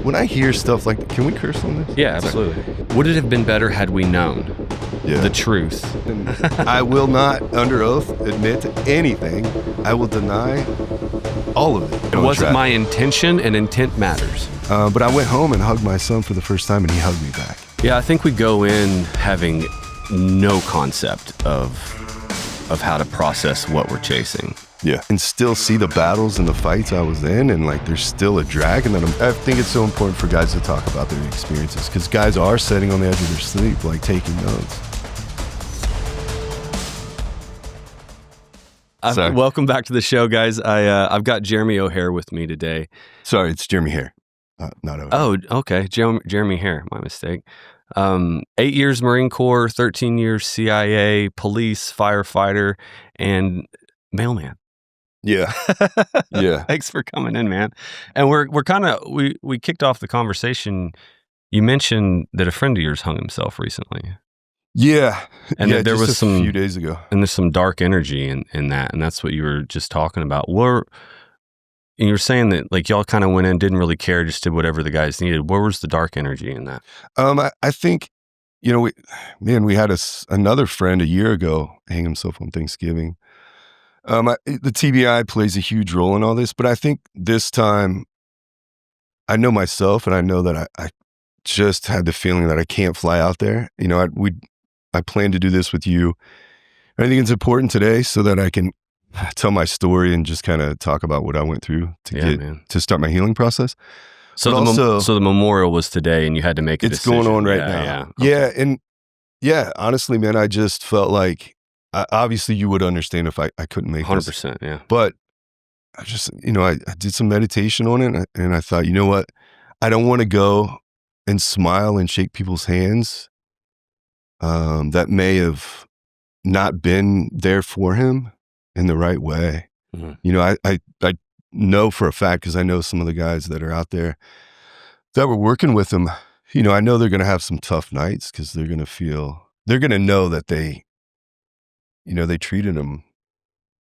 when I hear stuff like, can we curse on this? Yeah, absolutely. Would it have been better had we known the truth? I will not, under oath, admit to anything. I will deny all of it. It wasn't my intention, and intent matters. But I went home and hugged my son for the first time, and he hugged me back. Yeah, I think we go in having no concept of how to process what we're chasing. Yeah. And still see the battles and the fights I was in, and like there's still a drag. And then I think it's so important for guys to talk about their experiences, because guys are sitting on the edge of their seat, like taking notes. Welcome back to the show, guys. I've got Jeramie Hare with me today. Sorry, it's Jeramie Hare, not O'Hare. Oh, okay. Jeramie Hare, my mistake. 8 years Marine Corps, 13 years CIA, police, firefighter, and mailman. Yeah. Yeah. Thanks for coming in, man. And we're kind of, we kicked off the conversation. You mentioned that a friend of yours hung himself recently. Yeah. And yeah, there was a few days ago. And there's some dark energy in that. And that's what you were just talking about. And you were saying that like y'all kind of went in, didn't really care, just did whatever the guys needed. Where was the dark energy in that? I think, we had another friend a year ago hang himself on Thanksgiving. The TBI plays a huge role in all this, but I think this time I know myself, and I know that I just had the feeling that I can't fly out there. I plan to do this with you. I think it's important today so that I can tell my story and just kind of talk about what I went through to start my healing process. So the memorial was today, and you had to make a decision. It's going on right now. Yeah. Okay. Yeah, and honestly, man, I just felt like, obviously you would understand if I couldn't make 100%, yeah. But I just, I did some meditation on it, and I thought, you know what? I don't want to go and smile and shake people's hands that may have not been there for him in the right way. Mm-hmm. I know for a fact, because I know some of the guys that are out there that were working with him, I know they're going to have some tough nights, because they're going to know that they treated him,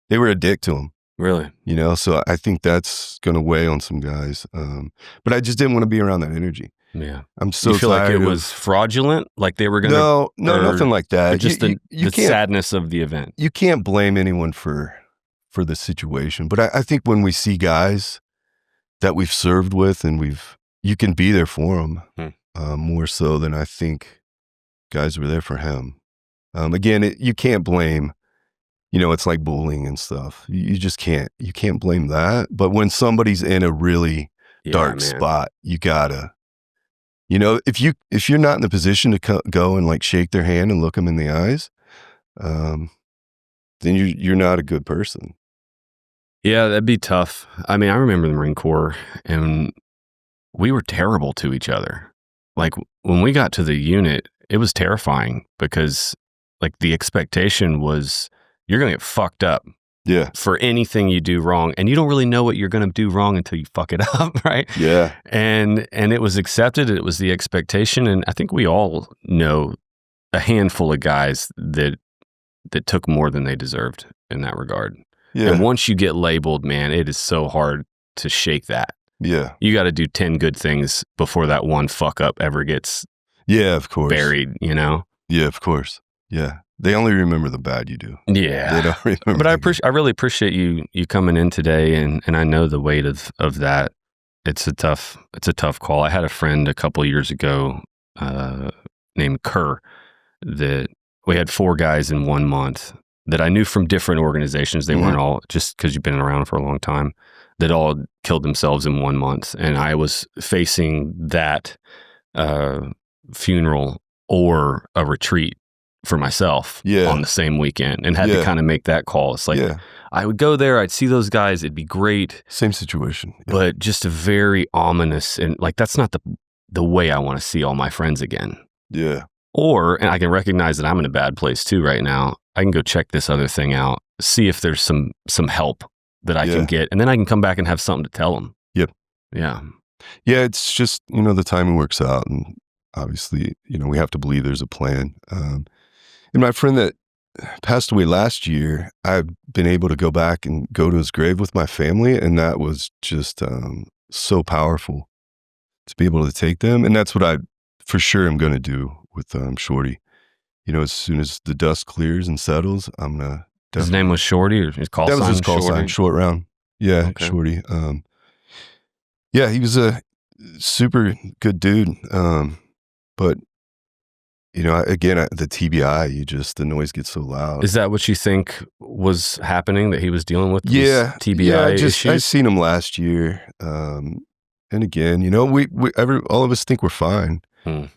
they were a dick to him. Really? So I think that's going to weigh on some guys. But I just didn't want to be around that energy. Yeah. I'm so tired. You feel like it was fraudulent? Like they were going to... No, nothing like that. Just the sadness of the event. You can't blame anyone for the situation. But I think when we see guys that we've served with, and you can be there for them more so than I think guys were there for him. Again, you can't blame, it's like bullying and stuff. You just can't. You can't blame that. But when somebody's in a really dark spot, you gotta, if you're not in the position to go and like shake their hand and look them in the eyes, then you're not a good person. Yeah, that'd be tough. I mean, I remember the Marine Corps, and we were terrible to each other. Like when we got to the unit, it was terrifying, because like the expectation was you're going to get fucked up for anything you do wrong. And you don't really know what you're going to do wrong until you fuck it up, right? Yeah. And it was accepted. It was the expectation. And I think we all know a handful of guys that took more than they deserved in that regard. Yeah. And once you get labeled, man, it is so hard to shake that. Yeah. You got to do 10 good things before that one fuck up ever gets of course. buried, Yeah, of course. Yeah. They only remember the bad you do. Yeah. They don't remember. But I really appreciate you coming in today, and I know the weight of that. It's a tough call. I had a friend a couple years ago named Kerr that we had 4 guys in 1 month that I knew from different organizations. They weren't all, just because you've been around for a long time, that all killed themselves in 1 month. And I was facing that funeral or a retreat for myself on the same weekend, and had to kind of make that call. It's like, I would go there, I'd see those guys, it'd be great. Same situation. Yeah. But just a very ominous, and like, that's not the way I want to see all my friends again. Yeah. And I can recognize that I'm in a bad place too right now. I can go check this other thing out, see if there's some help that I can get, and then I can come back and have something to tell them. Yep. Yeah. Yeah, it's just, the timing works out, and obviously, we have to believe there's a plan. And my friend that passed away last year, I've been able to go back and go to his grave with my family, and that was just so powerful. to be able to take them. And that's what I for sure am going to do with Shorty. You know, as soon as the dust clears and settles, I'm going to. His name was Shorty, or his call sign? That was his call sign, Short Round. Yeah, okay. Shorty. Yeah, he was a super good dude. But, you know, again, the TBI, the noise gets so loud. Is that what you think was happening, that he was dealing with? Yeah. TBI issues? I seen him last year. And again, you know, all of us think we're fine.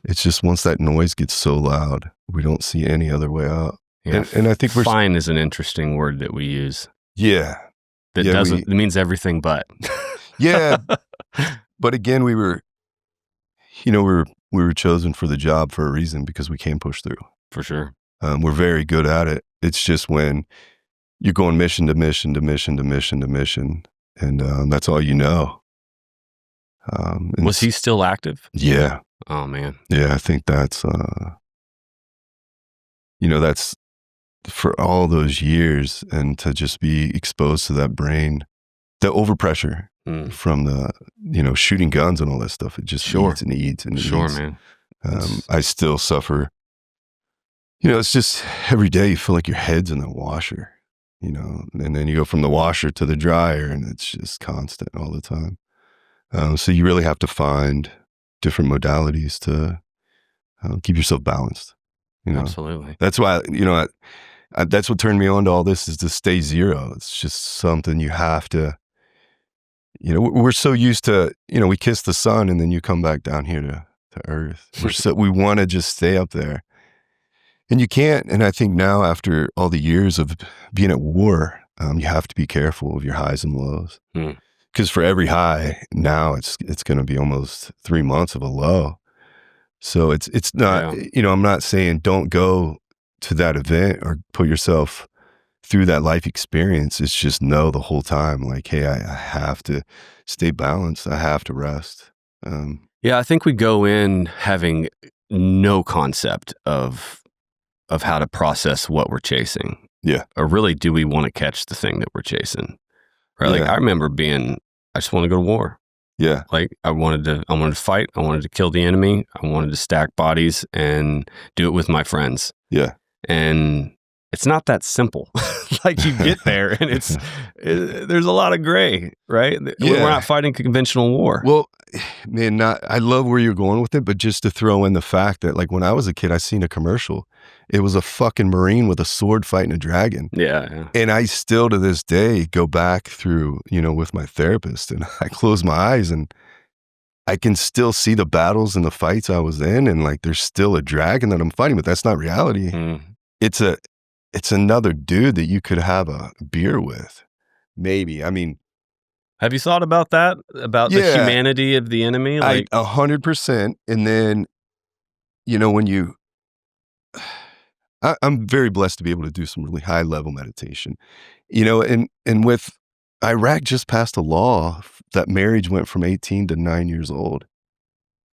It's just once that noise gets so loud, we don't see any other way out. Yeah, and I think fine is an interesting word that we use. Yeah. It means everything but. Yeah. But again, we were chosen for the job for a reason, because we can push through. For sure. We're very good at it. It's just when you're going mission to mission to mission to mission to mission, and that's all you know. Was he still active? Yeah. Oh, man. Yeah, I think that's, that's for all those years, and to just be exposed to that brain, the overpressure from the, shooting guns and all that stuff. It just eats and eats and eats. Sure, man. I still suffer. It's just every day you feel like your head's in the washer, and then you go from the washer to the dryer, and it's just constant all the time. So you really have to find different modalities to keep yourself balanced. Absolutely. That's why, that's what turned me on to all this, is to stay zero. It's just something you have to, we're so used to, we kiss the sun and then you come back down here to earth. We want to just stay up there, and you can't. And I think now, after all the years of being at war, you have to be careful of your highs and lows. Because for every high now, it's going to be almost 3 months of a low. So it's not, I'm not saying don't go to that event or put yourself through that life experience. It's just know the whole time, like, hey, I have to stay balanced. I have to rest. Yeah, I think we go in having no concept of how to process what we're chasing. Yeah. Or really, do we want to catch the thing that we're chasing? Right? Like, I remember I just want to go to war. Yeah. Like, I wanted to fight. I wanted to kill the enemy. I wanted to stack bodies and do it with my friends. Yeah. And it's not that simple. Like, you get there and there's a lot of gray, right? Yeah. We're not fighting conventional war. Well, man, I love where you're going with it, but just to throw in the fact that, like, when I was a kid, I seen a commercial. It was a fucking Marine with a sword fighting a dragon. Yeah. And I still, to this day, go back through, with my therapist, and I close my eyes and I can still see the battles and the fights I was in, and, like, there's still a dragon that I'm fighting, but that's not reality. It's another dude that you could have a beer with. Maybe. I mean, have you thought about that? About the humanity of the enemy? Like, 100%. And then, when I'm very blessed to be able to do some really high level meditation, and with Iraq just passed a law that marriage went from 18 to 9 years old.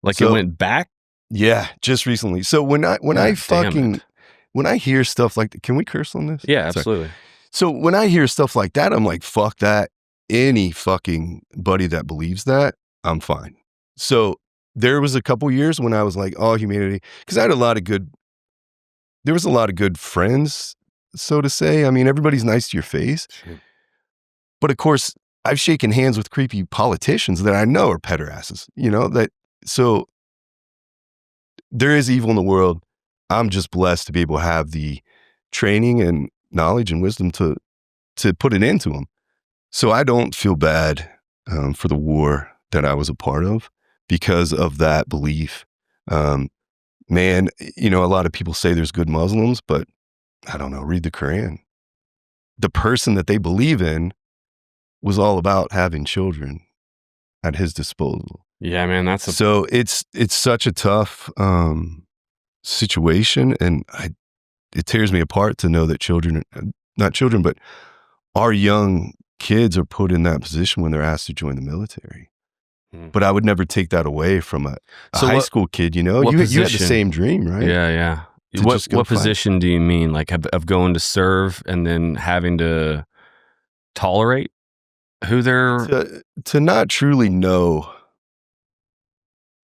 Like, it went back? Yeah, just recently. So when I hear stuff like, can we curse on this? Yeah, absolutely. So when I hear stuff like that, I'm like, fuck that. Any fucking buddy that believes that, I'm fine. So there was a couple years when I was like, oh, humanity, because I had there was a lot of good friends, so to say. I mean, everybody's nice to your face. Sure. But of course, I've shaken hands with creepy politicians that I know are pederasses, so there is evil in the world. I'm just blessed to be able to have the training and knowledge and wisdom to put it into them. So I don't feel bad for the war that I was a part of because of that belief. Man, a lot of people say there's good Muslims, but I don't know, read the Quran. The person that they believe in was all about having children at his disposal. Yeah, man, so it's such a tough situation, and it tears me apart to know that not children, but our young kids are put in that position when they're asked to join the military. But I would never take that away from a high school kid. You had the same dream, right? Yeah. What position do you mean? Like, of going to serve and then having to tolerate who they're to not truly know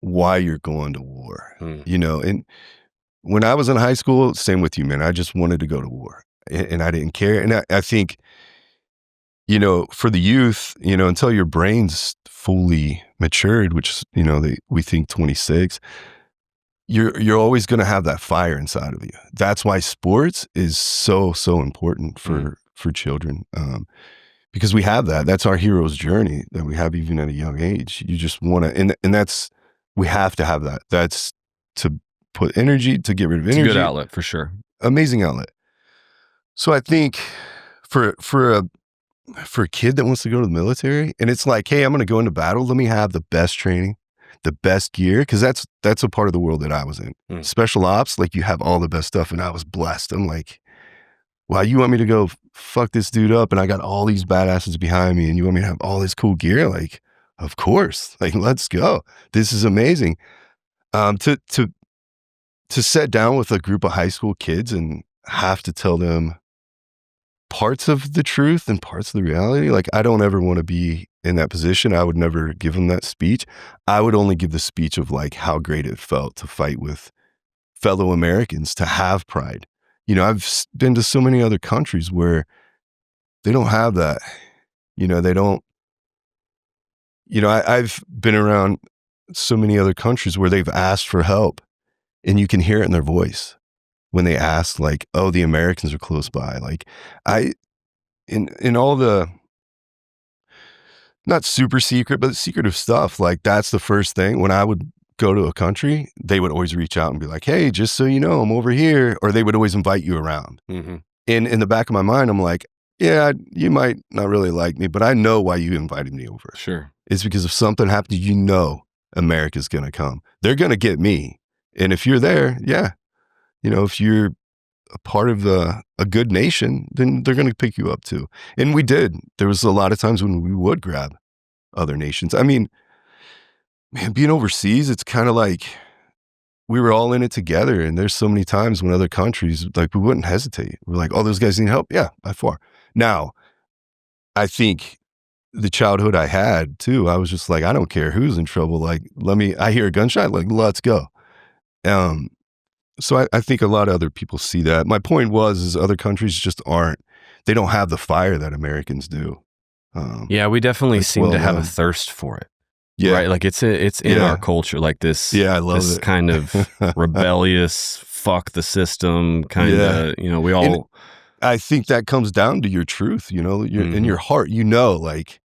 why you're going to war, you know. And when I was in high school, same with you, man. I just wanted to go to war, and I didn't care. And I think, you know, for the youth, you know, until your brain's fully matured, which, you know, we think 26, you're always going to have that fire inside of you. That's why sports is so important for children, because we have that. That's our hero's journey that we have even at a young age. You just want to, and that's, we have to have that. That's to put energy, to get rid of energy. It's a good outlet for sure. Amazing outlet. So I think for a kid that wants to go to the military, and it's like, hey, I'm going to go into battle. Let me have the best training, the best gear, because that's a part of the world that I was in. Special ops, like, you have all the best stuff, and I was blessed. I'm like, wow, you want me to go fuck this dude up, and I got all these badasses behind me, and you want me to have all this cool gear? Like, of course, like, let's go. This is amazing. To sit down with a group of high school kids and have to tell them parts of the truth and parts of the reality. Like, I don't ever want to be in that position. I would never give them that speech. I would only give the speech of, like, how great it felt to fight with fellow Americans, to have pride. You know, I've been to so many other countries where they don't have that. You know, they don't, you know, I've been around so many other countries where they've asked for help, and you can hear it in their voice when they ask, like, oh, the Americans are close by. Like, in all the, not super secret, but secretive stuff, like, that's the first thing. When I would go to a country, they would always reach out and be like, hey, just so you know, I'm over here. Or they would always invite you around. And in the back of my mind, I'm like, yeah, you might not really like me, but I know why you invited me over. Sure. It's because if something happens, you know, America's going to come. They're going to get me. And if you're there, yeah, you know, if you're a part of a good nation, then they're going to pick you up too. And we did. There was a lot of times when we would grab other nations. I mean, man, being overseas, it's kind of like we were all in it together. And there's so many times when other countries, like, we wouldn't hesitate. We're like, oh, those guys need help. Yeah, by far. Now, I think the childhood I had too, I was just like, I don't care who's in trouble. Like, I hear a gunshot, like, let's go. So I think a lot of other people see that. My point is other countries just they don't have the fire that Americans do. Yeah, we definitely seem to have a thirst for it. Yeah. Right? Like, it's in our culture, like this. Yeah, I love this it. kind of rebellious, fuck the system kind of, you know, we all. And I think that comes down to your truth, you know, in your heart, you know, like,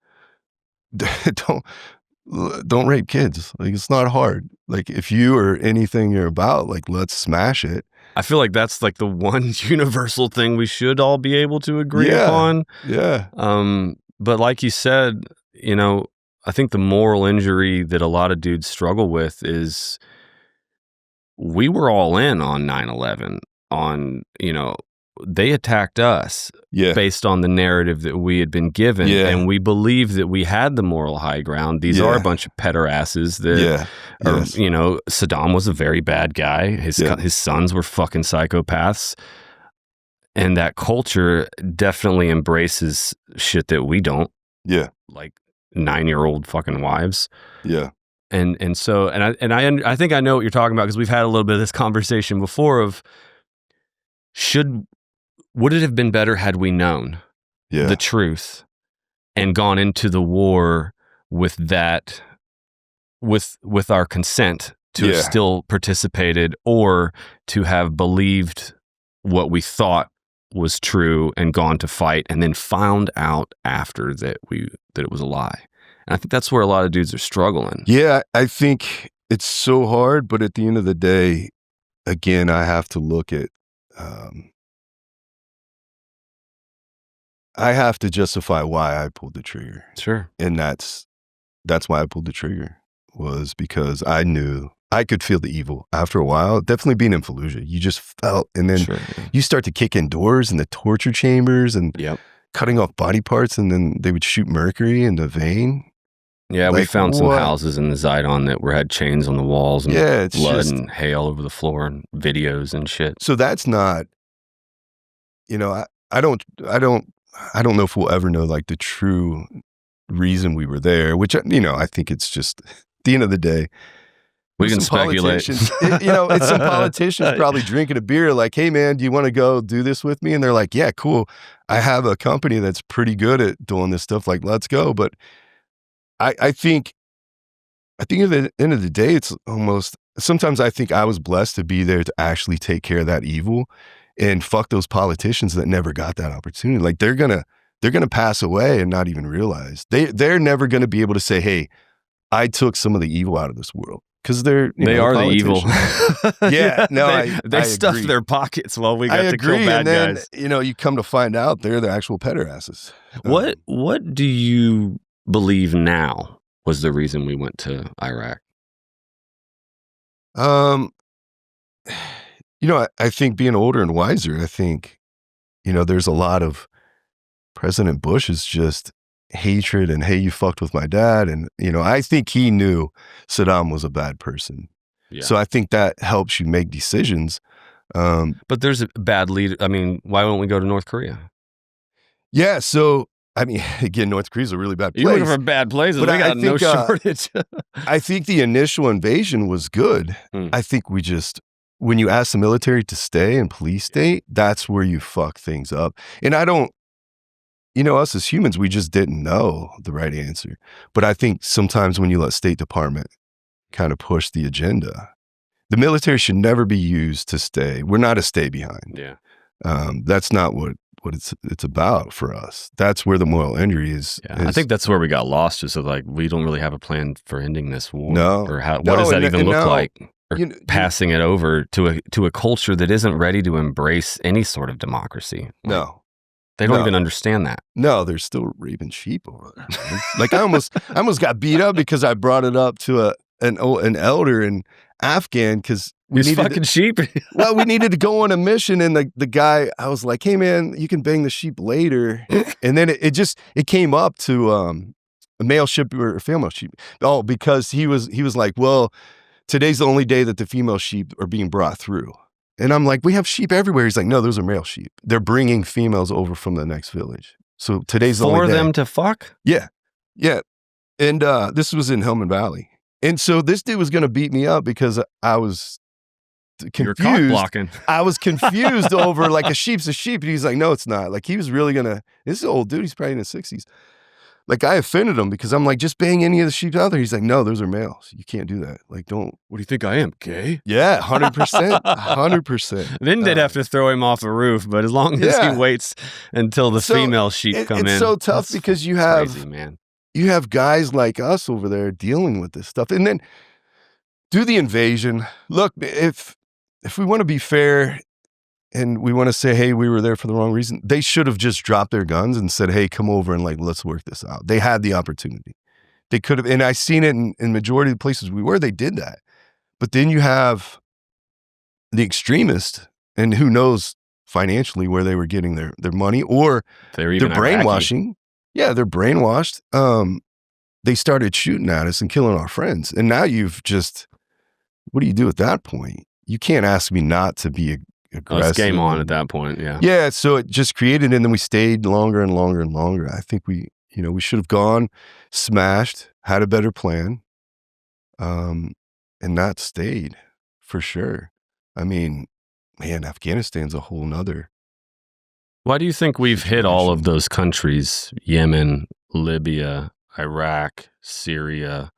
don't rape kids. Like, it's not hard. Like, if you or anything you're about, like, let's smash it. I feel like that's like the one universal thing we should all be able to agree upon. Yeah. But like you said, you know, I think the moral injury that a lot of dudes struggle with is we were all in on 9/11, on, you know, they attacked us based on the narrative that we had been given. And we believed that we had the moral high ground. These are a bunch of pederasses that are, you know, Saddam was a very bad guy. His sons were fucking psychopaths. And that culture definitely embraces shit that we don't. Yeah. Like 9-year-old fucking wives. Yeah. And so I think I know what you're talking about, because we've had a little bit of this conversation before of would it have been better had we known the truth and gone into the war with that, with our consent to have still participated, or to have believed what we thought was true and gone to fight and then found out after that it was a lie? And I think that's where a lot of dudes are struggling. Yeah, I think it's so hard, but at the end of the day, again, I have to look at, I have to justify why I pulled the trigger. Sure. And that's why I pulled the trigger, was because I knew I could feel the evil after a while. Definitely being in Fallujah, you just felt, and then you start to kick in doors in the torture chambers and cutting off body parts, and then they would shoot mercury in the vein. Yeah, like, we found some houses in the Zidon that had chains on the walls and blood and hay all over the floor and videos and shit. So that's not, you know, I don't know if we'll ever know, like, the true reason we were there, which, you know, I think it's just, at the end of the day, We can speculate. It's some politicians probably drinking a beer like, hey, man, do you want to go do this with me? And they're like, yeah, cool. I have a company that's pretty good at doing this stuff. Like, let's go. But I think at the end of the day, it's almost, sometimes I think I was blessed to be there to actually take care of that evil and fuck those politicians that never got that opportunity. Like they're gonna pass away and not even realize. They're never gonna be able to say, hey, I took some of the evil out of this world. Because they are the evil. Yeah, no, they stuff their pockets while we got to kill bad guys. You come to find out they're the actual pedorasses. What do you believe now was the reason we went to Iraq? I think being older and wiser, I think, there's a lot of President Bush's just hatred and, hey, you fucked with my dad. And, I think he knew Saddam was a bad person. Yeah. So I think that helps you make decisions. But there's a bad leader. I mean, why don't we go to North Korea? Yeah. So, I mean, again, North Korea's a really bad place. You're looking for bad places. But we got no shortage. I think the initial invasion was good. I think when you ask the military to stay and police state, that's where you fuck things up. And I don't, us as humans, we just didn't know the right answer. But I think sometimes when you let State Department kind of push the agenda, the military should never be used to stay. We're not a stay behind. Yeah. That's not what it's about for us. That's where the moral injury is. Yeah. I think that's where we got lost. Just like we don't really have a plan for ending this war. No. Or what does that even look like? Or passing it over to a culture that isn't ready to embrace any sort of democracy. No. They don't even understand that. No, there's still raping sheep over there. Like I almost got beat up because I brought it up to an elder in Afghan because we needed fucking sheep. Well, we needed to go on a mission, and the guy, I was like, hey man, you can bang the sheep later, and then it came up to a male sheep or a female sheep. Oh, because he was like, well, today's the only day that the female sheep are being brought through. And I'm like, we have sheep everywhere. He's like, no, those are male sheep. They're bringing females over from the next village. So today's the only day. For them to fuck? Yeah. Yeah. And this was in Helmand Valley. And so this dude was going to beat me up because I was confused. You're cock blocking. I was confused over like a sheep's a sheep. And he's like, no, it's not. Like he was really going to, this is an old dude. He's probably in his 60s. Like I offended him because I'm like, just bang any of the sheep out there. He's like, no, those are males. You can't do that. Like, don't. What do you think I am, gay? Yeah, 100%. 100%. Then they'd have to throw him off a roof, but as long as he waits until the female sheep come in. It's so tough because you have, crazy, man. You have guys like us over there dealing with this stuff. And then do the invasion. Look, if we want to be fair, and we want to say, hey, we were there for the wrong reason, they should have just dropped their guns and said, hey, come over and like, let's work this out. They had the opportunity. They could have, and I seen it in majority of the places we were, they did that. But then you have the extremist, and who knows financially where they were getting their money, or they're brainwashing. Iraqi. Yeah, they're brainwashed. They started shooting at us and killing our friends. And now what do you do at that point? You can't ask me not to be aggressive. It's game on at that point, yeah. Yeah, so it just created, and then we stayed longer and longer and longer. I think we should have gone, smashed, had a better plan, and not stayed, for sure. I mean, man, Afghanistan's a whole nother. Why do you think we've hit all of those countries? Yemen, Libya, Iraq, Syria.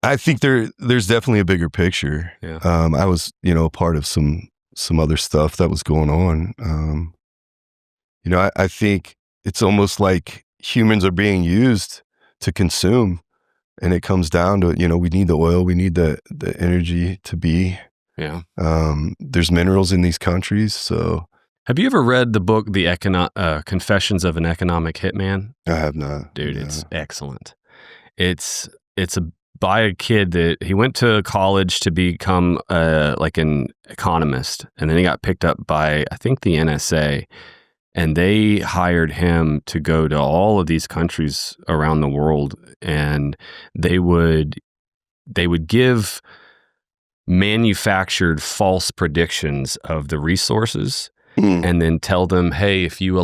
I think there's definitely a bigger picture. Yeah. I was, a part of some other stuff that was going on. I think it's almost like humans are being used to consume, and it comes down to, we need the oil, we need the energy to be. Yeah. There's minerals in these countries, so. Have you ever read the book, Confessions of an Economic Hitman? I have not. Dude, it's excellent. It's by a kid that he went to college to become like an economist, and then he got picked up by, I think, the NSA, and they hired him to go to all of these countries around the world, and they would give manufactured false predictions of the resources. And then tell them, hey, if you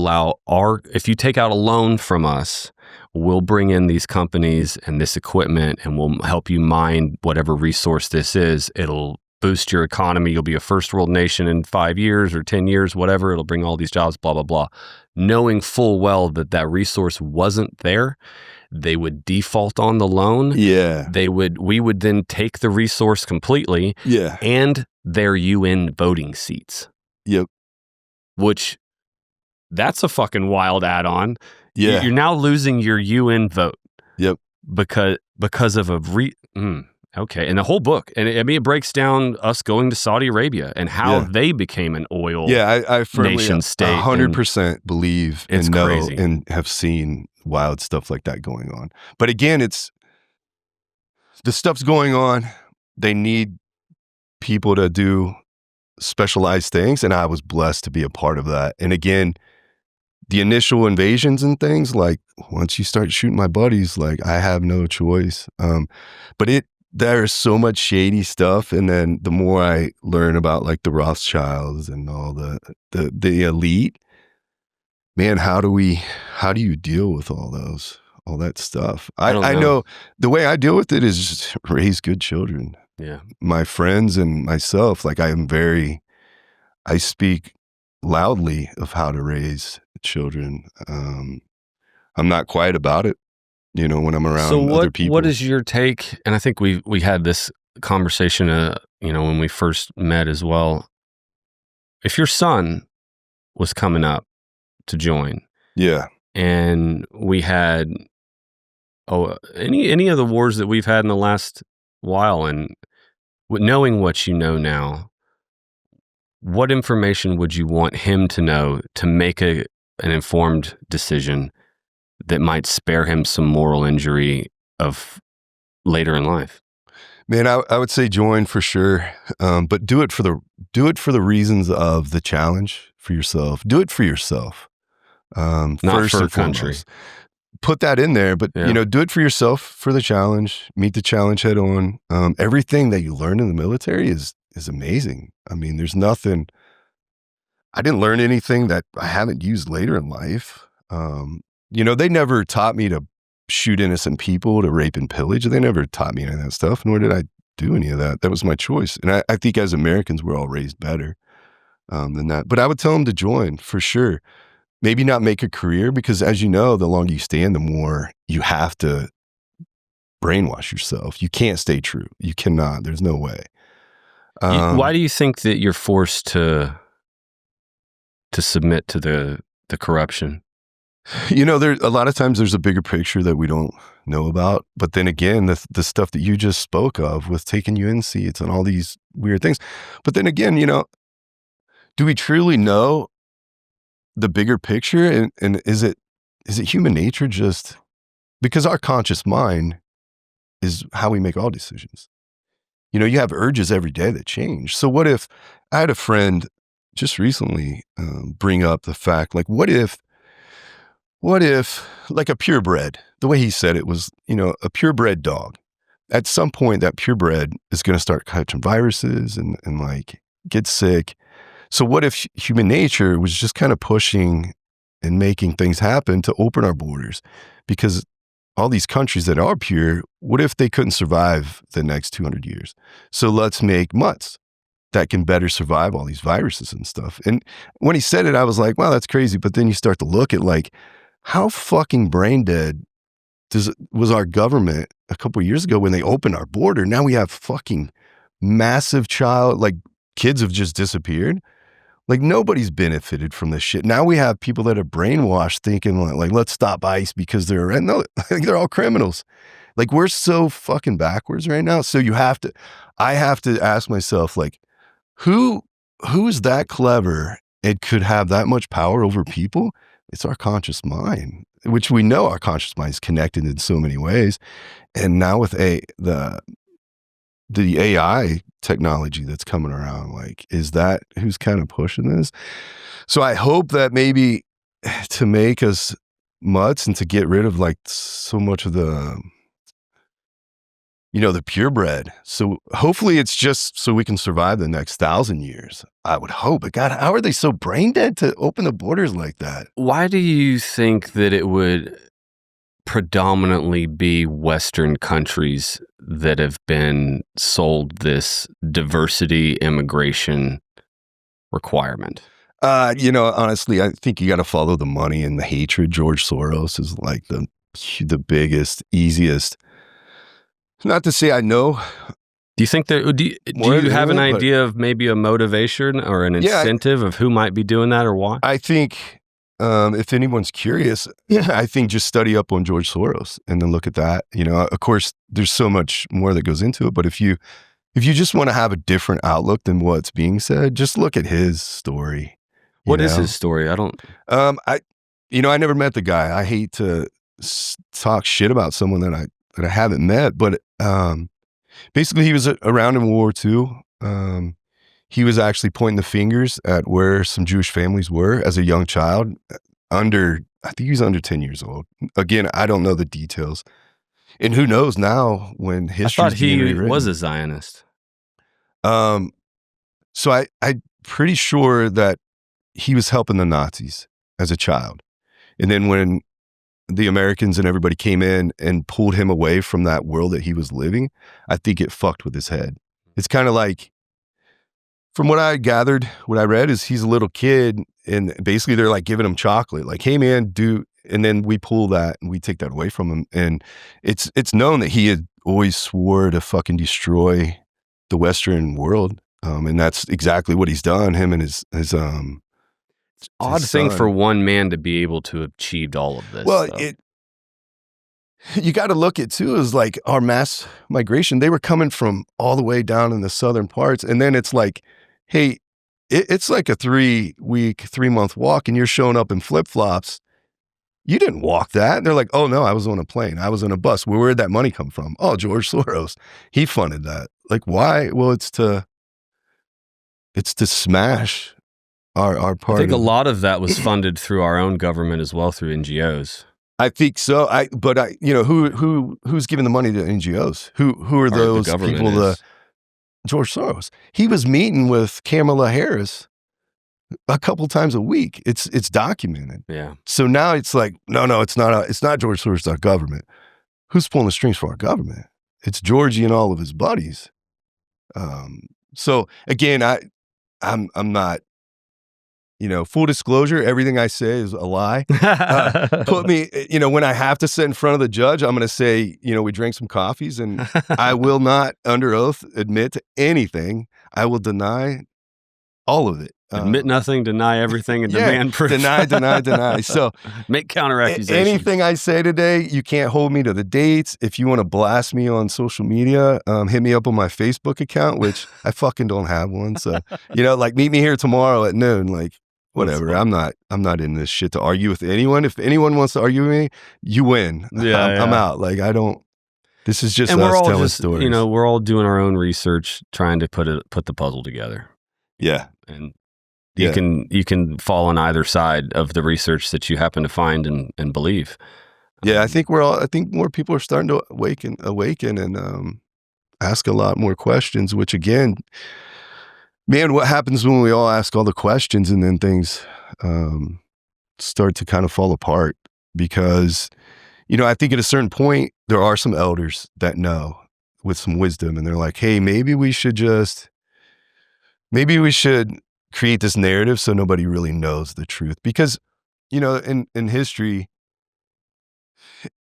take out a loan from us, we'll bring in these companies and this equipment and we'll help you mine whatever resource this is. It'll boost your economy. You'll be a first world nation in 5 years or 10 years, whatever. It'll bring all these jobs, blah, blah, blah. Knowing full well that that resource wasn't there, they would default on the loan. Yeah. We would then take the resource completely. Yeah. And their UN voting seats. Yep. Which, that's a fucking wild add-on. Yeah. You're now losing your UN vote. Yep. Because of a okay. And the whole book, and it breaks down us going to Saudi Arabia and how they became an oil I firmly nation state. 100% believe and know crazy. and have seen wild stuff like that going on. But again, the stuff's going on. They need people to do specialized things, and I was blessed to be a part of that. And again, the initial invasions and things, like once you start shooting my buddies, like I have no choice. But there's so much shady stuff, and then the more I learn about like the Rothschilds and all the elite, man, how do you deal with all that stuff? I know the way I deal with it is just raise good children. Yeah. My friends and myself, like I speak loudly of how to raise children. I'm not quiet about it, when I'm around other people. What is your take? And I think we had this conversation, when we first met as well. If your son was coming up to join, and we had any of the wars that we've had in the last while, and knowing what you know now, what information would you want him to know to make an informed decision that might spare him some moral injury of later in life? Man, I would say join for sure, but do it for the reasons of the challenge for yourself. Do it for yourself, not first for a and country. Foremost. Put that in there, but do it for yourself, for the challenge. Meet the challenge head on. Everything that you learn in the military is amazing. I mean, there's nothing. I didn't learn anything that I haven't used later in life. They never taught me to shoot innocent people, to rape and pillage. They never taught me any of that stuff, nor did I do any of that. That was my choice. And I think as Americans, we're all raised better than that. But I would tell them to join for sure. Maybe not make a career, because as you know, the longer you stand, the more you have to brainwash yourself. You can't stay true. You cannot. There's no way. Why do you think that you're forced to submit to the corruption? There a lot of times there's a bigger picture that we don't know about. But then again, the stuff that you just spoke of with taking UN seats and all these weird things. But then again, do we truly know the bigger picture? And is it human nature, just because our conscious mind is how we make all decisions? You have urges every day that change. So what if I had a friend just recently bring up the fact, like, what if like a purebred, the way he said it was, a purebred dog, at some point that purebred is going to start catching viruses and like get sick. So what if human nature was just kind of pushing and making things happen to open our borders? Because all these countries that are pure, what if they couldn't survive the next 200 years? So let's make mutts that can better survive all these viruses and stuff. And when he said it, I was like, wow, that's crazy. But then you start to look at like, how fucking brain dead was our government a couple of years ago when they opened our border? Now we have fucking massive kids have just disappeared. Like nobody's benefited from this shit. Now we have people that are brainwashed thinking like let's stop ICE because they're all criminals. Like we're so fucking backwards right now. So I have to ask myself, like, who is that clever and could have that much power over people? It's our conscious mind, which we know our conscious mind is connected in so many ways. And now with the AI technology that's coming around, like, is that who's kind of pushing this? So I hope that maybe to make us mutts and to get rid of like so much of the purebred. So hopefully it's just so we can survive the next 1,000 years. I would hope. But God, how are they so brain dead to open the borders like that? Why do you think that it would predominantly be Western countries that have been sold this diversity immigration requirement? Honestly, I think you got to follow the money and the hatred. George Soros is like the biggest, easiest. Not to say I know. Do you think that? Do you have an idea of maybe a motivation or an incentive of who might be doing that or why? I think if anyone's curious, I think just study up on George Soros and then look at that. Of course, there's so much more that goes into it, but if you just want to have a different outlook than what's being said, just look at his story. What is his story? I don't. I never met the guy. I hate to talk shit about someone that I haven't met, but basically he was around in World War II. He was actually pointing the fingers at where some Jewish families were as a young child. I think he was under 10 years old. Again, I don't know the details. And who knows now when history. I thought he was a Zionist. So I'm pretty sure that he was helping the Nazis as a child. And then when the Americans and everybody came in and pulled him away from that world that he was living, I think it fucked with his head. It's kind of like, from what I gathered, what I read is he's a little kid and basically they're like giving him chocolate. Like, hey man, and then we pull that and we take that away from him. And it's known that he had always swore to fucking destroy the Western world. And that's exactly what he's done, him and his odd thing for one man to be able to have achieved all of this. Well, you got to look at too is like our mass migration. They were coming from all the way down in the southern parts, and then it's like, hey, it's like a 3-month walk, and you're showing up in flip flops. You didn't walk that. And they're like, oh no, I was on a plane. I was on a bus. Where'd that money come from? Oh, George Soros. He funded that. Like, why? Well, it's to smash our part. I think a lot of that was funded through our own government as well, through NGOs. I think so. Who's giving the money to NGOs? Who are those people? George Soros. He was meeting with Kamala Harris a couple times a week. It's documented. Yeah. So now it's like, no, it's not George Soros, our government. Who's pulling the strings for our government? It's Georgie and all of his buddies. So again, I'm not. Full disclosure, everything I say is a lie. Put me, when I have to sit in front of the judge, I'm going to say, we drank some coffees and I will not under oath admit to anything. I will deny all of it. Admit nothing, deny everything, and demand proof. Deny. So make counter accusations. Anything I say today, you can't hold me to the dates. If you want to blast me on social media, hit me up on my Facebook account, which I fucking don't have one. So, like meet me here tomorrow at noon. Like, whatever. I'm not in this shit to argue with anyone. If anyone wants to argue with me, you win. I'm out. Like, I don't. This is just us telling stories. We're all doing our own research, trying to put the puzzle together. Yeah, and you can fall on either side of the research that you happen to find and believe. Yeah, I think more people are starting to awaken and ask a lot more questions. Which again, man, what happens when we all ask all the questions and then things start to kind of fall apart? Because, I think at a certain point, there are some elders that know with some wisdom, and they're like, hey, maybe we should create this narrative so nobody really knows the truth. Because, in history,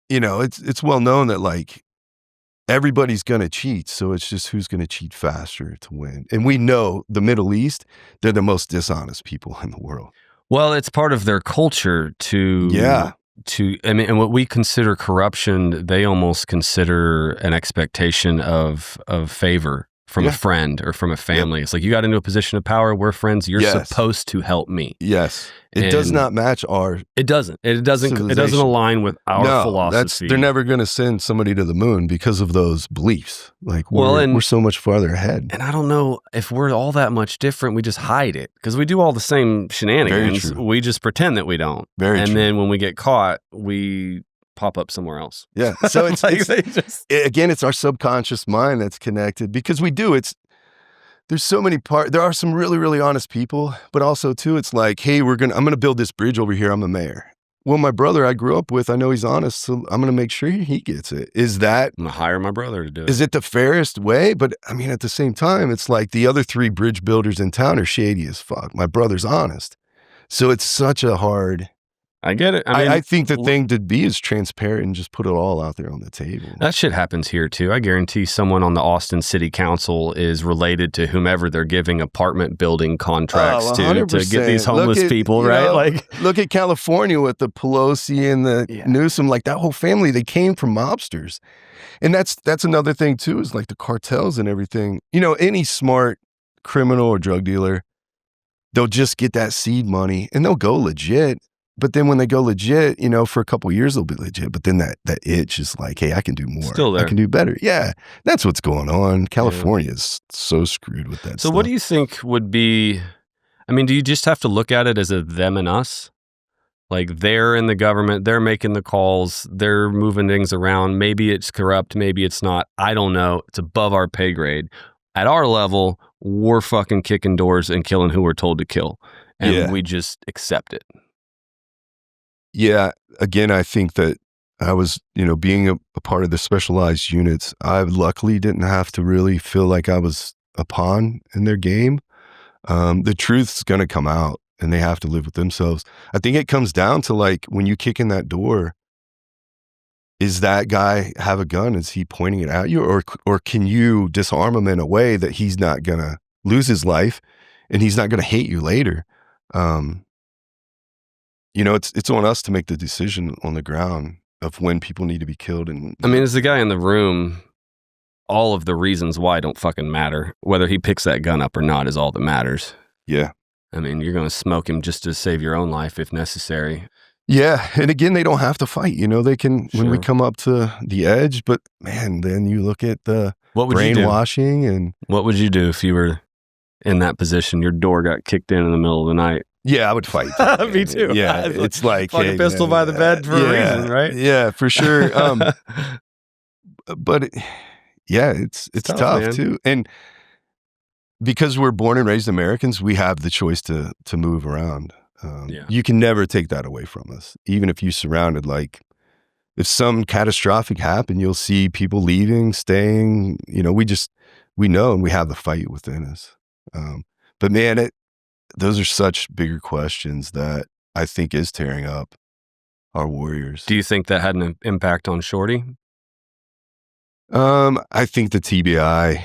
it's well known that like everybody's going to cheat. So it's just who's going to cheat faster to win. And we know the Middle East, they're the most dishonest people in the world. Well, it's part of their culture and what we consider corruption, they almost consider an expectation of favor from a friend or from a family. It's like, you got into a position of power, we're friends, you're supposed to help me. Yes. It does not match our It doesn't align with our philosophy. They're never going to send somebody to the moon because of those beliefs. Like, we're so much farther ahead. And I don't know if we're all that much different. We just hide it because we do all the same shenanigans. We just pretend that we don't. And then when we get caught, we pop up somewhere else. Yeah. So it's, it's our subconscious mind that's connected, because there's so many there are some really, really honest people, but also too, it's like, hey, I'm going to build this bridge over here. I'm a mayor. well, my brother I grew up with, I know he's honest, so I'm going to make sure he gets it. Is that... I'm going to hire my brother to do it. Is it the fairest way? But I mean, at the same time, it's like the other 3 bridge builders in town are shady as fuck. My brother's honest. So it's such a hard... I get it. I mean, I think the thing to be is transparent and just put it all out there on the table. That shit happens here too. I guarantee someone on the Austin City Council is related to whomever they're giving apartment building contracts to get these homeless people, right? Like, look at California with the Pelosi and the Newsom, like that whole family, they came from mobsters. And that's another thing too, is like the cartels and everything. You know, any smart criminal or drug dealer, they'll just get that seed money and they'll go legit. But then when they go legit, you know, for a couple of years, they'll be legit. But then that itch is like, hey, I can do more. Still there. I can do better. Yeah, that's what's going on. California is so screwed with that stuff. What do you think would be, I mean, do you just have to look at it as a them and us? Like they're in the government, they're making the calls, they're moving things around. Maybe it's corrupt, maybe it's not. I don't know. It's above our pay grade. At our level, we're fucking kicking doors and killing who we're told to kill. And we just accept it. Yeah, again, I think that I was, you know, being a part of the specialized units, I luckily didn't have to really feel like I was a pawn in their game. The truth's going to come out and they have to live with themselves. I think it comes down to like, when you kick in that door, is that guy have a gun? Is he pointing it at you? Or can you disarm him in a way that he's not going to lose his life and he's not going to hate you later? You know, it's on us to make the decision on the ground of when people need to be killed. And I mean, as the guy in the room, all of the reasons why don't fucking matter. Whether he picks that gun up or not is all that matters. Yeah. I mean, you're going to smoke him just to save your own life if necessary. Yeah. And again, they don't have to fight. You know, they can, when we come up to the edge, but man, then you look at the brainwashing. And what would you do if you were in that position? Your door got kicked in the middle of the night. Yeah, I would fight. Me too. Yeah, it's like fucking pistol by the bed for a reason, right? Yeah, for sure. But it's tough too, and because we're born and raised Americans, we have the choice to move around. You can never take that away from us, even if you surrounded. Like, if some catastrophic happened, you'll see people leaving, staying. You know, we know, and we have the fight within us. But man, those are such bigger questions that I think is tearing up our warriors. Do you think that had an impact on Shorty? I think the TBI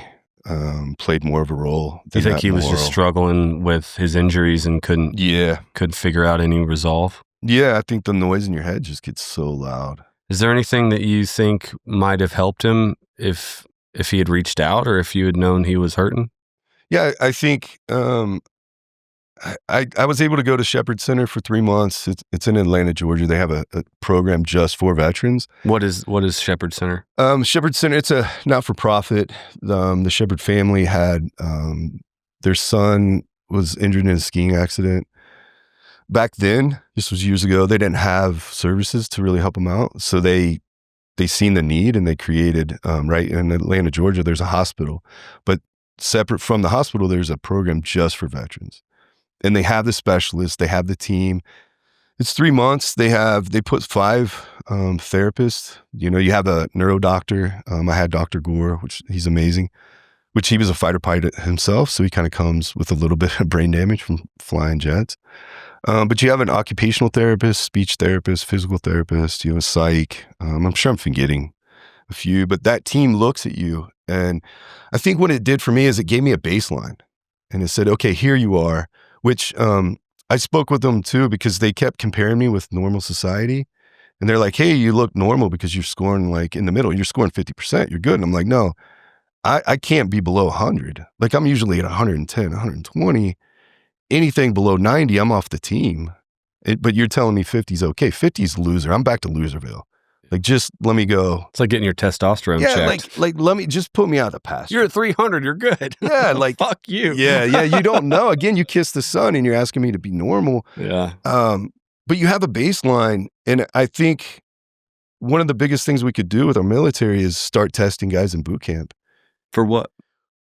played more of a role. Do you think he was just struggling with his injuries and couldn't figure out any resolve? Yeah, I think the noise in your head just gets so loud. Is there anything that you think might have helped him if he had reached out, or if you had known he was hurting? Yeah, I think I was able to go to Shepherd Center for 3 months. It's in Atlanta, Georgia. They have a program just for veterans. What is Shepherd Center? Shepherd Center, it's a not-for-profit. The Shepherd family had, their son was injured in a skiing accident. Back then, this was years ago, they didn't have services to really help him out. So they seen the need and they created, right in Atlanta, Georgia, there's a hospital. But separate from the hospital, there's a program just for veterans. And they have the specialists, they have the team. It's 3 months. They put 5 therapists. You know, you have a neuro doctor. I had Dr. Gore, which he's amazing, which he was a fighter pilot himself. So he kind of comes with a little bit of brain damage from flying jets. But you have an occupational therapist, speech therapist, physical therapist, you know, psych. I'm sure I'm forgetting a few, but that team looks at you. And I think what it did for me is it gave me a baseline. And it said, okay, here you are. Which I spoke with them too, because they kept comparing me with normal society. And they're like, hey, you look normal because you're scoring like in the middle. You're scoring 50%. You're good. And I'm like, no, I can't be below 100. Like, I'm usually at 110, 120. Anything below 90, I'm off the team. But you're telling me 50 is okay. 50 is loser. I'm back to Loserville. Like, just let me go. It's like getting your testosterone checked. Like let me just put me out of the pasture. You're at 300. You're good. Yeah, like fuck you. Yeah. You don't know. Again, you kiss the sun and you're asking me to be normal. Yeah. But you have a baseline, and I think one of the biggest things we could do with our military is start testing guys in boot camp. For what?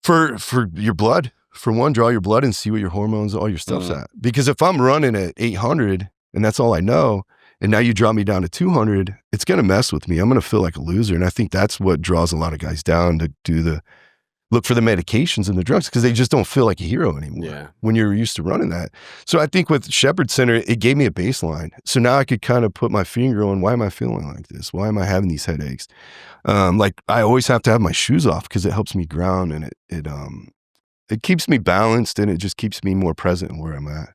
For your blood. For one, draw your blood and see what your hormones, all your stuff's at. Because if I'm running at 800 and that's all I know, and now you drop me down to 200, it's going to mess with me. I'm going to feel like a loser. And I think that's what draws a lot of guys down to look for the medications and the drugs, because they just don't feel like a hero anymore when you're used to running that. So I think with Shepherd Center, it gave me a baseline. So now I could kind of put my finger on, why am I feeling like this? Why am I having these headaches? Like I always have to have my shoes off because it helps me ground, and it keeps me balanced, and it just keeps me more present in where I'm at.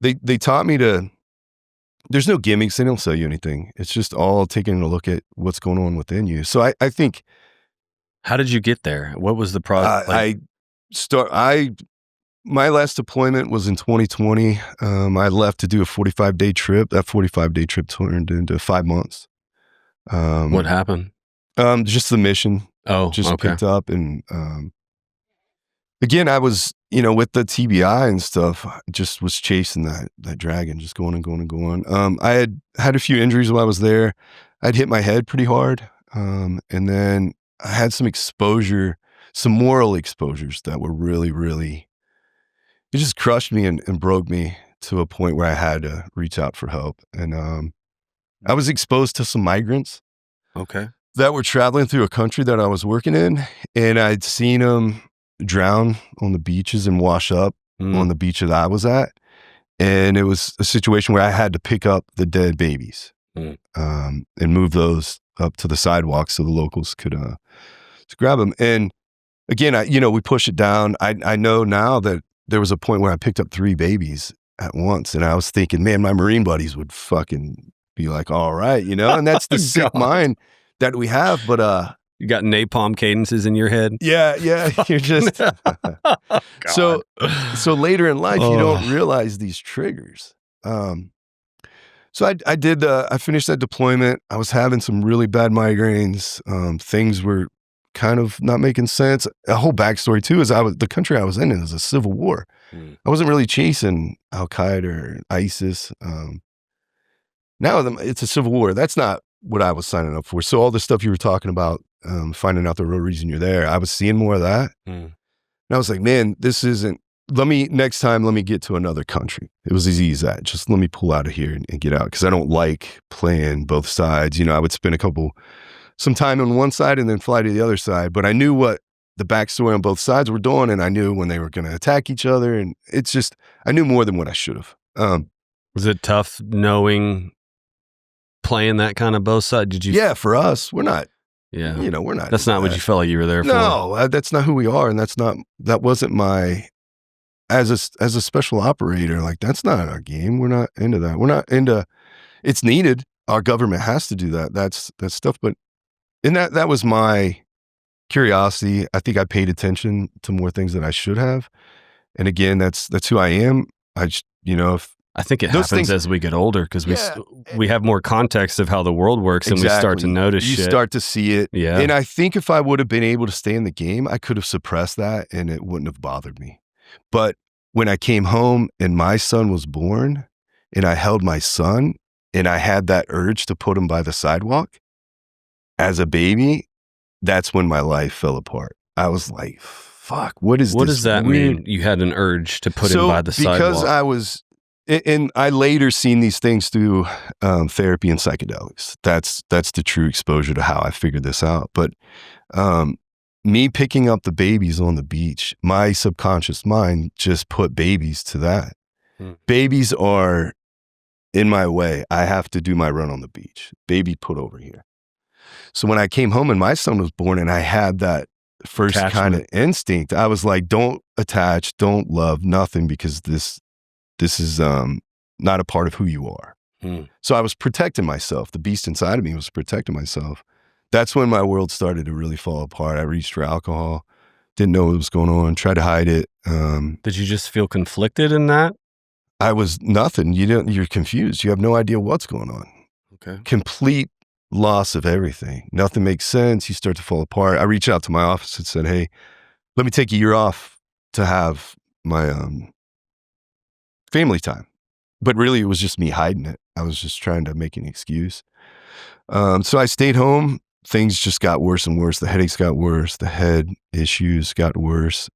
They taught me there's no gimmicks. They don't sell you anything. It's just all taking a look at what's going on within you. So I think. How did you get there? What was the process? My last deployment was in 2020. I left to do a 45-day trip. That 45-day trip turned into 5 months. What happened? Just the mission. Picked up, and again, I was, with the TBI and stuff, I just was chasing that dragon, just going and going and going. I had a few injuries while I was there. I'd hit my head pretty hard, and then I had some moral exposures that were really, really, it just crushed me and broke me to a point where I had to reach out for help. And I was exposed to some migrants that were traveling through a country that I was working in, and I'd seen them drown on the beaches and wash up on the beach that I was at. And it was a situation where I had to pick up the dead babies and move those up to the sidewalk so the locals could to grab them. And again, we push it down. I know now that there was a point where I picked up 3 babies at once, and I was thinking, man, my Marine buddies would fucking be like, all right, and that's the sick mind that we have. But you got napalm cadences in your head. Yeah, you're just so later in life, you don't realize these triggers. So I finished that deployment. I was having some really bad migraines. Things were kind of not making sense. A whole backstory too is the country I was in is a civil war. I wasn't really chasing Al-Qaeda or ISIS. Now it's a civil war. That's not what I was signing up for. So all the stuff you were talking about, finding out the real reason you're there, I was seeing more of that. And I was like, man, this isn't, next time, let me get to another country. It was as easy as that. Just let me pull out of here and get out, because I don't like playing both sides. I would spend some time on one side and then fly to the other side. But I knew what the backstory on both sides were doing, and I knew when they were going to attack each other. And it's just, I knew more than what I should have. Was it tough playing that kind of both sides? Did you? Yeah, for us, we're not. Yeah, we're not. That's not what you felt like you were there for. No, that's not who we are, and that wasn't my. As a special operator, like, that's not our game. We're not into that. We're not into. It's needed. Our government has to do that. That's stuff. But that was my curiosity. I think I paid attention to more things than I should have. And again, that's who I am. I think it happens as we get older, because we have more context of how the world works, and we start to notice shit. You start to see it. Yeah. And I think if I would have been able to stay in the game, I could have suppressed that and it wouldn't have bothered me. But when I came home and my son was born, and I held my son, and I had that urge to put him by the sidewalk as a baby, that's when my life fell apart. I was like, fuck, what does that mean? You had an urge to put him by the sidewalk? Because I was, and I later seen these things through therapy and psychedelics. That's the true exposure to how I figured this out. But me picking up the babies on the beach, my subconscious mind just put babies to that. Babies are in my way. I have to do my run on the beach. Baby put over here. So when I came home and my son was born, and I had that first kind of instinct, I was like, don't attach, don't love, nothing, because this is not a part of who you are. So I was protecting myself. The beast inside of me was protecting myself. That's when my world started to really fall apart. I reached for alcohol, didn't know what was going on, tried to hide it. Did you just feel conflicted in that? I was nothing. You're confused. You have no idea what's going on. Okay. Complete loss of everything. Nothing makes sense. You start to fall apart. I reached out to my office and said, hey, let me take a year off to have my family time. But really, it was just me hiding it. I was just trying to make an excuse. So I stayed home. Things just got worse and worse. The headaches got worse. The head issues got worse.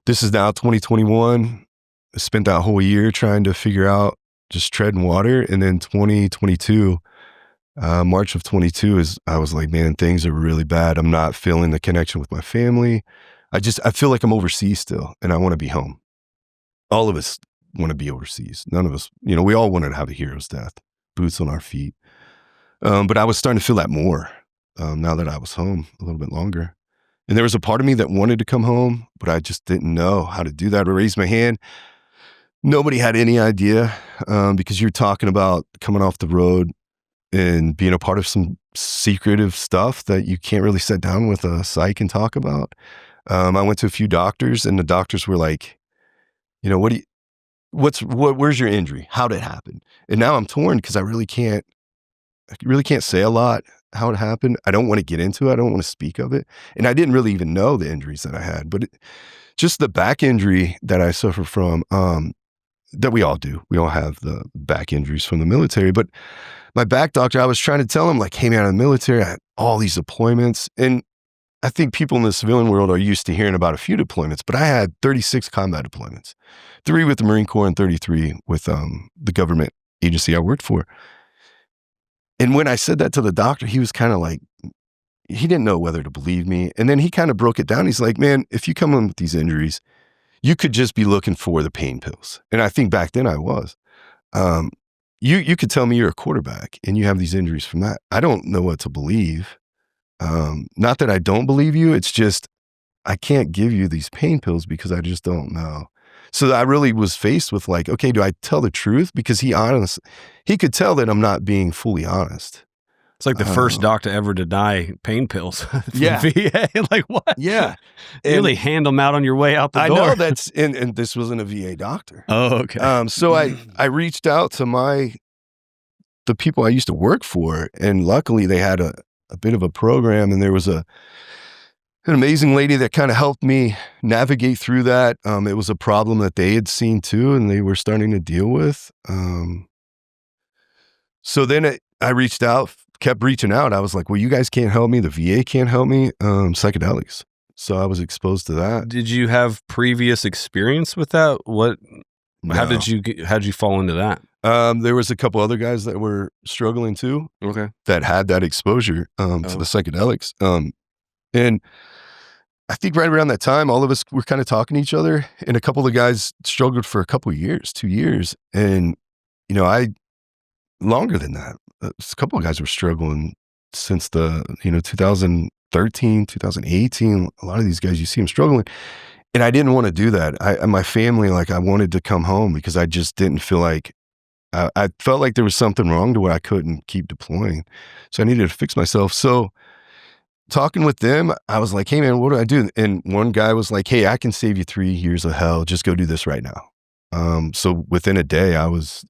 This is now 2021. I spent that whole year trying to figure out just treading water. And then 2022, March of 22 I was like, man, things are really bad. I'm not feeling the connection with my family. I feel like I'm overseas still, and I want to be home. All of us want to be overseas. None of us, we all wanted to have a hero's death, boots on our feet. But I was starting to feel that more now that I was home a little bit longer. And there was a part of me that wanted to come home, but I just didn't know how to do that. I raised my hand. Nobody had any idea because you're talking about coming off the road and being a part of some secretive stuff that you can't really sit down with a psych and talk about. I went to a few doctors, and the doctors were like, where's your injury? How did it happen? And now I'm torn because I really can't say a lot how it happened. I don't want to get into it. I don't want to speak of it. And I didn't really even know the injuries that I had, but just the back injury that I suffer from, that we all do. We all have the back injuries from the military, but my back doctor, I was trying to tell him like, hey man, I'm in the military, I had all these deployments. And I think people in the civilian world are used to hearing about a few deployments, but I had 36 combat deployments, 3 with the Marine Corps and 33 with the government agency I worked for. And when I said that to the doctor, he was kind of like, he didn't know whether to believe me. And then he kind of broke it down. He's like, man, if you come in with these injuries, you could just be looking for the pain pills. And I think back then I was. You could tell me you're a quarterback and you have these injuries from that. I don't know what to believe. Not that I don't believe you. It's just, I can't give you these pain pills because I just don't know. So I really was faced with like, okay, do I tell the truth? Because he could tell that I'm not being fully honest. It's like the first doc to ever deny pain pills. Yeah. VA. Like what? Yeah. You really hand them out on your way out the door. I know that's, and this wasn't a VA doctor. Oh, okay. So I reached out to the people I used to work for, and luckily they had a bit of a program, and there was an amazing lady that kind of helped me navigate through that. It was a problem that they had seen too, and they were starting to deal with. So then I reached out, kept reaching out. I was like, well, you guys can't help me. The VA can't help me. Psychedelics. So I was exposed to that. Did you have previous experience with that? No. How'd you fall into that? There was a couple other guys that were struggling too. Okay. That had that exposure to the psychedelics. And I think right around that time, all of us were kind of talking to each other, and a couple of the guys struggled for a couple of years, 2 years. And, longer than that, a couple of guys were struggling since 2013, 2018. A lot of these guys, you see them struggling. And I didn't want to do that. My family, like I wanted to come home because I just didn't feel like, I felt like there was something wrong to where I couldn't keep deploying. So I needed to fix myself. So talking with them, I was like, hey man, what do I do? And one guy was like, hey, I can save you 3 years of hell. Just go do this right now. So within a day I was,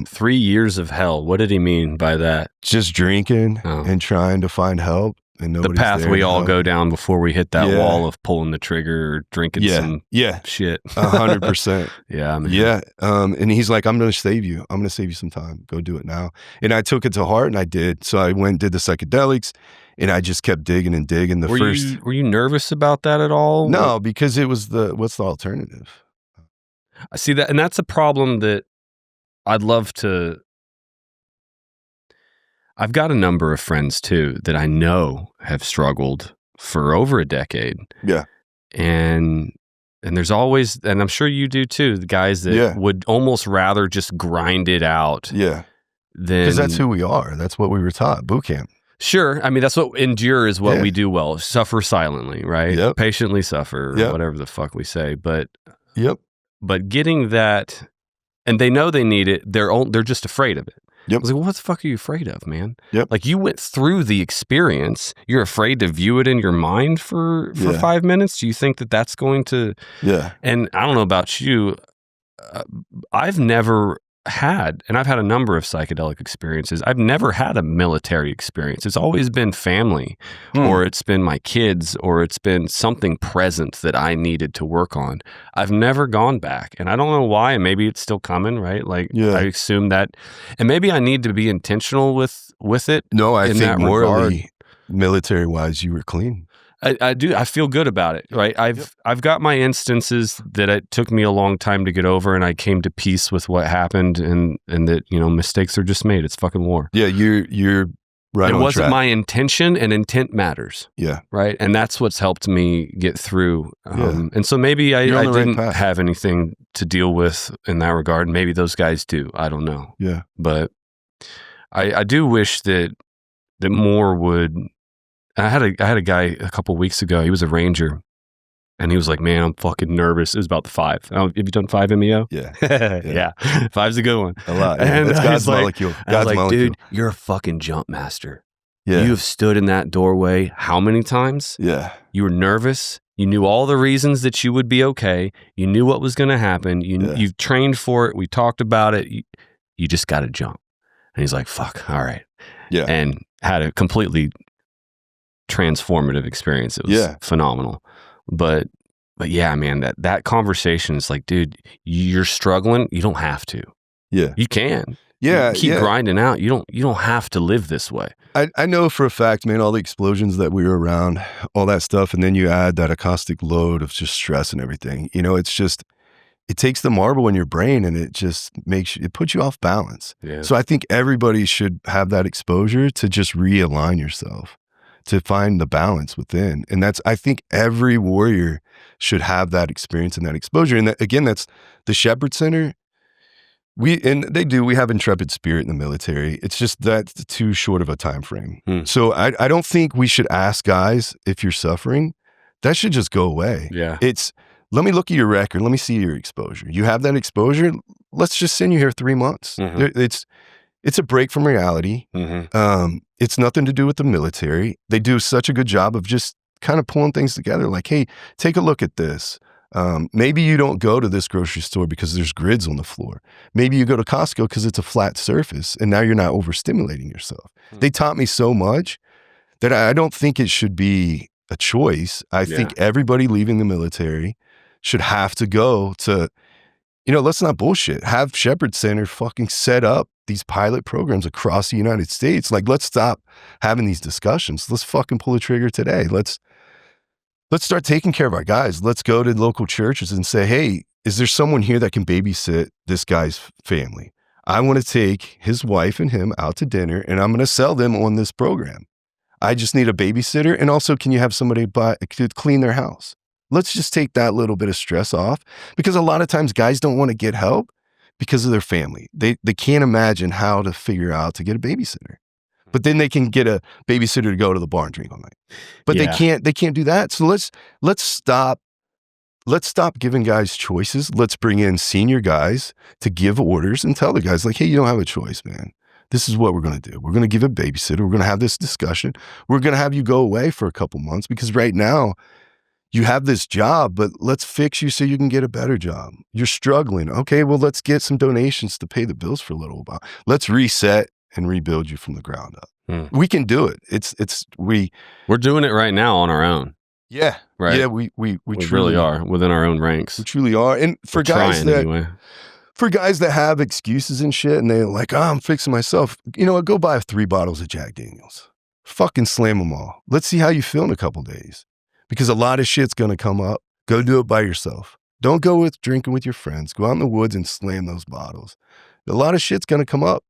3 years of hell. What did he mean by that? Just drinking and trying to find help. And the path we all go down before we hit that wall of pulling the trigger or drinking some shit. 100%. Yeah. Man. Yeah. And he's like, I'm going to save you. I'm going to save you some time. Go do it now. And I took it to heart, and I did. So I went and did the psychedelics, and I just kept digging and digging. Were you nervous about that at all? No, because it was what's the alternative? I see that. And that's a problem that I'd love to. I've got a number of friends too that I know have struggled for over a decade. Yeah. And there's always, and I'm sure you do too, the guys that would almost rather just grind it out. Yeah. Because that's who we are. That's what we were taught. Boot camp. Sure. I mean, that's what endure is what we do well. Suffer silently, right? Yep. Patiently suffer, or whatever the fuck we say. But getting that, and they know they need it, they're just afraid of it. Yep. I was like, well, what the fuck are you afraid of, man? Yep. Like, you went through the experience. You're afraid to view it in your mind for 5 minutes? Do you think that that's going to... Yeah. And I don't know about you. I've never had, and I've had a number of psychedelic experiences. I've never had a military experience. It's always been family, or it's been my kids, or it's been something present that I needed to work on. I've never gone back, and I don't know why. And maybe it's still coming, right? Like I assume that, and maybe I need to be intentional with it. No, I think morally, military wise, you were clean. I do. I feel good about it, right? I've got my instances that it took me a long time to get over, and I came to peace with what happened, and that, you know, mistakes are just made. It's fucking war. Yeah, you're right. It on wasn't track. my intention, and intent matters. Yeah, right. And that's what's helped me get through. And so maybe I didn't have anything to deal with in that regard. Maybe those guys do. I don't know. Yeah, but I do wish that more would. I had a guy a couple of weeks ago. He was a Ranger, and he was like, "Man, I'm fucking nervous." It was about the 5. Have you done 5 MEO? Yeah. Yeah. 5's a good one. A lot. Yeah. And that's God's molecule. I was like, dude, you're a fucking jump master. Yeah. You have stood in that doorway how many times? Yeah. You were nervous. You knew all the reasons that you would be okay. You knew what was going to happen. You've trained for it. We talked about it. You just got to jump. And he's like, fuck, all right. Yeah. And had a completely transformative experience. It was phenomenal. But yeah, man, that conversation is like, dude, you're struggling. You don't have to. Yeah. You can. Yeah. Keep grinding out. You don't have to live this way. I know for a fact, man, all the explosions that we were around, all that stuff, and then you add that acoustic load of just stress and everything, you know, it's just, it takes the marble in your brain and it just it puts you off balance. Yeah. So I think everybody should have that exposure to just realign yourself, to find the balance within. And I think every warrior should have that experience and that exposure. And again, that's the Shepherd Center. We have intrepid spirit in the military. It's just that's too short of a time frame. So I don't think we should ask guys, if you're suffering, that should just go away. Yeah. Let me look at your record. Let me see your exposure. You have that exposure. Let's just send you here 3 months. Mm-hmm. It's a break from reality. Mm-hmm. It's nothing to do with the military. They do such a good job of just kind of pulling things together. Like, hey, take a look at this. Maybe you don't go to this grocery store because there's grids on the floor. Maybe you go to Costco because it's a flat surface and now you're not overstimulating yourself. They taught me so much that I don't think it should be a choice. I think everybody leaving the military should have to go to, you know, let's not bullshit. Have Shepherd Center fucking set up these pilot programs across the United States. Like, let's stop having these discussions. Let's fucking pull the trigger today. Let's start taking care of our guys. Let's go to local churches and say, hey, is there someone here that can babysit this guy's family? I want to take his wife and him out to dinner and I'm going to sell them on this program. I just need a babysitter. And also, can you have somebody to clean their house? Let's just take that little bit of stress off, because a lot of times guys don't want to get help because of their family. They can't imagine how to figure out to get a babysitter. But then they can get a babysitter to go to the bar and drink all night. But they can't do that. So let's stop giving guys choices. Let's bring in senior guys to give orders and tell the guys, like, hey, you don't have a choice, man. This is what we're going to do. We're going to give a babysitter. We're going to have this discussion. We're going to have you go away for a couple months because right now you have this job, but let's fix you so you can get a better job. You're struggling. Okay, well, let's get some donations to pay the bills for a little while. Let's reset and rebuild you from the ground up. We can do it. We're doing it right now on our own. Yeah. Right. Yeah, we truly really are within our own ranks. We truly are. And for guys that have excuses and shit and they're like, oh, I'm fixing myself, you know what, go buy 3 bottles of Jack Daniels. Fucking slam them all. Let's see how you feel in a couple days. Because a lot of shit's going to come up. Go do it by yourself. Don't go with drinking with your friends. Go out in the woods and slam those bottles. A lot of shit's going to come up.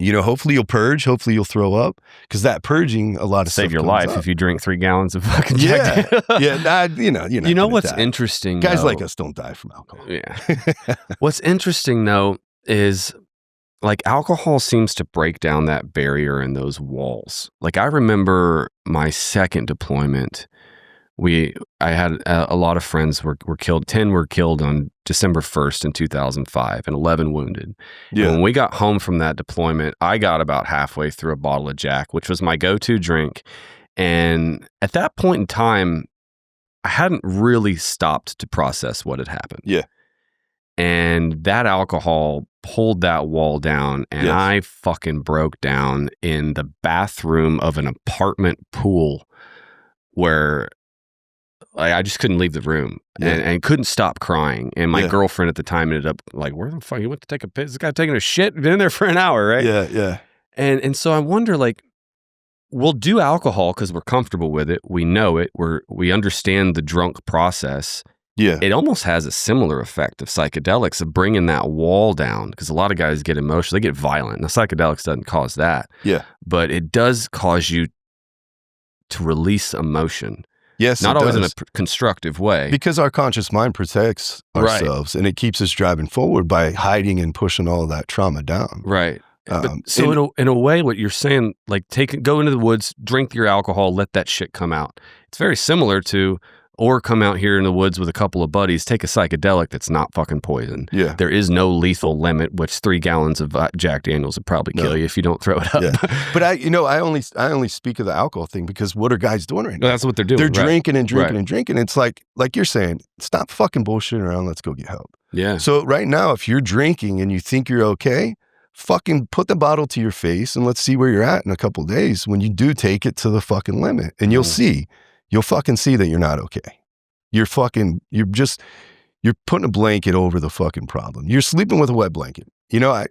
You know, hopefully you'll purge. Hopefully you'll throw up. Because that purging, a lot of save stuff your life up. if you drink 3 gallons of fucking Jack Daniels. You know what's die. Interesting? Guys though, like us don't die from alcohol. Yeah. What's interesting though is, like, alcohol seems to break down that barrier and those walls. Like, I remember my second deployment. I had a lot of friends were killed. 10 were killed on December 1st in 2005 and 11 wounded. Yeah. And when we got home from that deployment, I got about halfway through a bottle of Jack, which was my go-to drink. And at that point in time, I hadn't really stopped to process what had happened. Yeah. And that alcohol pulled that wall down, and I fucking broke down in the bathroom of an apartment pool where I just couldn't leave the room and couldn't stop crying. And my girlfriend at the time ended up like, where the fuck, you went to take a piss? This guy taking a shit? Been in there for an hour, right? Yeah, yeah. And so I wonder, like, we'll do alcohol because we're comfortable with it. We know it. We understand the drunk process. Yeah. It almost has a similar effect of psychedelics of bringing that wall down, because a lot of guys get emotional. They get violent. Now, psychedelics doesn't cause that. Yeah. But it does cause you to release emotion. Yes, not always in a constructive way. Because our conscious mind protects ourselves, and it keeps us driving forward by hiding and pushing all of that trauma down. Right. So in a way, what you're saying, like go into the woods, drink your alcohol, let that shit come out. It's very similar to, or come out here in the woods with a couple of buddies, take a psychedelic that's not fucking poison. Yeah. There is no lethal limit, which 3 gallons of Jack Daniels would probably kill you if you don't throw it up. Yeah. But I only speak of the alcohol thing because what are guys doing right now? That's what they're doing. They're drinking and drinking and drinking. It's like you're saying, stop fucking bullshitting around. Let's go get help. Yeah. So right now, if you're drinking and you think you're okay, fucking put the bottle to your face and let's see where you're at in a couple of days when you do take it to the fucking limit. And you'll fucking see that you're not okay. You're putting a blanket over the fucking problem. You're sleeping with a wet blanket. You know,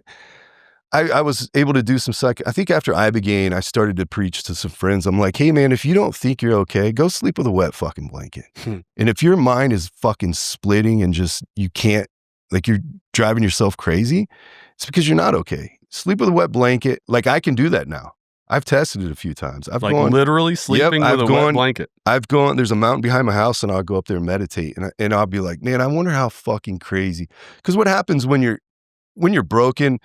I was able to do some I think after Ibogaine, I started to preach to some friends. I'm like, hey man, if you don't think you're okay, go sleep with a wet fucking blanket. And if your mind is fucking splitting and just, you can't, like you're driving yourself crazy, it's because you're not okay. Sleep with a wet blanket. Like I can do that now. I've tested it a few times. Literally sleeping with a wet blanket. There's a mountain behind my house and I'll go up there and meditate and I'll be like, man, I wonder how fucking crazy. Because what happens when you're broken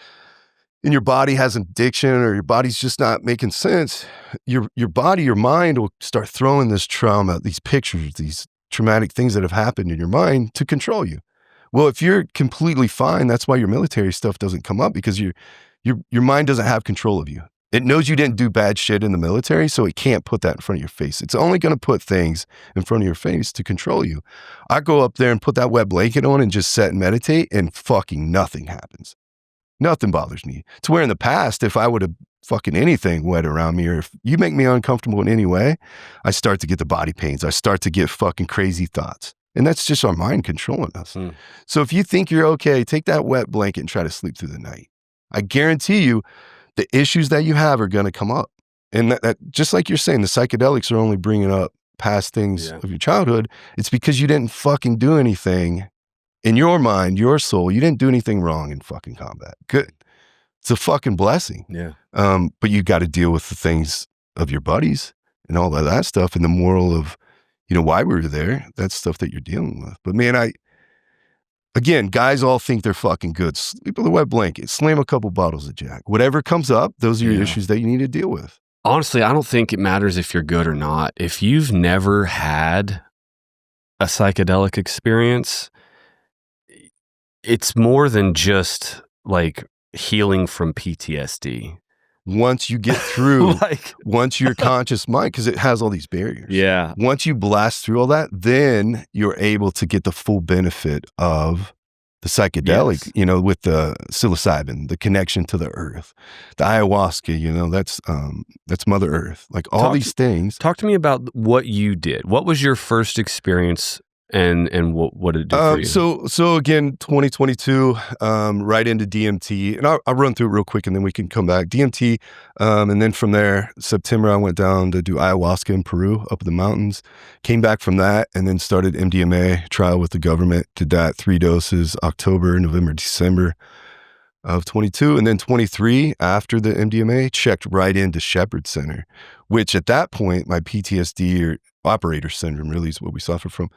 and your body has an addiction or your body's just not making sense, your body, your mind will start throwing this trauma, these pictures, these traumatic things that have happened in your mind to control you. Well, if you're completely fine, that's why your military stuff doesn't come up, because your mind doesn't have control of you. It knows you didn't do bad shit in the military, so it can't put that in front of your face. It's only going to put things in front of your face to control you. I go up there and put that wet blanket on and just sit and meditate, and fucking nothing happens. Nothing bothers me. To where in the past, if I would have fucking anything wet around me, or if you make me uncomfortable in any way, I start to get the body pains. I start to get fucking crazy thoughts. And that's just our mind controlling us. So if you think you're okay, take that wet blanket and try to sleep through the night. I guarantee you, the issues that you have are going to come up. And that just like you're saying, the psychedelics are only bringing up past things of your childhood. It's because you didn't fucking do anything in your mind, your soul. You didn't do anything wrong in fucking combat. Good. It's a fucking blessing. Yeah. But you got to deal with the things of your buddies and all of that stuff and the moral of, why we were there. That's stuff that you're dealing with. But man, again, guys all think they're fucking good. Sleep with a wet blanket, slam a couple bottles of Jack. Whatever comes up, those are your issues that you need to deal with. Honestly, I don't think it matters if you're good or not. If you've never had a psychedelic experience, it's more than just like healing from PTSD. Once you get through, once your conscious mind, because it has all these barriers. Yeah. Once you blast through all that, then you're able to get the full benefit of the psychedelic, with the psilocybin, the connection to the earth, the ayahuasca, that's Mother Earth, like all these things. Talk to me about what you did. What was your first experience and what did it do for you? So again, 2022, right into DMT, and I'll run through it real quick and then we can come back. DMT, and then from there, September, I went down to do ayahuasca in Peru, up in the mountains, came back from that, and then started MDMA trial with the government, did that 3 doses, October, November, December of 22, and then 23, after the MDMA, checked right into Shepherd Center, which at that point, my PTSD or operator syndrome really is what we suffer from.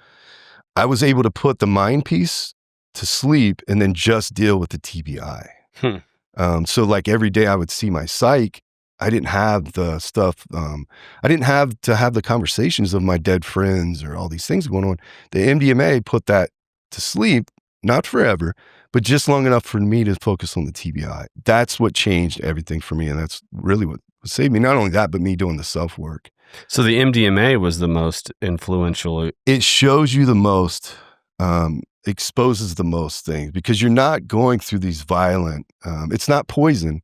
I was able to put the mind piece to sleep and then just deal with the TBI. So like every day I would see my psych. I didn't have the stuff. I didn't have to have the conversations of my dead friends or all these things going on. The MDMA put that to sleep, not forever, but just long enough for me to focus on the TBI. That's what changed everything for me. And that's really what saved me. Not only that, but me doing the self-work. So the MDMA was the most influential. It shows you the most, exposes the most things because you're not going through these violent, it's not poison.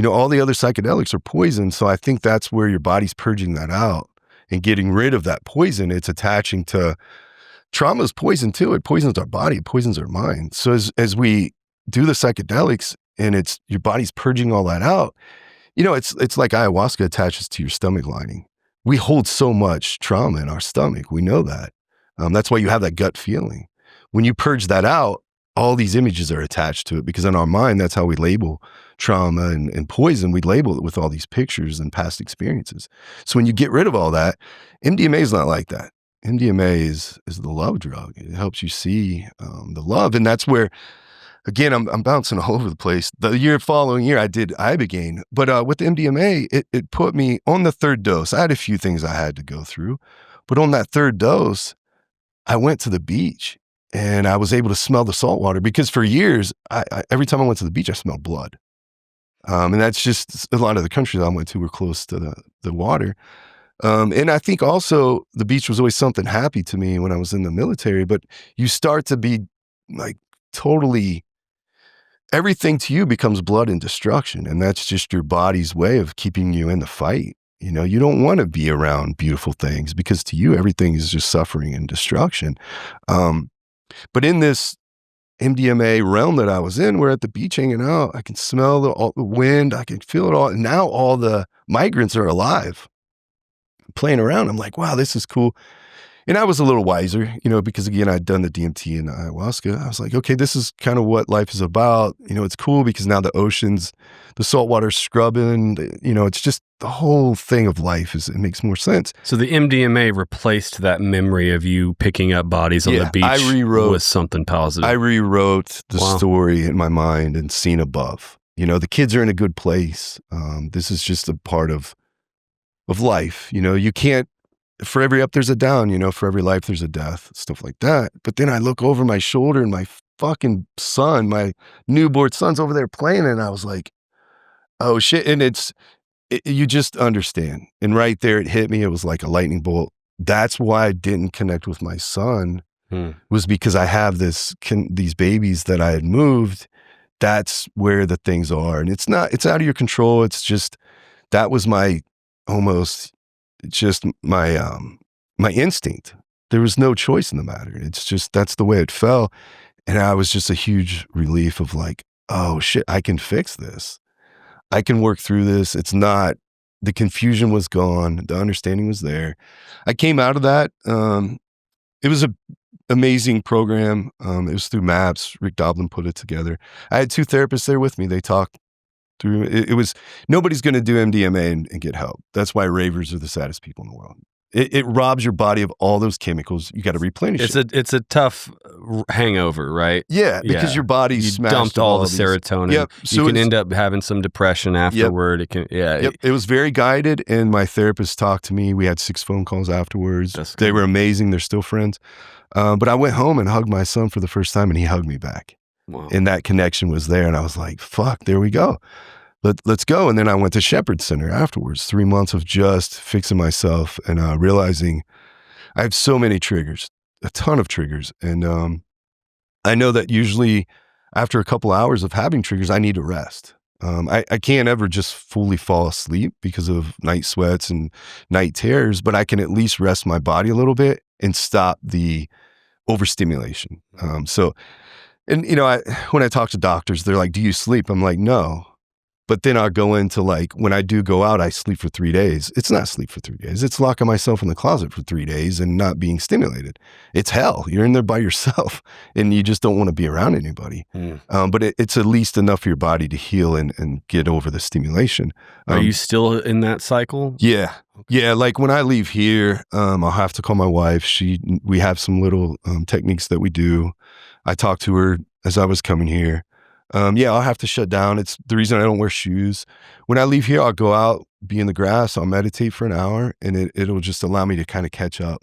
All the other psychedelics are poison. So I think that's where your body's purging that out and getting rid of that poison. It's attaching to trauma's poison too. It poisons our body, it poisons our mind. So as we do the psychedelics and your body's purging all that out, it's like ayahuasca attaches to your stomach lining. We hold so much trauma in our stomach. We know that. That's why you have that gut feeling. When you purge that out, all these images are attached to it, because in our mind, that's how we label trauma and poison. We label it with all these pictures and past experiences. So when you get rid of all that, MDMA is not like that. MDMA is the love drug. It helps you see the love. And that's where, again, I'm bouncing all over the place. The following year, I did Ibogaine. But with MDMA, it put me on the third dose. I had a few things I had to go through. But on that third dose, I went to the beach and I was able to smell the salt water, because for years, every time I went to the beach, I smelled blood. And that's just, a lot of the countries I went to were close to the water. And I think also the beach was always something happy to me when I was in the military, but you start to be like totally, everything to you becomes blood and destruction. And that's just your body's way of keeping you in the fight. You don't want to be around beautiful things, because to you, everything is just suffering and destruction. But in this MDMA realm that I was in, we're at the beach hanging out. I can smell the wind. I can feel it all. And now all the migrants are alive, playing around. I'm like, wow, this is cool. And I was a little wiser, because again, I'd done the DMT and the ayahuasca. I was like, okay, this is kind of what life is about. It's cool because now the oceans, the saltwater's scrubbing, it's just the whole thing of life it makes more sense. So the MDMA replaced that memory of you picking up bodies on the beach with something positive. I rewrote the story in my mind and seen above. The kids are in a good place. This is just a part of life. You can't, for every up, there's a down, for every life, there's a death, stuff like that. But then I look over my shoulder and my fucking son, my newborn son's over there playing. And I was like, oh shit. And you just understand. And right there, it hit me. It was like a lightning bolt. That's why I didn't connect with my son, was because I have these babies that I had moved. That's where the things are. And it's out of your control. It's just, that was my instinct. There was no choice in the matter. It's just, that's the way it fell. And I was just a huge relief of like, oh shit, I can fix this. I can work through this. It's not, the confusion was gone. The understanding was there. I came out of that. It was an amazing program. It was through MAPS. Rick Doblin put it together. I had 2 therapists there with me. They talked through it. Was, nobody's going to do MDMA and get help. That's why ravers are the saddest people in the world. It robs your body of all those chemicals. You got to replenish it. It's a tough hangover, right? Yeah, because your body's smashed dumped all the serotonin. Yep. So you can end up having some depression afterward. It was very guided, and my therapist talked to me. We had 6 phone calls afterwards. They were amazing. They're still friends. But I went home and hugged my son for the first time, and he hugged me back. Wow. And that connection was there, and I was like, fuck, there we go. Let's go. And then I went to Shepherd Center afterwards, 3 months of just fixing myself and realizing I have so many triggers, a ton of triggers. And I know that usually after a couple hours of having triggers, I need to rest. I can't ever just fully fall asleep because of night sweats and night terrors, but I can at least rest my body a little bit and stop the overstimulation. And when I talk to doctors, they're like, do you sleep? I'm like, no. But then I'll go into like, when I do go out, I sleep for 3 days. It's not sleep for 3 days. It's locking myself in the closet for 3 days and not being stimulated. It's hell. You're in there by yourself and you just don't want to be around anybody. But it's at least enough for your body to heal and get over the stimulation. Are you still in that cycle? Yeah. Yeah. Like when I leave here, I'll have to call my wife. We have some little techniques that we do. I talked to her as I was coming here. I'll have to shut down. It's the reason I don't wear shoes. When I leave here, I'll go out, be in the grass, I'll meditate for an hour, and it'll just allow me to kind of catch up,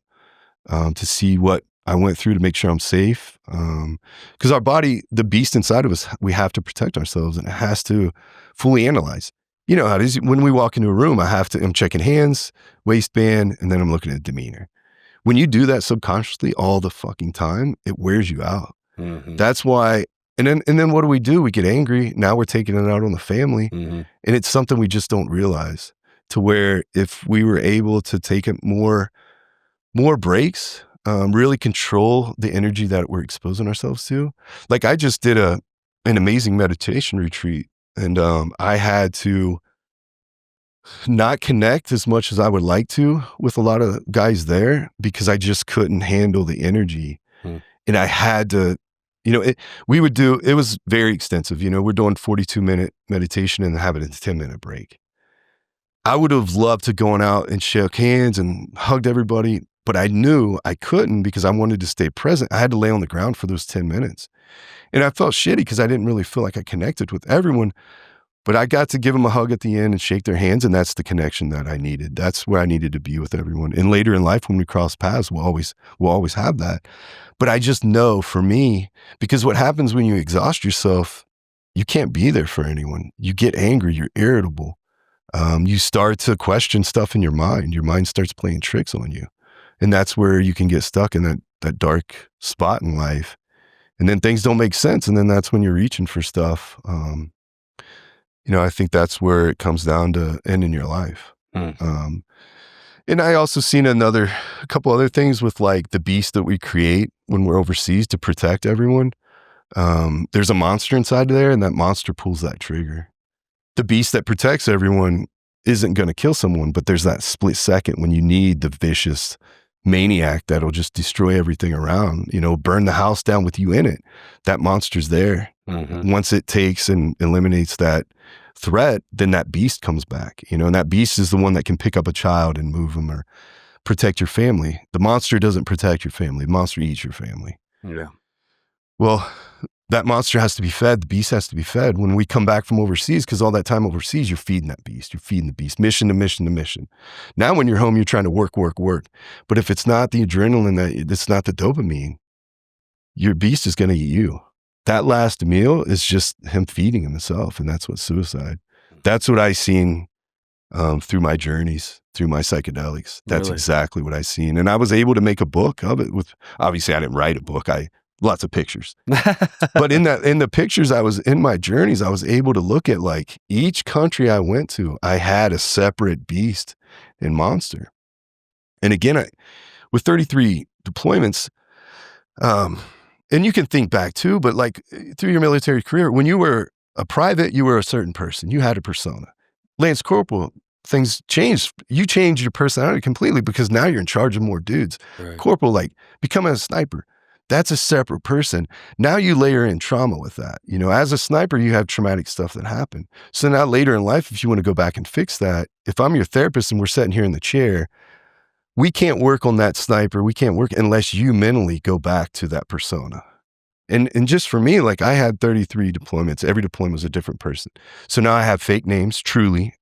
to see what I went through, to make sure I'm safe. Because our body, the beast inside of us, we have to protect ourselves, and it has to fully analyze. You know how it is. When we walk into a room, I'm checking hands, waistband, and then I'm looking at demeanor. When you do that subconsciously all the fucking time, it wears you out. Mm-hmm. That's why. And then what do? We get angry. Now we're taking it out on the family. Mm-hmm. And it's something we just don't realize, to where if we were able to take it more breaks, really control the energy that we're exposing ourselves to. Like I just did an amazing meditation retreat, and I had to not connect as much as I would like to with a lot of guys there because I just couldn't handle the energy. And I had to, it was very extensive. We're doing 42-minute meditation and having a 10-minute break. I would have loved to gone out and shook hands and hugged everybody, but I knew I couldn't because I wanted to stay present. I had to lay on the ground for those 10 minutes. And I felt shitty because I didn't really feel like I connected with everyone. But I got to give them a hug at the end and shake their hands, and that's the connection that I needed. That's where I needed to be with everyone. And later in life, when we cross paths, we'll always have that. But I just know for me, because what happens when you exhaust yourself, you can't be there for anyone. You get angry, you're irritable. You start to question stuff in your mind. Your mind starts playing tricks on you. And that's where you can get stuck in that dark spot in life. And then things don't make sense. And then that's when you're reaching for stuff. I think that's where it comes down to ending your life. And I also seen a couple other things with like the beast that we create when we're overseas to protect everyone. There's a monster inside there, and that monster pulls that trigger. The beast that protects everyone isn't going to kill someone, but there's that split second when you need the vicious maniac that'll just destroy everything around, burn the house down with you in it. That monster's there. Once it takes and eliminates that threat, then that beast comes back, and that beast is the one that can pick up a child and move them or protect your family. The monster doesn't protect your family. The monster eats your family. Yeah. Well, that monster has to be fed. The beast has to be fed. When we come back from overseas, because all that time overseas, you're feeding that beast. You're feeding the beast, mission to mission to mission. Now, when you're home, you're trying to work. But if it's not the adrenaline, it's not the dopamine, your beast is going to eat you. That last meal is just him feeding himself, and that's what's suicide. That's what I seen through my journeys, through my psychedelics. That's Really? exactly what I seen. And I was able to make a book of it obviously I didn't write a book. Lots of pictures. But in the pictures in my journeys, I was able to look at like each country I went to, I had a separate beast and monster. And again, with 33 deployments, and you can think back too, but like through your military career, when you were a private, you were a certain person. You had a persona. Lance Corporal, things changed. You changed your personality completely because now you're in charge of more dudes. Right. Corporal, like becoming a sniper, that's a separate person. Now you layer in trauma with that. As a sniper, you have traumatic stuff that happened. So now later in life, if you want to go back and fix that, if I'm your therapist and we're sitting here in the chair, we can't work on that sniper. We can't work unless you mentally go back to that persona. And just for me, like I had 33 deployments. Every deployment was a different person. So now I have fake names.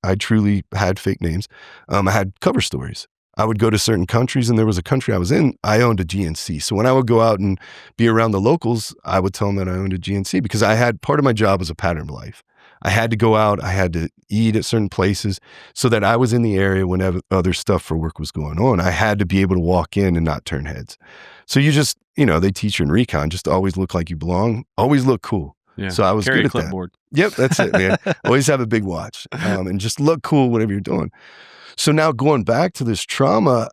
I truly had fake names. I had cover stories. I would go to certain countries, and there was a country I was in, I owned a GNC. So when I would go out and be around the locals, I would tell them that I owned a GNC because I had part of my job was a pattern of life. I had to go out, I had to eat at certain places so that I was in the area whenever other stuff for work was going on. I had to be able to walk in and not turn heads. So you just, they teach you in recon, just always look like you belong, always look cool. Yeah. So I was Carry good at clipboard. That. Yep, that's it, man. Always have a big watch and just look cool, whatever you're doing. So now going back to this trauma,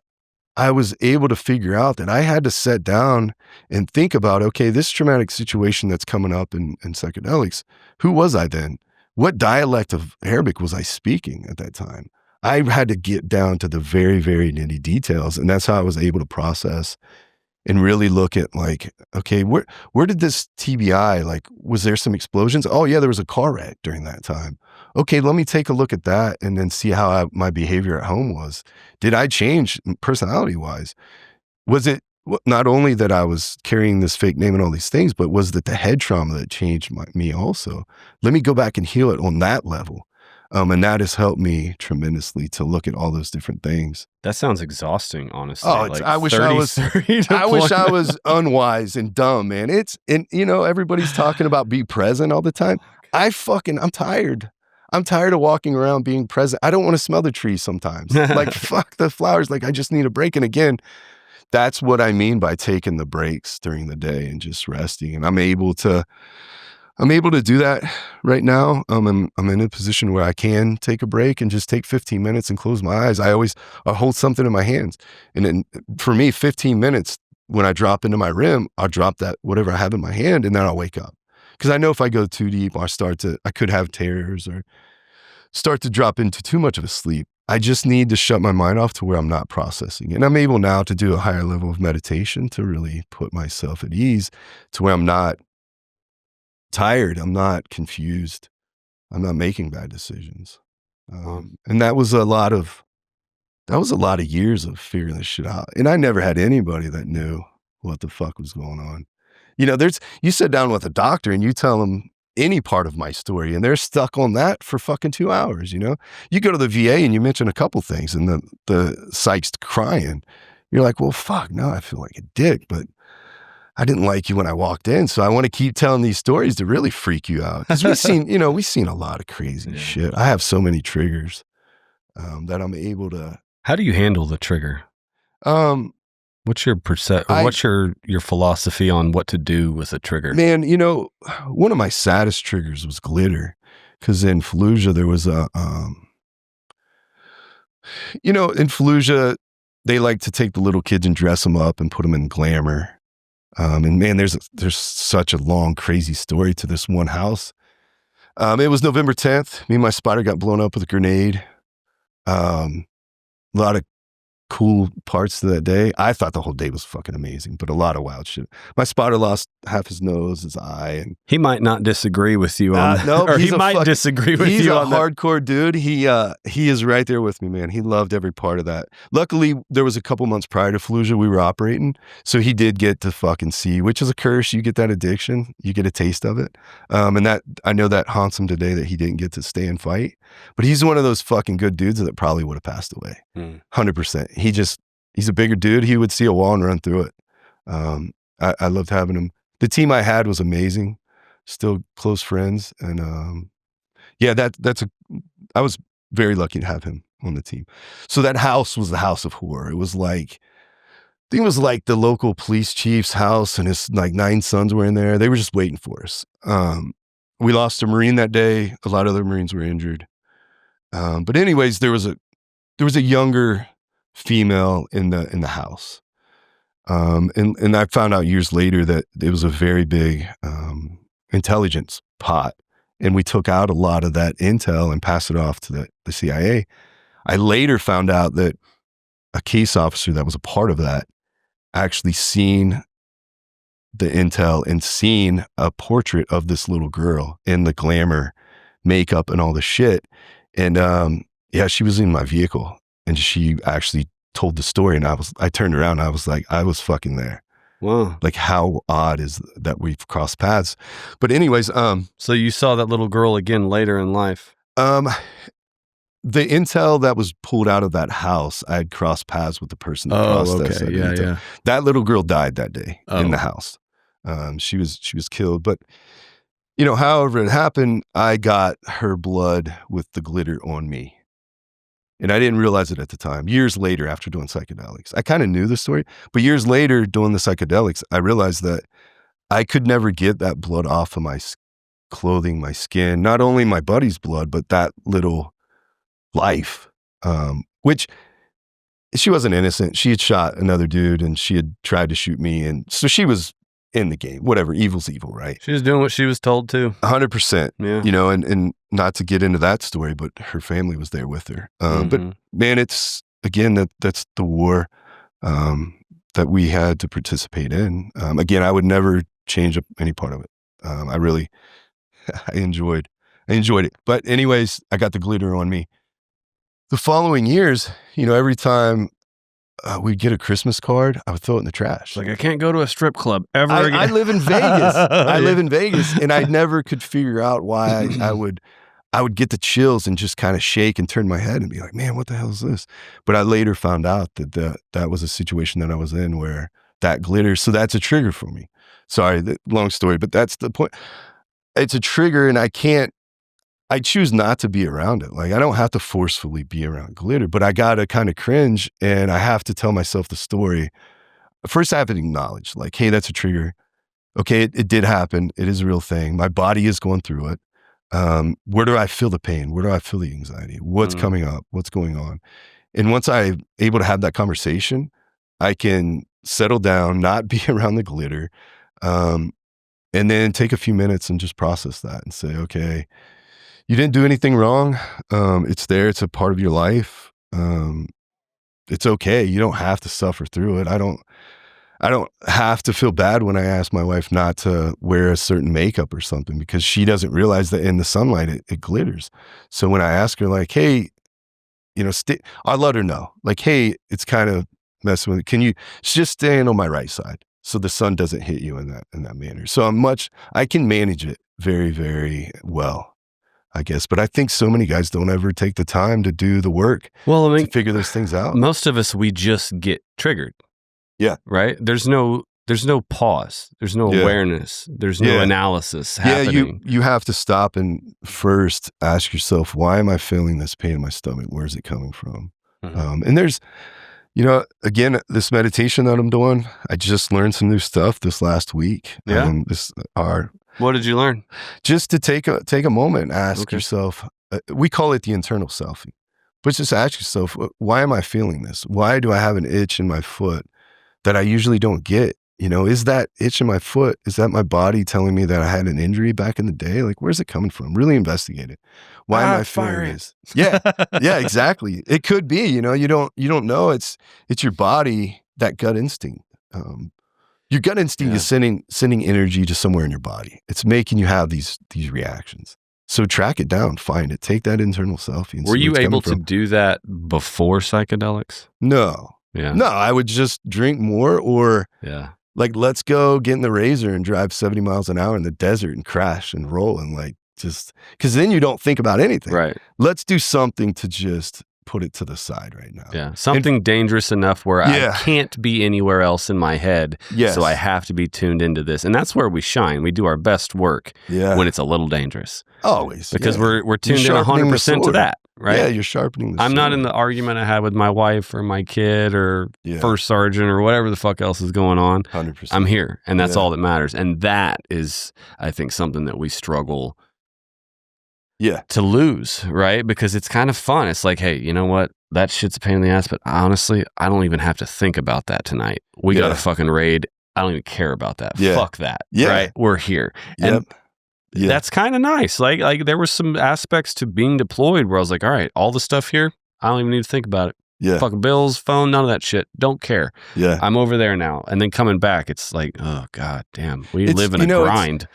I was able to figure out that I had to sit down and think about, okay, this traumatic situation that's coming up in psychedelics, who was I then? What dialect of Arabic was I speaking at that time? I had to get down to the very, very nitty details. And that's how I was able to process and really look at like, okay, where did this TBI, like, was there some explosions? Oh yeah, there was a car wreck during that time. Okay, let me take a look at that and then see how my behavior at home was. Did I change personality wise? Was it not only that I was carrying this fake name and all these things, but was that the head trauma that changed me also? Let me go back and heal it on that level. And that has helped me tremendously to look at all those different things. That sounds exhausting, honestly. Oh, I wish I was unwise and dumb, man. Everybody's talking about be present all the time. I'm tired. I'm tired of walking around being present. I don't want to smell the trees sometimes. Like, fuck the flowers. Like, I just need a break. And again, that's what I mean by taking the breaks during the day and just resting. And I'm able to do that right now. I'm in a position where I can take a break and just take 15 minutes and close my eyes. I hold something in my hands. And then for me, 15 minutes, when I drop into my REM, I'll drop that, whatever I have in my hand, and then I'll wake up. Because I know if I go too deep, I could have tears start to drop into too much of a sleep. I just need to shut my mind off to where I'm not processing. And I'm able now to do a higher level of meditation to really put myself at ease to where I'm not tired. I'm not confused. I'm not making bad decisions. And that was a lot of years of figuring this shit out. And I never had anybody that knew what the fuck was going on. You know, you sit down with a doctor and you tell them any part of my story and they're stuck on that for fucking 2 hours, you know? You go to the VA and you mention a couple things and the psych's crying. You're like, well, fuck, now I feel like a dick, but I didn't like you when I walked in. So I want to keep telling these stories to really freak you out. Because we've seen a lot of crazy shit. I have so many triggers that I'm able to. How do you handle the trigger? What's your what's your philosophy on what to do with a trigger? Man, you know, one of my saddest triggers was glitter. Because in Fallujah, there was a, in Fallujah, they like to take the little kids and dress them up and put them in glamour. And man, there's such a long, crazy story to this one house. It was November 10th. Me and my spider got blown up with a grenade. A lot of cool parts to that day. I thought the whole day was fucking amazing, but a lot of wild shit. My spotter lost half his nose, his eye, and he might not disagree with you on that. No, or he might disagree with you on that. He's a hardcore dude. He is right there with me, man. He loved every part of that. Luckily, there was a couple months prior to Fallujah we were operating, so he did get to fucking see, which is a curse. You get that addiction, you get a taste of it, and that I know that haunts him today that he didn't get to stay and fight. But he's one of those fucking good dudes that probably would have passed away, 100%. He's a bigger dude. He would see a wall and run through it. I loved having him. The team I had was amazing. Still close friends. And I was very lucky to have him on the team. So that house was the house of horror. It was like, I think it was like the local police chief's house and his like 9 sons were in there. They were just waiting for us. We lost a Marine that day. A lot of other Marines were injured. But anyways, there was a younger female in the house. And I found out years later that it was a very big intelligence pot. And we took out a lot of that intel and passed it off to the CIA. I later found out that a case officer that was a part of that actually seen the intel and seen a portrait of this little girl in the glamour, makeup and all the shit. And she was in my vehicle. And she actually told the story, and I turned around, and I was like, I was fucking there. Wow. Like, how odd is that we've crossed paths? But anyways, so you saw that little girl again later in life? The intel that was pulled out of that house, I had crossed paths with the person that processed that intel. Yeah. That little girl died that day in the house. She was killed. But, however it happened, I got her blood with the glitter on me. And I didn't realize it at the time. Years later, after doing psychedelics, I kind of knew the story, but years later doing the psychedelics, I realized that I could never get that blood off of my clothing, my skin, not only my buddy's blood, but that little life, which she wasn't innocent. She had shot another dude and she had tried to shoot me. And so she was in the game, whatever, evil's evil, right? She was doing what she was told to. 100%. Yeah. And not to get into that story, but her family was there with her. But man, it's, again, that's the war that we had to participate in. Again, I would never change up any part of it. I enjoyed it. But anyways, I got the glitter on me. The following years, every time we'd get a Christmas card, I would throw it in the trash. Like, I can't go to a strip club ever again. I live in Vegas. I live in Vegas, and I never could figure out why I would get the chills and just kind of shake and turn my head and be like, man, what the hell is this? But I later found out that was a situation that I was in where that glitter, so that's a trigger for me. Sorry, long story, but that's the point. It's a trigger, and I choose not to be around it. Like, I don't have to forcefully be around glitter, but I got to kind of cringe, and I have to tell myself the story. First, I have to acknowledge, like, hey, that's a trigger. Okay, it did happen. It is a real thing. My body is going through it. Where do I feel the pain? Where do I feel the anxiety? What's coming up? What's going on? And once I'm able to have that conversation, I can settle down, not be around the glitter, and then take a few minutes and just process that and say, okay, You didn't do anything wrong. It's there. It's a part of your life. It's okay. You don't have to suffer through it. I don't have to feel bad when I ask my wife not to wear a certain makeup or something, because she doesn't realize that in the sunlight it glitters. So when I ask her, like, hey, I let her know, like, hey, it's kind of messing with it. Can you just stand on my right side so the sun doesn't hit you in that manner? So I can manage it very, very well, I guess. But I think so many guys don't ever take the time to do the work to figure those things out. Most of us, we just get triggered. Yeah. Right? There's no pause. There's no awareness. There's no analysis happening. Yeah, you have to stop and first ask yourself, why am I feeling this pain in my stomach? Where is it coming from? Mm-hmm. And there's, again, this meditation that I'm doing, I just learned some new stuff this last week. Yeah. What did you learn? Just to take a moment and ask yourself, we call it the internal selfie, but just ask yourself, why am I feeling this? Why do I have an itch in my foot that I usually don't get? Is that itch in my foot? Is that my body telling me that I had an injury back in the day? Like, where's it coming from? Really investigate it. Why am I feeling this? Yeah, yeah, exactly. It could be, you don't know. It's your body, that gut instinct. Your gut instinct is sending energy to somewhere in your body. It's making you have these reactions. So track it down, find it, take that internal selfie. And were you able to do that before psychedelics? No. Yeah. No, I would just drink more, or like, let's go get in the Razor and drive 70 miles an hour in the desert and crash and roll, and like, just because then you don't think about anything. Right. Let's do something to just put it to the side right now. Yeah. Something dangerous enough where I can't be anywhere else in my head. Yes. So I have to be tuned into this. And that's where we shine. We do our best work when it's a little dangerous. Always. Because we're tuned in 100% to that. Right? Yeah, you're sharpening the sword. I'm not in the argument I had with my wife or my kid or first sergeant or whatever the fuck else is going on. 100%. I'm here, and that's all that matters. And that is, I think, something that we struggle to lose, right? Because it's kind of fun. It's like, hey, you know what? That shit's a pain in the ass, but honestly, I don't even have to think about that tonight. We got a fucking raid. I don't even care about that. Fuck that. Right? We're here. And that's kind of nice. Like there were some aspects to being deployed where I was like, all right, all the stuff here, I don't even need to think about it. Yeah. Fucking bills, phone, none of that shit. Don't care. Yeah. I'm over there now. And then coming back, it's like, oh God damn. We live in a grind.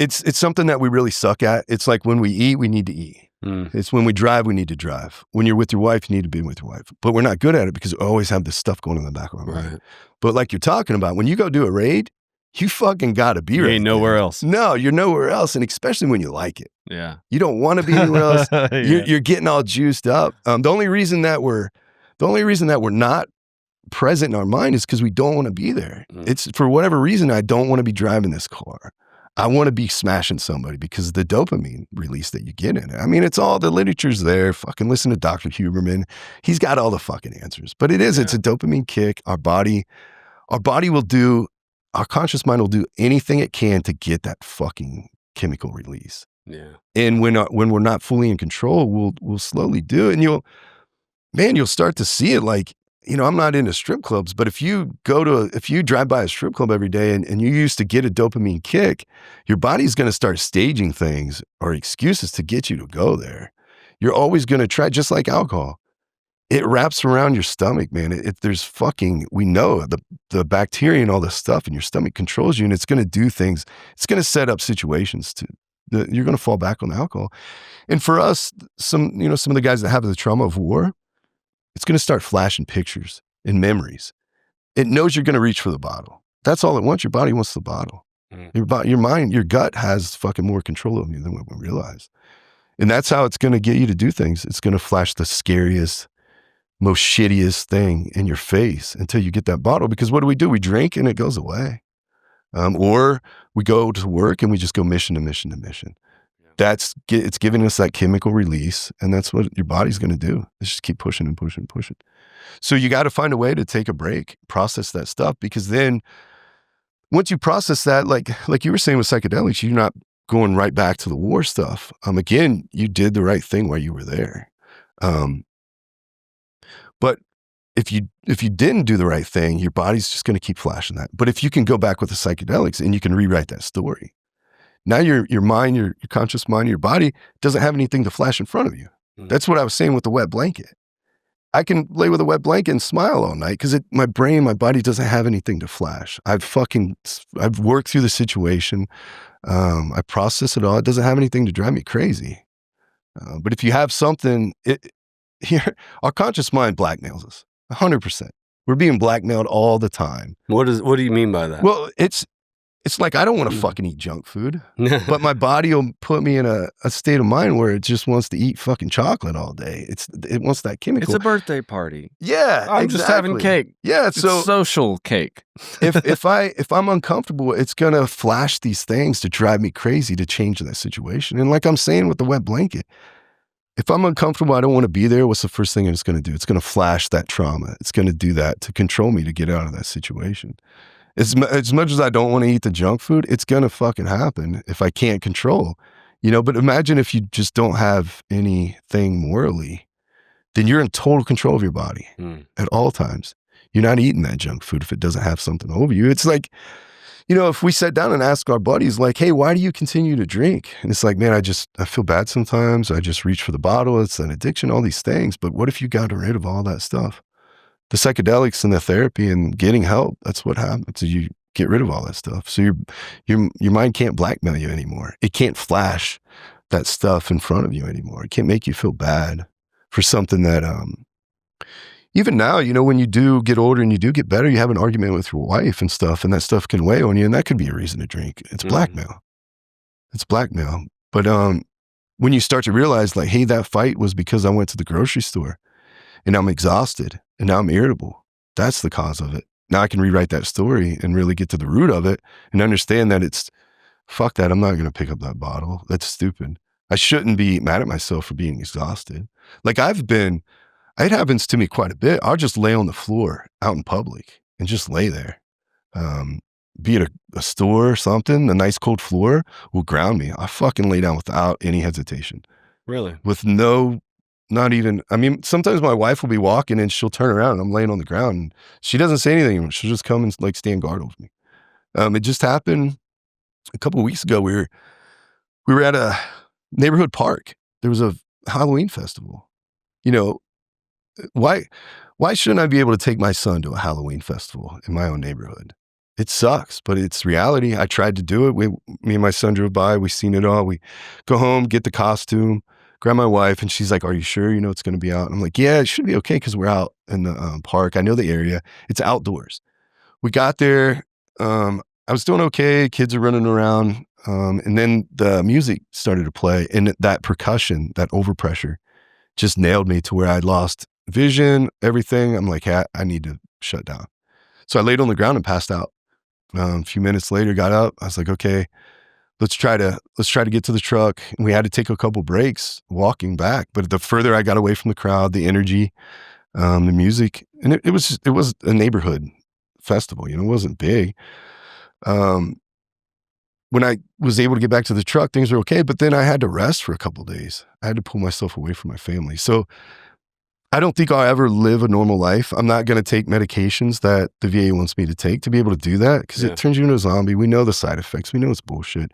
It's something that we really suck at. It's like when we eat, we need to eat. It's when we drive, we need to drive. When you're with your wife, you need to be with your wife. But we're not good at it because we always have this stuff going in the back of our mind. But like you're talking about, when you go do a raid, you fucking gotta be right. You ain't nowhere else. No, you're nowhere else, and especially when you like it. Yeah, you don't want to be anywhere else. You're getting all juiced up. The only reason that we're not present in our mind is because we don't want to be there. It's for whatever reason. I don't want to be driving this car. I want to be smashing somebody because of the dopamine release that you get in it. I mean, it's all the literature's there. Fucking listen to Dr. Huberman. He's got all the fucking answers. But it's a dopamine kick. Our body will do. Our conscious mind will do anything it can to get that fucking chemical release. Yeah. And when we're not fully in control, we'll slowly do it. And you'll start to see it. Like, I'm not into strip clubs, but if you drive by a strip club every day and you used to get a dopamine kick, your body's going to start staging things or excuses to get you to go there. You're always going to try, just like alcohol. It wraps around your stomach, man. We know the bacteria and all this stuff in your stomach controls you, and it's going to do things. It's going to set up situations you're going to fall back on alcohol. And for us, some of the guys that have the trauma of war, it's going to start flashing pictures and memories. It knows you're going to reach for the bottle. That's all it wants. Your body wants the bottle. Your mind, your gut has fucking more control over you than what we realize. And that's how it's going to get you to do things. It's going to flash the scariest, most shittiest thing in your face until you get that bottle. Because what do? We drink and it goes away. Or we go to work and we just go mission to mission to mission. It's giving us that chemical release, and that's what your body's going to do. It's just keep pushing and pushing and pushing. So you got to find a way to take a break, process that stuff, because then once you process that, like you were saying with psychedelics, you're not going right back to the war stuff. Again, you did the right thing while you were there. But if you didn't do the right thing, your body's just going to keep flashing that. But if you can go back with the psychedelics and you can rewrite that story, Now your mind, your conscious mind, your body doesn't have anything to flash in front of you. That's what I was saying with the wet blanket. I can lay with a wet blanket and smile all night because my brain, my body doesn't have anything to flash. I've worked through the situation. I process it all. It doesn't have anything to drive me crazy. But if you have something, our conscious mind blackmails us 100%. We're being blackmailed all the time. What do you mean by that? Well, it's like I don't want to fucking eat junk food, but my body will put me in a state of mind where it just wants to eat fucking chocolate all day. It wants that chemical. It's a birthday party. Yeah, I'm just having cake. Yeah, it's social cake. if I'm uncomfortable, it's gonna flash these things to drive me crazy to change that situation. And like I'm saying with the wet blanket, if I'm uncomfortable, I don't want to be there. What's the first thing it's gonna do? It's gonna flash that trauma. It's gonna do that to control me to get out of that situation. As much as I don't want to eat the junk food, it's going to fucking happen if I can't control, but imagine if you just don't have anything morally, then you're in total control of your body at all times. You're not eating that junk food if it doesn't have something over you. It's like, if we sat down and asked our buddies like, hey, why do you continue to drink? And it's like, man, I feel bad sometimes. I just reach for the bottle. It's an addiction, all these things. But what if you got rid of all that stuff? The psychedelics and the therapy and getting help, that's what happens. You get rid of all that stuff. So your mind can't blackmail you anymore. It can't flash that stuff in front of you anymore. It can't make you feel bad for something that, even now, when you do get older and you do get better, you have an argument with your wife and stuff, and that stuff can weigh on you, and that could be a reason to drink. It's blackmail. It's blackmail. But when you start to realize like, hey, that fight was because I went to the grocery store and I'm exhausted and now I'm irritable. That's the cause of it. Now I can rewrite that story and really get to the root of it and understand that fuck that. I'm not going to pick up that bottle. That's stupid. I shouldn't be mad at myself for being exhausted. Like it happens to me quite a bit. I'll just lay on the floor out in public and just lay there. Be it a store or something, a nice cold floor will ground me. I fucking lay down without any hesitation. Really? With sometimes my wife will be walking and she'll turn around and I'm laying on the ground and she doesn't say anything. She'll just come and like stand guard over me. It just happened a couple of weeks ago. We were at a neighborhood park. There was a Halloween festival. Why shouldn't I be able to take my son to a Halloween festival in my own neighborhood? It sucks, but it's reality. I tried to do it. Me and my son drove by. We seen it all. We go home, get the costume, grab my wife, and she's like, are you sure it's going to be out? And I'm like, yeah, it should be okay because we're out in the park. I know the area. It's outdoors. We got there. I was doing okay. Kids are running around. And then the music started to play, and that percussion, that overpressure just nailed me to where I lost vision, everything. I'm like, I need to shut down. So I laid on the ground and passed out. A few minutes later, got up. I was like, okay, let's try to get to the truck. And we had to take a couple breaks walking back. But the further I got away from the crowd, the energy, the music, and it was a neighborhood festival. It wasn't big. When I was able to get back to the truck, things were okay. But then I had to rest for a couple of days. I had to pull myself away from my family. So I don't think I'll ever live a normal life. I'm not going to take medications that the VA wants me to take to be able to do that because it turns you into a zombie. We know the side effects. We know it's bullshit.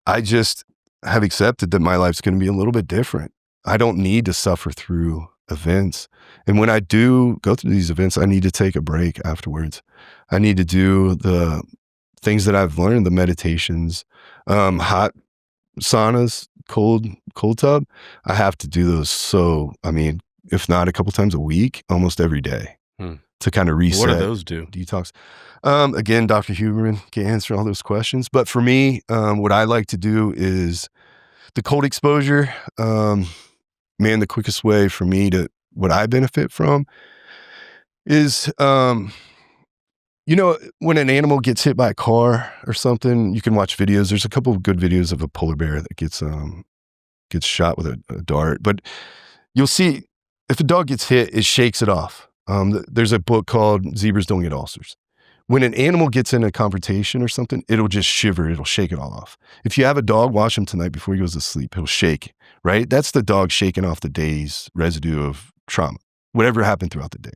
I just have accepted that my life's going to be a little bit different. I don't need to suffer through events. And when I do go through these events, I need to take a break afterwards. I need to do the things that I've learned, the meditations, hot saunas, cold tub. I have to do those. So, if not a couple times a week, almost every day to kind of reset. What do those do? Detox. Again, Dr. Huberman can answer all those questions. But for me, what I like to do is the cold exposure. The quickest way for me to, what I benefit from is, when an animal gets hit by a car or something, you can watch videos. There's a couple of good videos of a polar bear that gets shot with a dart. But you'll see, if a dog gets hit, it shakes it off. There's a book called Zebras Don't Get Ulcers. When an animal gets in a confrontation or something, it'll just shiver. It'll shake it all off. If you have a dog, watch him tonight before he goes to sleep. He'll shake, right? That's the dog shaking off the day's residue of trauma, whatever happened throughout the day.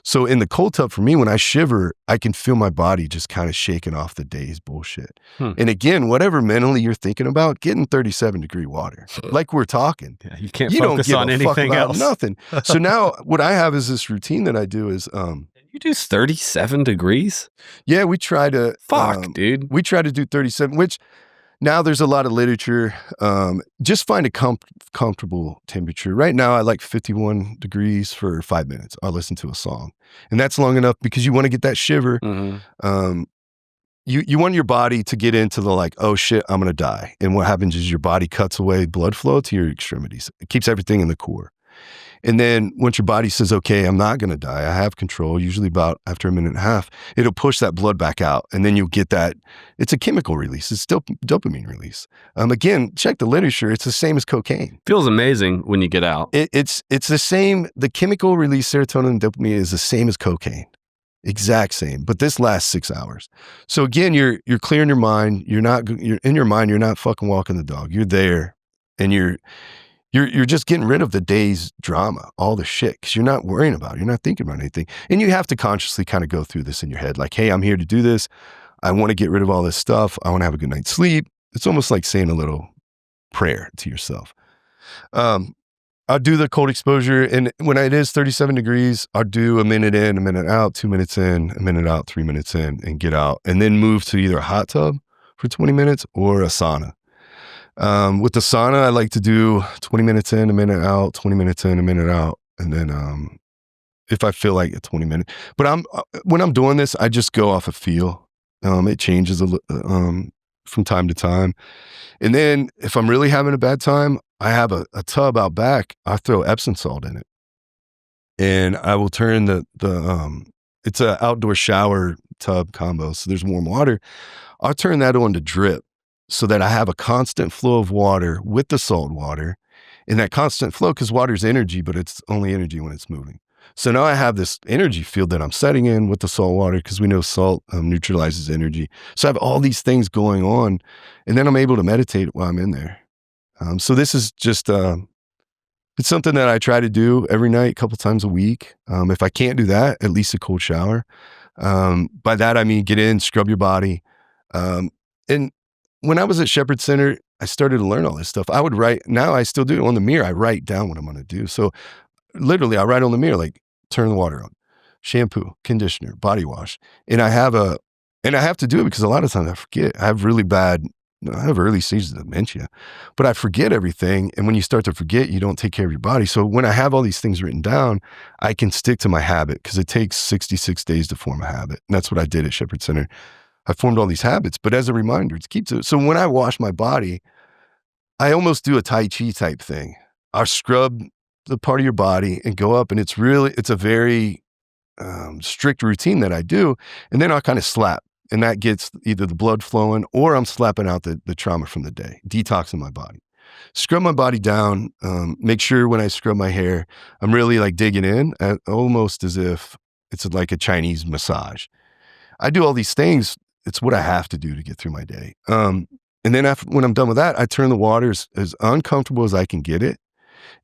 So in the cold tub for me, when I shiver, I can feel my body just kind of shaking off the day's bullshit. And again, whatever mentally you're thinking about, get in 37-degree water. Like we're talking. Yeah, you can't focus on anything else. Nothing. So now what I have is this routine that I do is you do 37 degrees? Yeah, we try to dude. We try to do 37, which now there's a lot of literature. Just find a comfortable temperature. Right now I like 51 degrees for 5 minutes. I'll listen to a song. And that's long enough because you want to get that shiver. You want your body to get into the like, oh shit, I'm going to die. And what happens is your body cuts away blood flow to your extremities. It keeps everything in the core. And then once your body says, okay, I'm not going to die, I have control, usually about after a minute and a half, it'll push that blood back out. And then you'll get that, it's a chemical release. It's still dopamine release. Again, check the literature. It's the same as cocaine. Feels amazing when you get out. It's the same. The chemical release, serotonin and dopamine, is the same as cocaine. Exact same. But this lasts 6 hours. So again, you're clearing your mind. You're in your mind. You're not fucking walking the dog. You're there and you're just getting rid of the day's drama, all the shit, because you're not worrying about it. You're not thinking about anything. And you have to consciously kind of go through this in your head. Like, hey, I'm here to do this. I want to get rid of all this stuff. I want to have a good night's sleep. It's almost like saying a little prayer to yourself. I'll do the cold exposure. And when it is 37 degrees, I'll do a minute in, a minute out, 2 minutes in, a minute out, 3 minutes in, and get out. And then move to either a hot tub for 20 minutes or a sauna. With the sauna, I like to do 20 minutes in, a minute out, 20 minutes in, a minute out. And then, if I feel like a 20 minute, but when I'm doing this, I just go off a feel. It changes from time to time. And then if I'm really having a bad time, I have a tub out back. I throw Epsom salt in it and I will turn it's an outdoor shower tub combo. So there's warm water. I'll turn that on to drip, so that I have a constant flow of water with the salt water. And that constant flow, because water's energy, but it's only energy when it's moving. So now I have this energy field that I'm setting in with the salt water, because we know salt neutralizes energy. So I have all these things going on, and then I'm able to meditate while I'm in there. So this is just, it's something that I try to do every night, a couple times a week. If I can't do that, at least a cold shower. By that, I mean, get in, scrub your body. And when I was at Shepherd Center, I started to learn all this stuff. I would write, now I still do it on the mirror. I write down what I'm going to do. So literally I write on the mirror, like turn the water on, shampoo, conditioner, body wash. And I have to do it because a lot of times I forget. I have early stages of dementia, but I forget everything. And when you start to forget, you don't take care of your body. So when I have all these things written down, I can stick to my habit, because it takes 66 days to form a habit. And that's what I did at Shepherd Center. I formed all these habits, but as a reminder, it keeps it. So when I wash my body, I almost do a Tai Chi type thing. I scrub the part of your body and go up, and it's a very strict routine that I do. And then I'll kind of slap, and that gets either the blood flowing or I'm slapping out the trauma from the day, detoxing my body. Scrub my body down. Make sure when I scrub my hair, I'm really like digging in, almost as if it's like a Chinese massage. I do all these things. It's what I have to do to get through my day. And then when I'm done with that, I turn the water as uncomfortable as I can get it.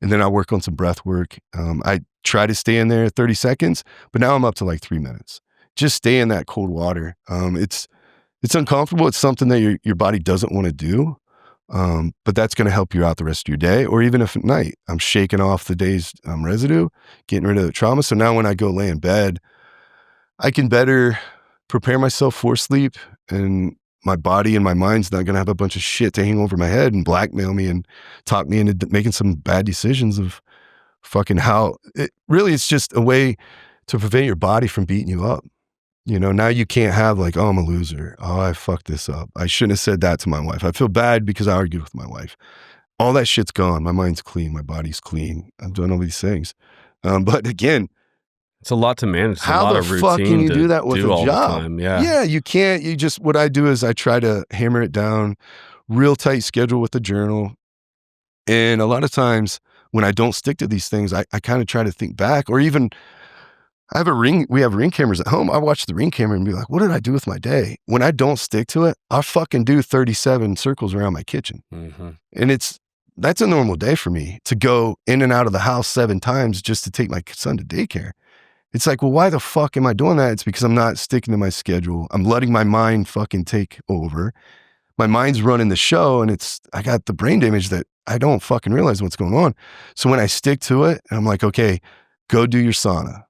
And then I work on some breath work. I try to stay in there 30 seconds, but now I'm up to like 3 minutes. Just stay in that cold water. It's uncomfortable. It's something that your body doesn't want to do. But that's going to help you out the rest of your day. Or even if at night, I'm shaking off the day's residue, getting rid of the trauma. So now when I go lay in bed, I can better prepare myself for sleep, and my body and my mind's not going to have a bunch of shit to hang over my head and blackmail me and talk me into making some bad decisions of fucking how it's just a way to prevent your body from beating you up. Now you can't have like, oh, I'm a loser. Oh, I fucked this up. I shouldn't have said that to my wife. I feel bad because I argued with my wife. All that shit's gone. My mind's clean. My body's clean. I've done all these things. But again, it's a lot to manage. It's how a lot the of fuck routine can you do that with a job? Yeah, you can't. What I do is I try to hammer it down, real tight schedule with the journal. And a lot of times when I don't stick to these things, I kind of try to think back, or even we have Ring cameras at home. I watch the Ring camera and be like, what did I do with my day? When I don't stick to it, I fucking do 37 circles around my kitchen. Mm-hmm. And that's a normal day for me, to go in and out of the house 7 times just to take my son to daycare. It's like, well, why the fuck am I doing that? It's because I'm not sticking to my schedule. I'm letting my mind fucking take over. My mind's running the show, and I got the brain damage that I don't fucking realize what's going on. So when I stick to it, and I'm like, okay, go do your sauna.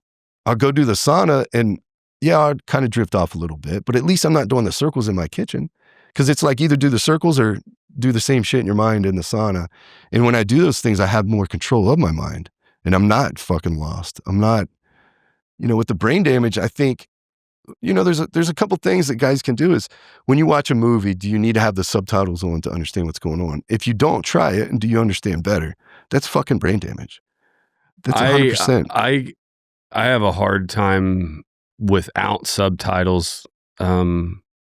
I'll go do the sauna, and yeah, I'll kind of drift off a little bit, but at least I'm not doing the circles in my kitchen. Because it's like either do the circles or do the same shit in your mind in the sauna. And when I do those things, I have more control of my mind, and I'm not fucking lost. I'm not, with the brain damage, I think, there's a couple things that guys can do is when you watch a movie, do you need to have the subtitles on to understand what's going on? If you don't, try it, and do you understand better? That's fucking brain damage. That's 100%. I have a hard time without subtitles.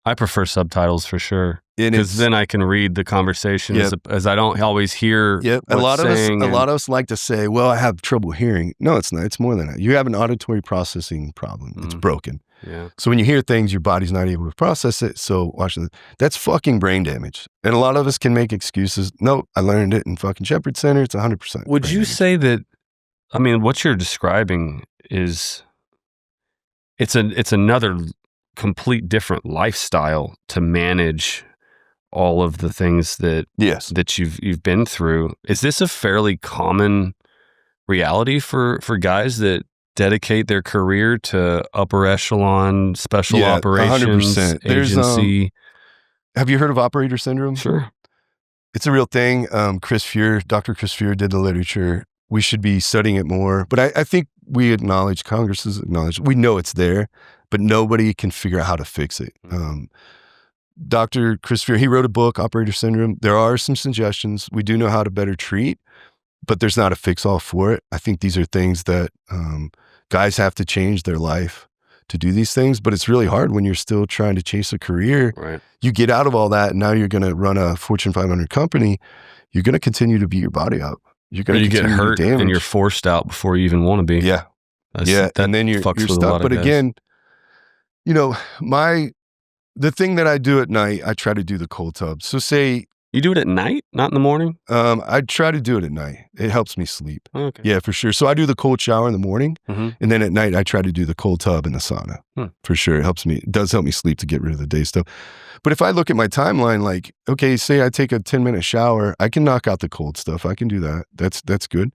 I prefer subtitles for sure, because then I can read the conversation as I don't always hear. Yep. A lot of us like to say, "Well, I have trouble hearing." No, it's not. It's more than that. You have an auditory processing problem. It's broken. Yeah. So when you hear things, your body's not able to process it. So that's fucking brain damage. And a lot of us can make excuses. No, I learned it in fucking Shepherd Center. It's 100%. Would you say that? I mean, what you're describing is it's another complete different lifestyle to manage all of the things that you've been through. Is this a fairly common reality for guys that dedicate their career to upper echelon special operations 100%. agency? Have you heard of operator syndrome? Sure. It's a real thing. Dr. Chris Fear did the literature. We should be studying it more. But I think we acknowledge, Congress has acknowledged, we know it's there, but nobody can figure out how to fix it. Dr. Chris Fear, he wrote a book, Operator Syndrome. There are some suggestions. We do know how to better treat, but there's not a fix-all for it. I think these are things that guys have to change their life to do these things, but it's really hard when you're still trying to chase a career. Right. You get out of all that, and now you're going to run a Fortune 500 company. You're going to continue to beat your body up. You're going to get hurt, and you're forced out before you even want to be. Yeah. And then you're stuck. But again, the thing that I do at night, I try to do the cold tub. So say you do it at night, not in the morning. I try to do it at night. It helps me sleep. Okay. Yeah, for sure. So I do the cold shower in the morning, and then at night I try to do the cold tub in the sauna. For sure, it helps me. It does help me sleep to get rid of the day stuff. But if I look at my timeline, like, okay, say I take a 10-minute shower, I can knock out the cold stuff. I can do that. That's good.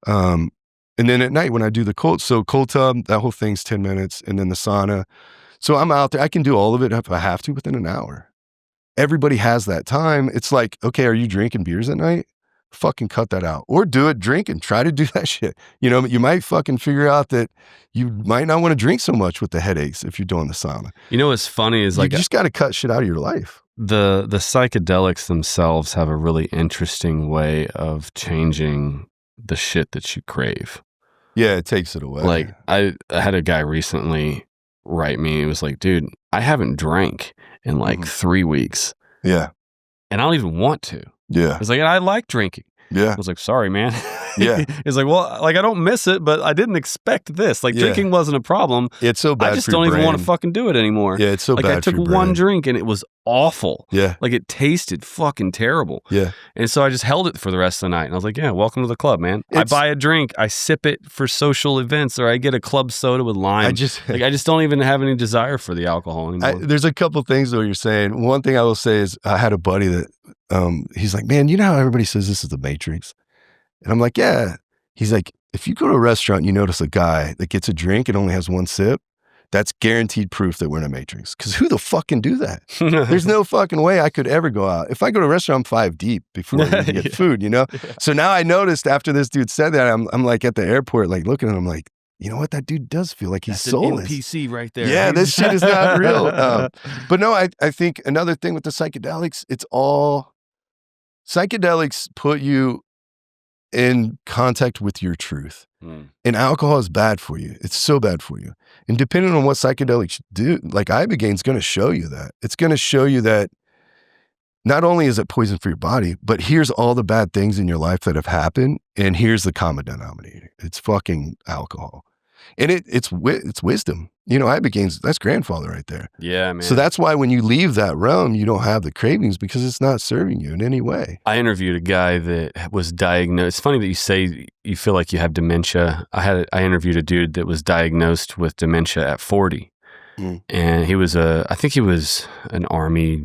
And then at night when I do the cold tub, that whole thing's 10 minutes, and then the sauna. So I'm out there. I can do all of it if I have to within an hour. Everybody has that time. It's like, okay, are you drinking beers at night? Fucking cut that out. Or do it drinking. Try to do that shit. You might fucking figure out that you might not want to drink so much with the headaches if you're doing the sauna. What's funny is you just got to cut shit out of your life. The psychedelics themselves have a really interesting way of changing the shit that you crave. Yeah, it takes it away. Like I had a guy recently write me. It was like, dude, I haven't drank in like 3 weeks. Yeah. And I don't even want to. Yeah. It's like, I like drinking. Yeah. I was like, sorry, man. Yeah. It's like, well, like I don't miss it, but I didn't expect this. Like drinking wasn't a problem. It's so bad. I just don't even want to fucking do it anymore. Yeah, it's so bad. Like I took one drink and it was awful. Yeah. Like it tasted fucking terrible. Yeah. And so I just held it for the rest of the night. And I was like, yeah, welcome to the club, man. I buy a drink, I sip it for social events, or I get a club soda with lime. I just don't even have any desire for the alcohol anymore. There's a couple things though you're saying. One thing I will say is I had a buddy that he's like, man, you know how everybody says this is the Matrix? And I'm like, yeah. He's like, if you go to a restaurant and you notice a guy that gets a drink and only has one sip, that's guaranteed proof that we're in a Matrix. Because who the fuck can do that? There's no fucking way I could ever go out. If I go to a restaurant, I'm 5 deep before I even get food, Yeah. So now I noticed after this dude said that, I'm like at the airport, like looking at him like, you know what? That dude does feel like he's soulless. That's an NPC right there. Yeah, this shit is not real. But no, I think another thing with the psychedelics, psychedelics put you in contact with your truth. And alcohol is bad for you. It's so bad for you. And depending on what psychedelics do, like Ibogaine is going to show you that. It's going to show you that not only is it poison for your body, but here's all the bad things in your life that have happened, and here's the common denominator. It's fucking alcohol. And it's wisdom. Ibogaine, that's grandfather right there. Yeah, man. So that's why when you leave that realm, you don't have the cravings because it's not serving you in any way. I interviewed a guy that was diagnosed. It's funny that you say you feel like you have dementia. I interviewed a dude that was diagnosed with dementia at 40. And I think he was an Army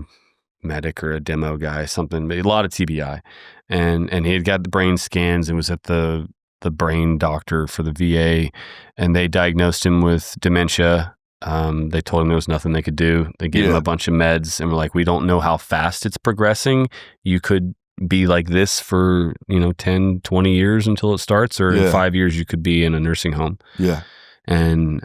medic or a demo guy, something, but a lot of TBI. And he had got the brain scans and was at the brain doctor for the VA, and they diagnosed him with dementia. They told him there was nothing they could do. They gave him a bunch of meds and were like, we don't know how fast it's progressing. You could be like this for, 10, 20 years until it starts, or in 5 years you could be in a nursing home. Yeah. And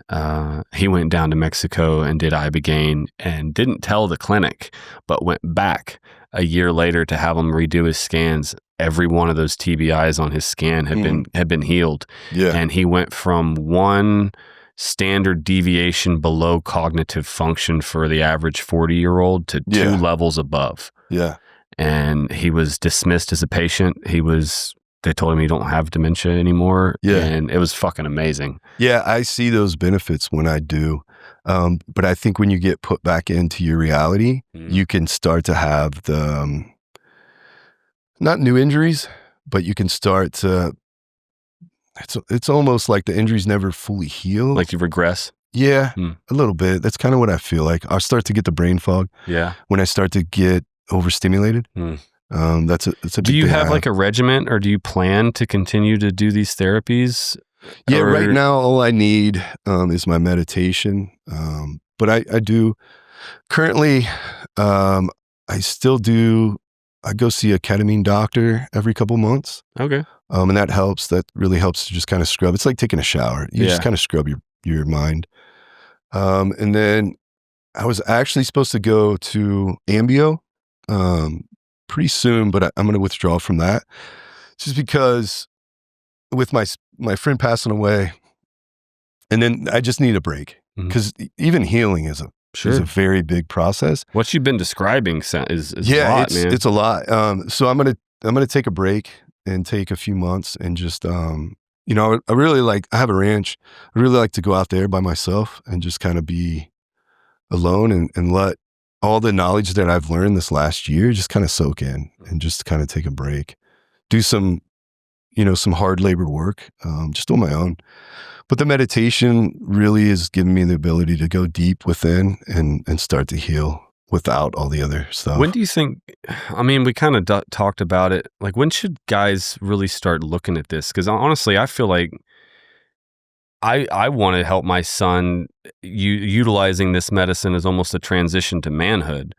he went down to Mexico and did Ibogaine and didn't tell the clinic, but went back a year later to have him redo his scans. Every one of those TBIs on his scan had been healed. Yeah. And he went from one standard deviation below cognitive function for the average 40-year-old to 2 levels above. Yeah. And he was dismissed as a patient. They told him you don't have dementia anymore. Yeah. And it was fucking amazing. Yeah, I see those benefits when I do. But I think when you get put back into your reality, you can start to have the, not new injuries, but you can start to, it's almost like the injuries never fully heal. Like you regress? Yeah, a little bit. That's kind of what I feel like. I'll start to get the brain fog. Yeah. When I start to get overstimulated. That's a big Do you thing have like a regimen, or do you plan to continue to do these therapies? Yeah, right now all I need is my meditation. But I do currently, I go see a ketamine doctor every couple months. Okay. And that helps. That really helps to just kind of scrub. It's like taking a shower. You just kind of scrub your mind. And then I was actually supposed to go to Ambio pretty soon, but I'm going to withdraw from that just because with my friend passing away, and then I just need a break because even healing is a very big process. What you've been describing is a lot, man. It's a lot. So I'm gonna take a break and take a few months and just I have a ranch. I really like to go out there by myself and just kind of be alone and let all the knowledge that I've learned this last year just kind of soak in and just kind of take a break, do some hard labor work, just on my own. But the meditation really is giving me the ability to go deep within and start to heal without all the other stuff. When do you think, we kind of talked about it, like when should guys really start looking at this? Because honestly, I feel like I want to help my son utilizing this medicine as almost a transition to manhood,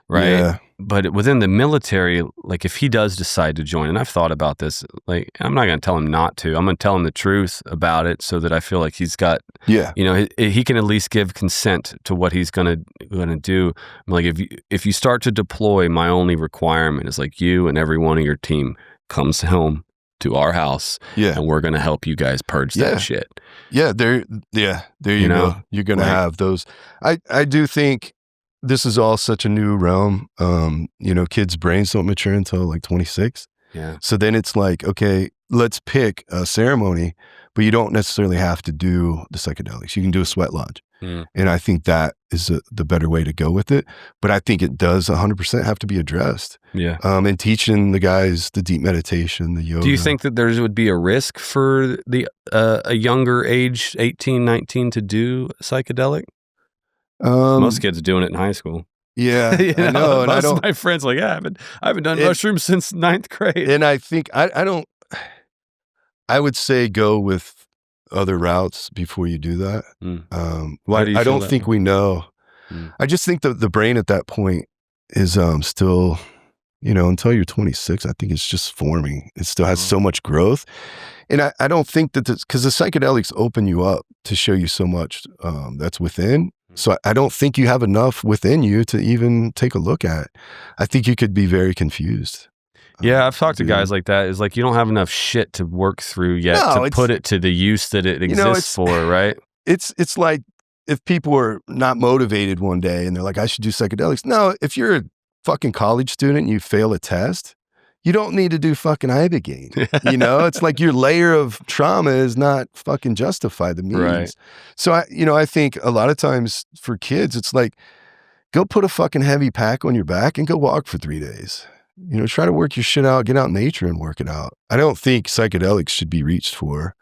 right? Yeah. But within the military, like if he does decide to join, and I've thought about this, like I'm not going to tell him not to. I'm going to tell him the truth about it so that I feel like he's got, he can at least give consent to what he's going to do. Like if you start to deploy, my only requirement is like you and every one of your team comes home to our house, and we're going to help you guys purge that shit. Yeah, there you go. You're going to have those. I do think this is all such a new realm. Kids' brains don't mature until like 26. Yeah. So then it's like, okay, let's pick a ceremony, but you don't necessarily have to do the psychedelics. You can do a sweat lodge. And I think that is the better way to go with it. But I think it does 100% have to be addressed. Yeah. And teaching the guys the deep meditation, the yoga. Do you think that there would be a risk for a younger age, 18, 19, to do psychedelic? Most kids are doing it in high school. Yeah, I know. And most of my friends I haven't done mushrooms since 9th grade. And I think I would say go with other routes before you do that. Why do you? I don't think we know. I just think the brain at that point is still, until you're 26. I think it's just forming. It still has so much growth, and I don't think that because the psychedelics open you up to show you so much that's within. So I don't think you have enough within you to even take a look at. I think you could be very confused. Yeah, I've talked to guys like that. It's like you don't have enough shit to work through yet to put it to the use that it exists for, right? It's like if people were not motivated one day and they're like, I should do psychedelics. No, if you're a fucking college student and you fail a test, you don't need to do fucking ibogaine. It's like your layer of trauma is not fucking justify the means. Right. So I think a lot of times for kids, it's like, go put a fucking heavy pack on your back and go walk for 3 days. Try to work your shit out, get out in nature and work it out. I don't think psychedelics should be reached for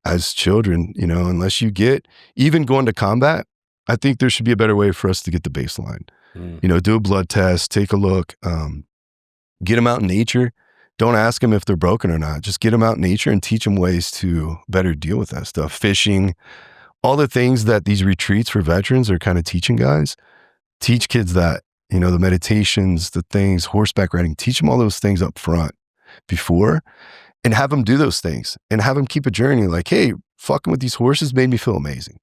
as children, unless you get, even going to combat, I think there should be a better way for us to get the baseline. Do a blood test, take a look, get them out in nature. Don't ask them if they're broken or not. Just get them out in nature and teach them ways to better deal with that stuff. Fishing, all the things that these retreats for veterans are kind of teaching guys. Teach kids that, the meditations, the things, horseback riding, teach them all those things up front before and have them do those things and have them keep a journey like, hey, fucking with these horses made me feel amazing.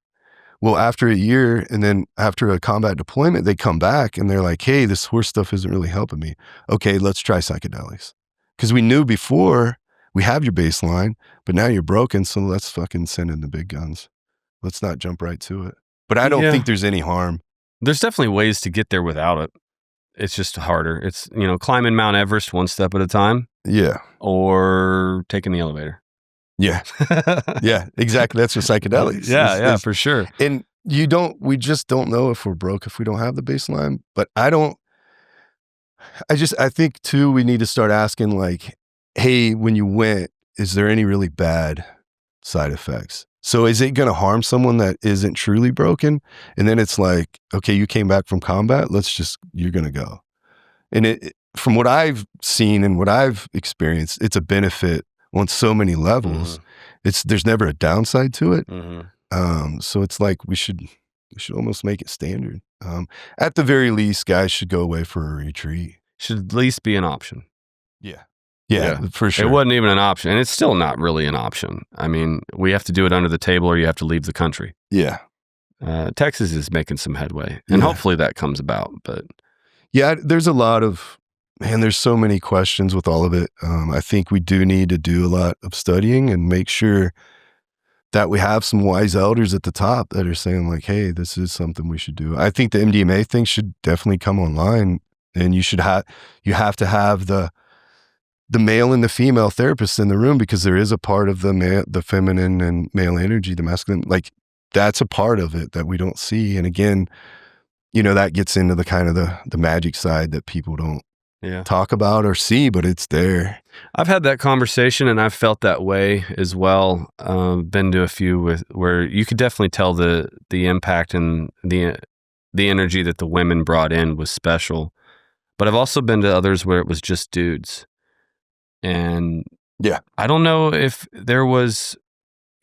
Well, after a year and then after a combat deployment, they come back and they're like, hey, this horse stuff isn't really helping me. Okay, let's try psychedelics. Because we knew before we have your baseline, but now you're broken, so let's fucking send in the big guns. Let's not jump right to it. But I don't think there's any harm. There's definitely ways to get there without it. It's just harder. It's, climbing Mount Everest one step at a time. Yeah. Or taking the elevator. Yeah. Yeah, exactly. That's what psychedelics. Yeah, for sure. And we just don't know if we're broke if we don't have the baseline. But I think too, we need to start asking like, hey, when you went, is there any really bad side effects? So is it going to harm someone that isn't truly broken? And then it's like, okay, you came back from combat. You're going to go. And from what I've seen and what I've experienced, it's a benefit on so many levels. There's never a downside to it. So it's like we should almost make it standard. At the very least, guys should go away for a retreat. Should at least be an option. Yeah, for sure. It wasn't even an option, and it's still not really an option. I mean, we have to do it under the table or you have to leave the country. Yeah. Texas is making some headway, and hopefully that comes about. But yeah, there's there's so many questions with all of it. I think we do need to do a lot of studying and make sure that we have some wise elders at the top that are saying like, hey, this is something we should do. I think the MDMA thing should definitely come online, and you have to have the male and the female therapists in the room, because there is a part of the feminine and male energy, the masculine, like that's a part of it that we don't see. And again, that gets into the kind of the magic side that people don't talk about or see, but it's there. I've had that conversation and I've felt that way as well. Been to a few where you could definitely tell the impact and the energy that the women brought in was special. But I've also been to others where it was just dudes. And I don't know if there was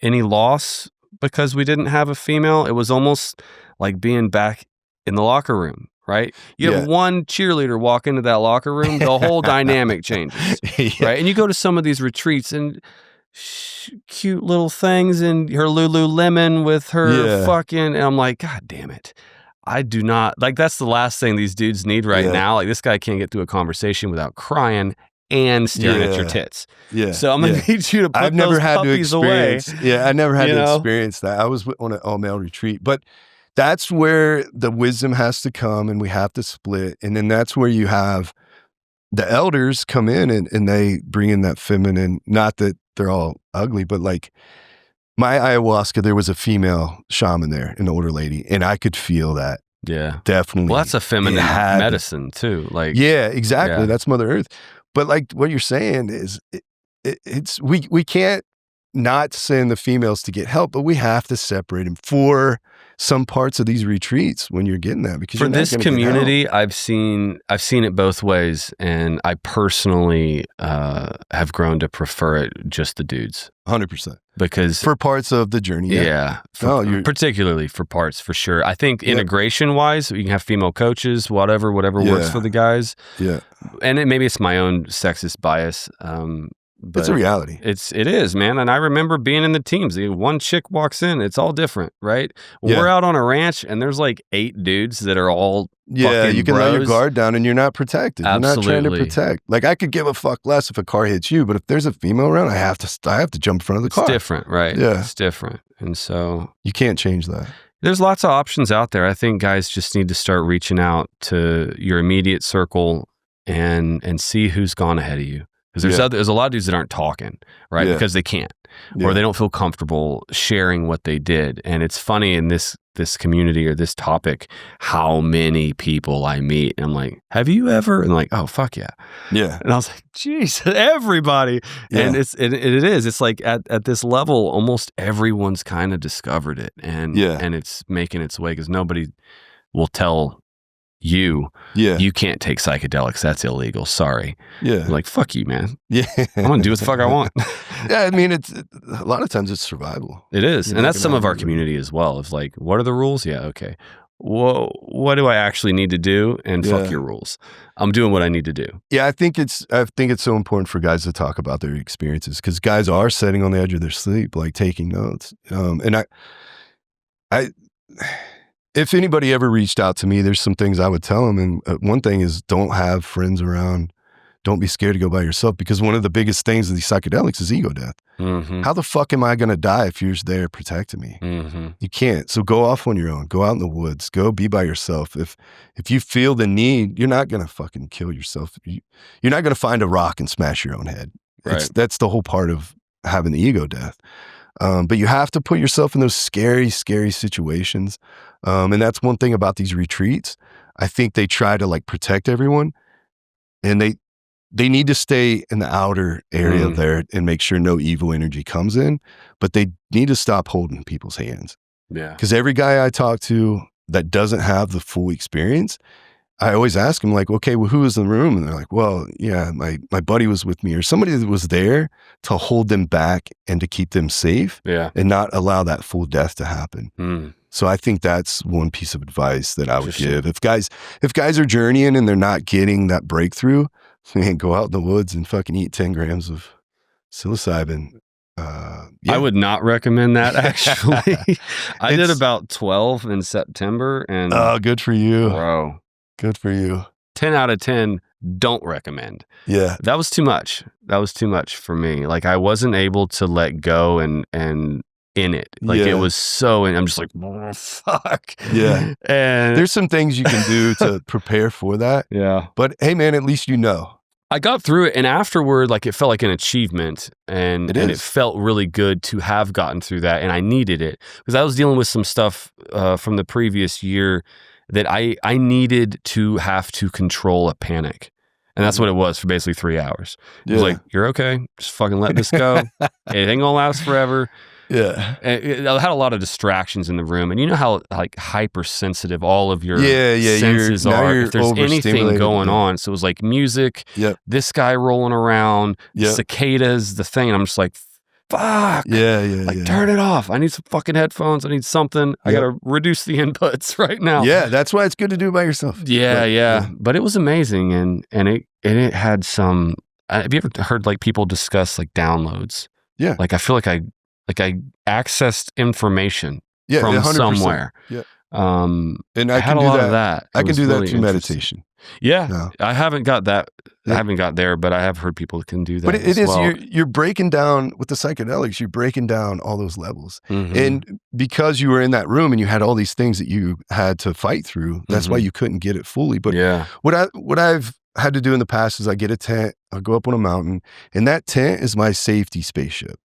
any loss because we didn't have a female. It was almost like being back in the locker room, right? You have one cheerleader walk into that locker room, the whole dynamic changes, right? And you go to some of these retreats and cute little things and her Lululemon with her fucking, and I'm like, God damn it. I do not, like that's the last thing these dudes need right now. Like this guy can't get through a conversation without crying and staring at your tits. So I'm going to need you to put those puppies away. Yeah, I never had to experience that. I was on an all-male retreat. But that's where the wisdom has to come and we have to split. And then that's where you have the elders come in and they bring in that feminine, not that they're all ugly, but like my ayahuasca, there was a female shaman there, an older lady, and I could feel that. Yeah. Definitely. Well, that's a feminine medicine too. Like, yeah, exactly. That's Mother Earth. But like what you're saying is we can't not send the females to get help, but we have to separate them for some parts of these retreats when you're getting that. Because for this community, I've seen it both ways, and I personally have grown to prefer it just the dudes. 100%. Because for parts of the journey, particularly for parts, for sure. I think integration wise, you can have female coaches, whatever works for the guys. Yeah, and maybe it's my own sexist bias. But it's a reality. It is, man. And I remember being in the teams. One chick walks in, it's all different, right? We're out on a ranch and there's like 8 dudes that are all fucking you can bros. let your guard down and you're not protected. Absolutely. You're not trying to protect. Like I could give a fuck less if a car hits you, but if there's a female around, I have to jump in front of the car. It's different, right? Yeah. It's different. And so you can't change that. There's lots of options out there. I think guys just need to start reaching out to your immediate circle and see who's gone ahead of you. Because there's a lot of dudes that aren't talking, right? Yeah. Because they can't, or they don't feel comfortable sharing what they did. And it's funny in this community or this topic, how many people I meet. And I'm like, have you ever? And like, oh, fuck yeah. Yeah. And I was like, geez, everybody. Yeah. And it is. It's like at this level, almost everyone's kind of discovered it. And it's making its way because nobody will tell you can't take psychedelics, that's illegal, sorry. I'm like, fuck you, man. I'm gonna do what the fuck I want. I mean, it's a lot of times it's survival. It is. And that's some of our community as well. It's like, what are the rules? Okay, well, what do I actually need to do? And fuck your rules, I'm doing what I need to do. I think it's so important for guys to talk about their experiences, because guys are sitting on the edge of their sleep, like taking notes. And I if anybody ever reached out to me, there's some things I would tell them. And one thing is, don't have friends around. Don't be scared to go by yourself, because one of the biggest things of these psychedelics is ego death. How the fuck am I going to die if you're there protecting me? You can't. So go off on your own. Go out in the woods. Go be by yourself. If you feel the need, you're not going to fucking kill yourself. You're not going to find a rock and smash your own head. Right. That's the whole part of having the ego death. But you have to put yourself in those scary, scary situations. And that's one thing about these retreats. I think they try to like protect everyone, and they need to stay in the outer area there and make sure no evil energy comes in, but they need to stop holding people's hands. Because every guy I talk to that doesn't have the full experience, I always ask them like, okay, well, who was in the room? And they're like, well, yeah, my buddy was with me, or somebody that was there to hold them back and to keep them safe and not allow that full death to happen. So I think that's one piece of advice that I would give. If guys are journeying and they're not getting that breakthrough, man, go out in the woods and fucking eat 10 grams of psilocybin. I would not recommend that, actually. I did about 12 in September. And oh, good for you. Bro. Good for you. 10 out of 10, don't recommend. Yeah. That was too much. That was too much for me. Like, I wasn't able to let go and in it. Like, it was so, and I'm just like, oh, fuck. Yeah. And there's some things you can do to prepare for that. Yeah. But hey, man, at least you know. I got through it, and afterward, like, it felt like an achievement, and it felt really good to have gotten through that, and I needed it, because I was dealing with some stuff from the previous year that I needed to have to control a panic. And that's what it was for basically 3 hours. It was like, you're okay, just fucking let this go. It ain't gonna last forever. Yeah. And I had a lot of distractions in the room, and you know how like hypersensitive all of your senses are. If there's anything going on, so it was like music, this guy rolling around, cicadas, the thing, and I'm just like, fuck. Like, turn it off. I need some fucking headphones. I need something. I gotta reduce the inputs right now. Yeah, that's why it's good to do it by yourself. But it was amazing, and it had some. Have you ever heard like people discuss like downloads? Yeah. Like, I feel like I accessed information from 100%. Somewhere. Yeah. And I had a lot of that. I can do that through meditation. Yeah. No. I haven't got that. I haven't got there, but I have heard people that can do that. But it is, you're breaking down with the psychedelics, you're breaking down all those levels. And because you were in that room and you had all these things that you had to fight through, that's why you couldn't get it fully. But what I've had to do in the past is I get a tent, I'll go up on a mountain, and that tent is my safety spaceship.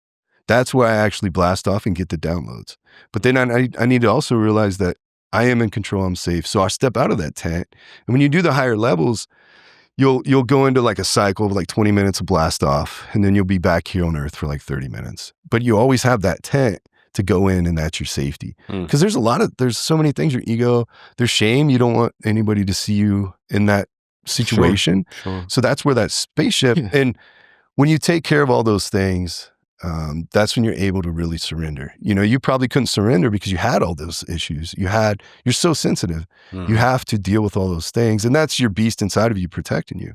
That's where I actually blast off and get the downloads. But then I need to also realize that I am in control, I'm safe. So I step out of that tent. And when you do the higher levels, you'll go into like a cycle of like 20 minutes of blast off, and then you'll be back here on Earth for like 30 minutes. But you always have that tent to go in, and that's your safety. Because there's so many things, your ego, there's shame. You don't want anybody to see you in that situation. Sure. So that's where that spaceship, and when you take care of all those things, that's when you're able to really surrender. You know, you probably couldn't surrender because you had all those issues. You're so sensitive. You have to deal with all those things, and that's your beast inside of you protecting you.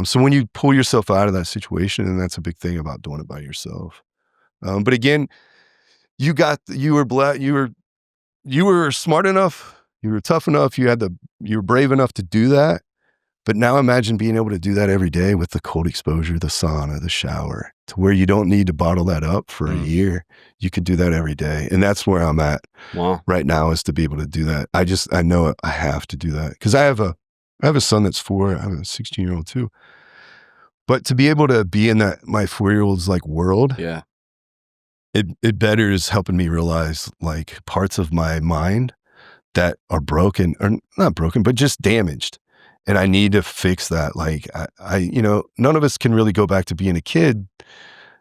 So when you pull yourself out of that situation, and that's a big thing about doing it by yourself. But again, you were smart enough, you were tough enough, you were brave enough to do that. But now imagine being able to do that every day with the cold exposure, the sauna, the shower, to where you don't need to bottle that up for a year. You could do that every day. And that's where I'm at right now, is to be able to do that. I know I have to do that, because I have I have a son that's 4. I have a 16-year-old too. But to be able to be in that, my 4-year-old's like world, Yeah. it better is helping me realize like parts of my mind that are broken, or not broken, but just damaged. And I need to fix that. Like I none of us can really go back to being a kid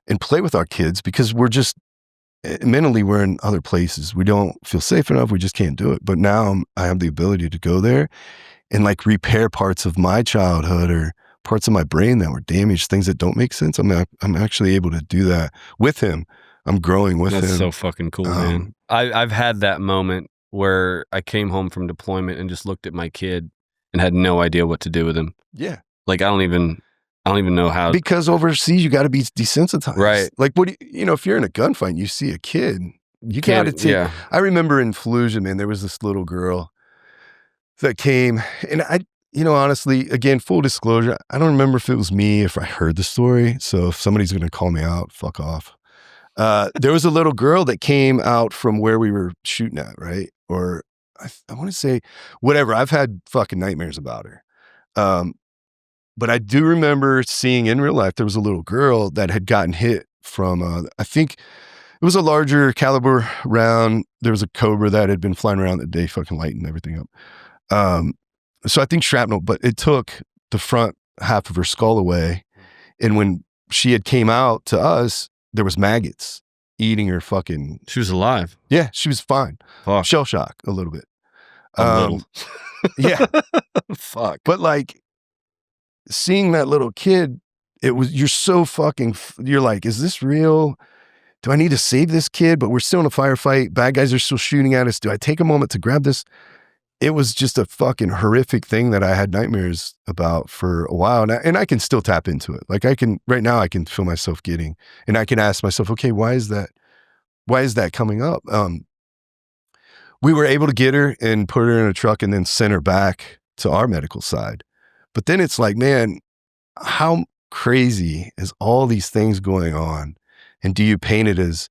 and play with our kids because we're just mentally we're in other places. We don't feel safe enough. We just can't do it. But now I have the ability to go there and like repair parts of my childhood or parts of my brain that were damaged, things that don't make sense. I'm actually able to do that with him. I'm growing with him. That's so fucking cool, man. I've had that moment where I came home from deployment and just looked at my kid and had no idea what to do with him. Yeah. Like I don't even know how. Because overseas you got to be desensitized. Right. Like what if you're in a gunfight and you see a kid, you got to take. Yeah. I remember in Fallujah, man, there was this little girl that came, and I, honestly, again, full disclosure, I don't remember if it was me, if I heard the story. So if somebody's going to call me out, fuck off. There was a little girl that came out from where we were shooting at, right? Or I want to say whatever. I've had fucking nightmares about her. But I do remember seeing in real life, there was a little girl that had gotten hit from, I think it was a larger caliber round. There was a Cobra that had been flying around that day, fucking lighting everything up. So I think shrapnel, but it took the front half of her skull away. And when she had came out to us, there was maggots eating her fucking. She was alive. Yeah, she was fine. Fuck. Shell shock a little bit. A little. Yeah. Fuck. But like seeing that little kid, you're so fucking, you're like, is this real? Do I need to save this kid? But we're still in a firefight. Bad guys are still shooting at us. Do I take a moment to grab this? It was just a fucking horrific thing that I had nightmares about for a while. And I can still tap into it. Like right now I can feel myself getting, and I can ask myself, okay, why is that coming up? We were able to get her and put her in a truck and then send her back to our medical side. But then it's like, man, how crazy is all these things going on? And do you paint it as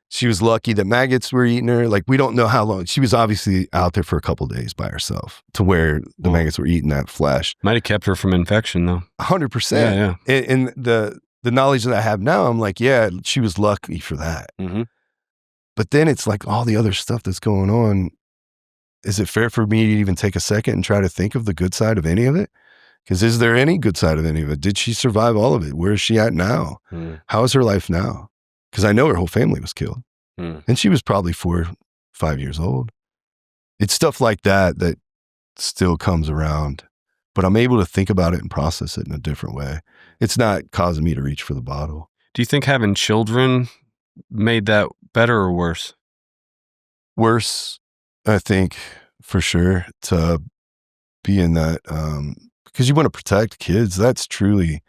she was lucky that maggots were eating her? Like, we don't know how long. She was obviously out there for a couple of days by herself to where the maggots were eating that flesh. Might have kept her from infection though. 100%. Yeah. And the knowledge that I have now, I'm like, yeah, she was lucky for that. Mm-hmm. But then it's like all the other stuff that's going on. Is it fair for me to even take a second and try to think of the good side of any of it? Because is there any good side of any of it? Did she survive all of it? Where is she at now? How is her life now? Because I know her whole family was killed. And she was probably 4 or 5 years old. It's stuff like that that still comes around. But I'm able to think about it and process it in a different way. It's not causing me to reach for the bottle. Do you think having children made that better or worse? Worse, I think, for sure, to be in that, because you want to protect kids. That's truly,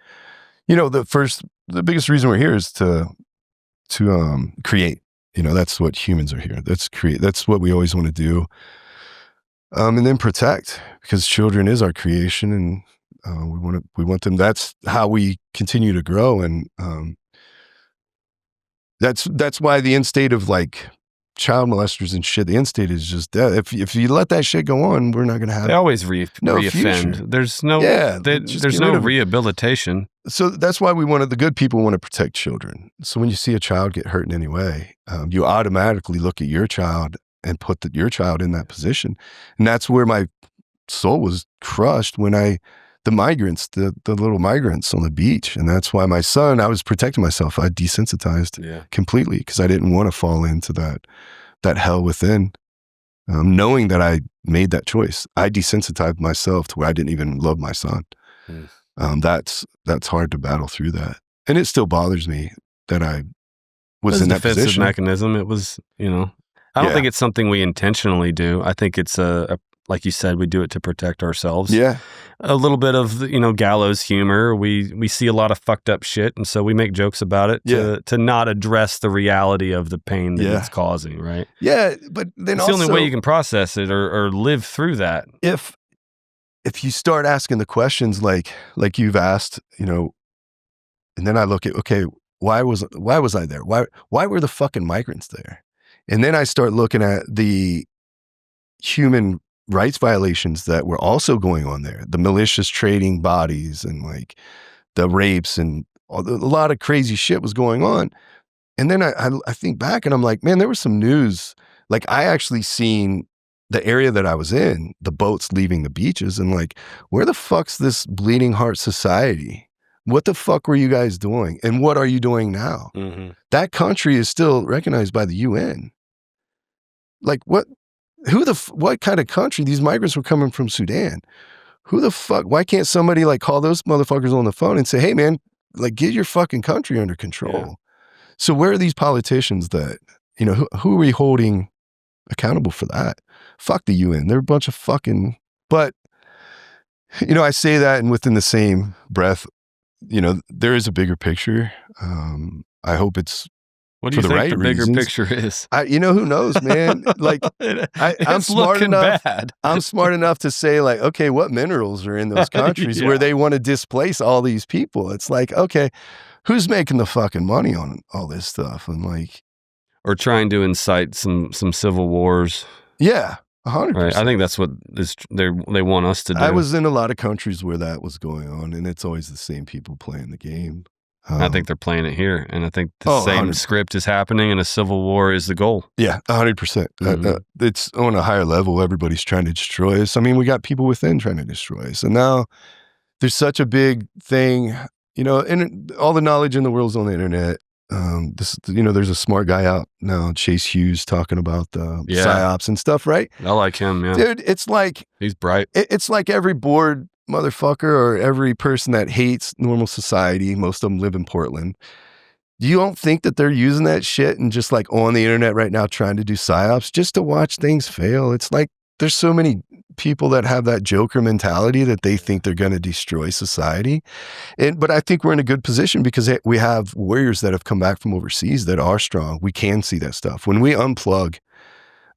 the biggest reason we're here is to create. That's what humans are here. That's what we always want to do. And then protect, because children is our creation, and we want them. That's how we continue to grow, and that's why the end state of like child molesters and shit, the end state is just death. If you let that shit go on, we're not going to have. They always reoffend. Future. There's no there's no rehabilitation. So that's why the good people want to protect children. So when you see a child get hurt in any way, you automatically look at your child and put your child in that position. And that's where my soul was crushed when the migrants, the little migrants on the beach. And that's why my son, I was protecting myself. I desensitized completely because I didn't want to fall into that hell within. Knowing that I made that choice, I desensitized myself to where I didn't even love my son. That's hard to battle through that. And it still bothers me that I was in that defensive position. Mechanism. It was, I don't think it's something we intentionally do. I think it's like you said, we do it to protect ourselves. Yeah. A little bit of, gallows humor. We see a lot of fucked up shit, and so we make jokes about it to not address the reality of the pain that it's causing, right? Yeah, but then it's the only way you can process it or live through that. If you start asking the questions like you've asked, and then I look at, okay, why was I there? Why were the fucking migrants there? And then I start looking at the human rights violations that were also going on there, the malicious trading bodies and like the rapes and a lot of crazy shit was going on. And then I think back and I'm like, man, there was some news. Like I actually seen the area that I was in, the boats leaving the beaches, and like, where the fuck's this Bleeding Heart Society? What the fuck were you guys doing? And what are you doing now? Mm-hmm. That country is still recognized by the UN. Like what kind of country? These migrants were coming from Sudan. Who the fuck? Why can't somebody like call those motherfuckers on the phone and say, hey man, like get your fucking country under control? Yeah. So where are these politicians that, you know, who are we holding accountable for that? Fuck the UN. They're a bunch of fucking, but you know, I say that and within the same breath, you know, there is a bigger picture. I hope it's what do you think the bigger picture is? You know, who knows, man? Like, I'm smart enough. I'm smart enough to say, like, okay, what minerals are in those countries where they want to displace all these people? It's like, okay, who's making the fucking money on all this stuff? And like, or trying to incite some civil wars. Yeah, 100%. Right. I think that's what they want us to do. I was in a lot of countries where that was going on, and it's always the same people playing the game. I think they're playing it here, and I think the same 100%. Script is happening, and a civil war is the goal. Yeah, 100%. Mm-hmm. It's on a higher level. Everybody's trying to destroy us. I mean, we got people within trying to destroy us, and now there's such a big thing, you know, and all the knowledge in the world's on the internet. You know, there's a smart guy out now, Chase Hughes, talking about the psyops and stuff, right? I like him, yeah. Dude, it's like... He's bright. It's like every bored motherfucker or every person that hates normal society, most of them live in Portland. You don't think that they're using that shit and just like on the internet right now trying to do psyops just to watch things fail? It's like there's so many people that have that Joker mentality that they think they're going to destroy society. But I think we're in a good position because we have warriors that have come back from overseas that are strong. We can see that stuff. When we unplug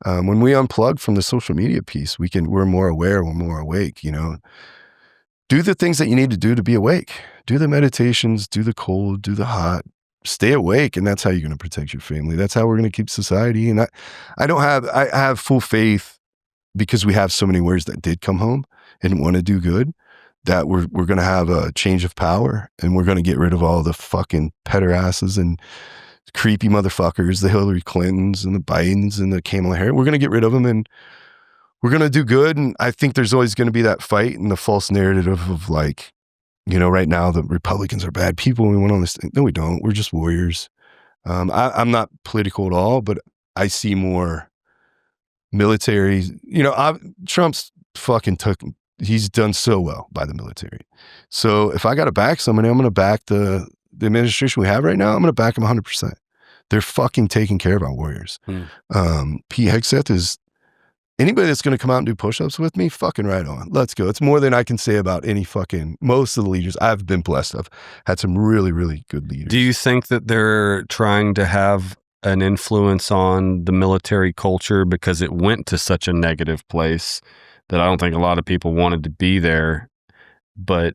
from the social media piece, we're more aware, we're more awake, you know. Do the things that you need to do to be awake. Do the meditations, do the cold, do the hot, stay awake. And that's how you're going to protect your family. That's how we're going to keep society. And I have full faith, because we have so many warriors that did come home and want to do good, that we're going to have a change of power, and we're going to get rid of all the fucking pederasses and creepy motherfuckers, the Hillary Clintons and the Bidens and the Kamala Harris. We're going to get rid of them, and we're going to do good. And I think there's always going to be that fight and the false narrative of like, you know, right now the Republicans are bad people and we want all this thing. No, we don't. We're just warriors. I'm not political at all, but I see more military, you know, Trump's he's done so well by the military. So if I got to back somebody, I'm going to back the administration we have right now. I'm going to back them 100%. They're fucking taking care of our warriors. Pete Hegseth is, anybody that's going to come out and do push-ups with me, fucking right on. Let's go. It's more than I can say about most of the leaders. I've been blessed. I've had some really, really good leaders. Do you think that they're trying to have an influence on the military culture because it went to such a negative place that I don't think a lot of people wanted to be there, but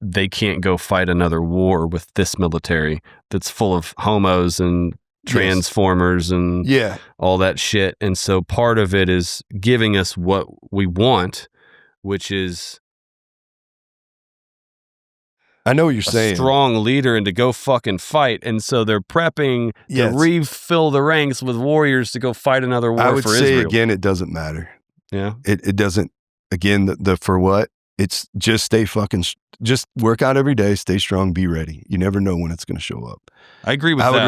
they can't go fight another war with this military that's full of homos and transformers and all that shit. And so part of it is giving us what we want, which is, I know what you're saying, strong leader and to go fucking fight. And so they're prepping to refill the ranks with warriors to go fight another war for Israel. I would say again, it doesn't matter. Yeah. It doesn't, again, the for what, it's just just work out every day, stay strong, be ready. You never know when it's going to show up. I agree with that. I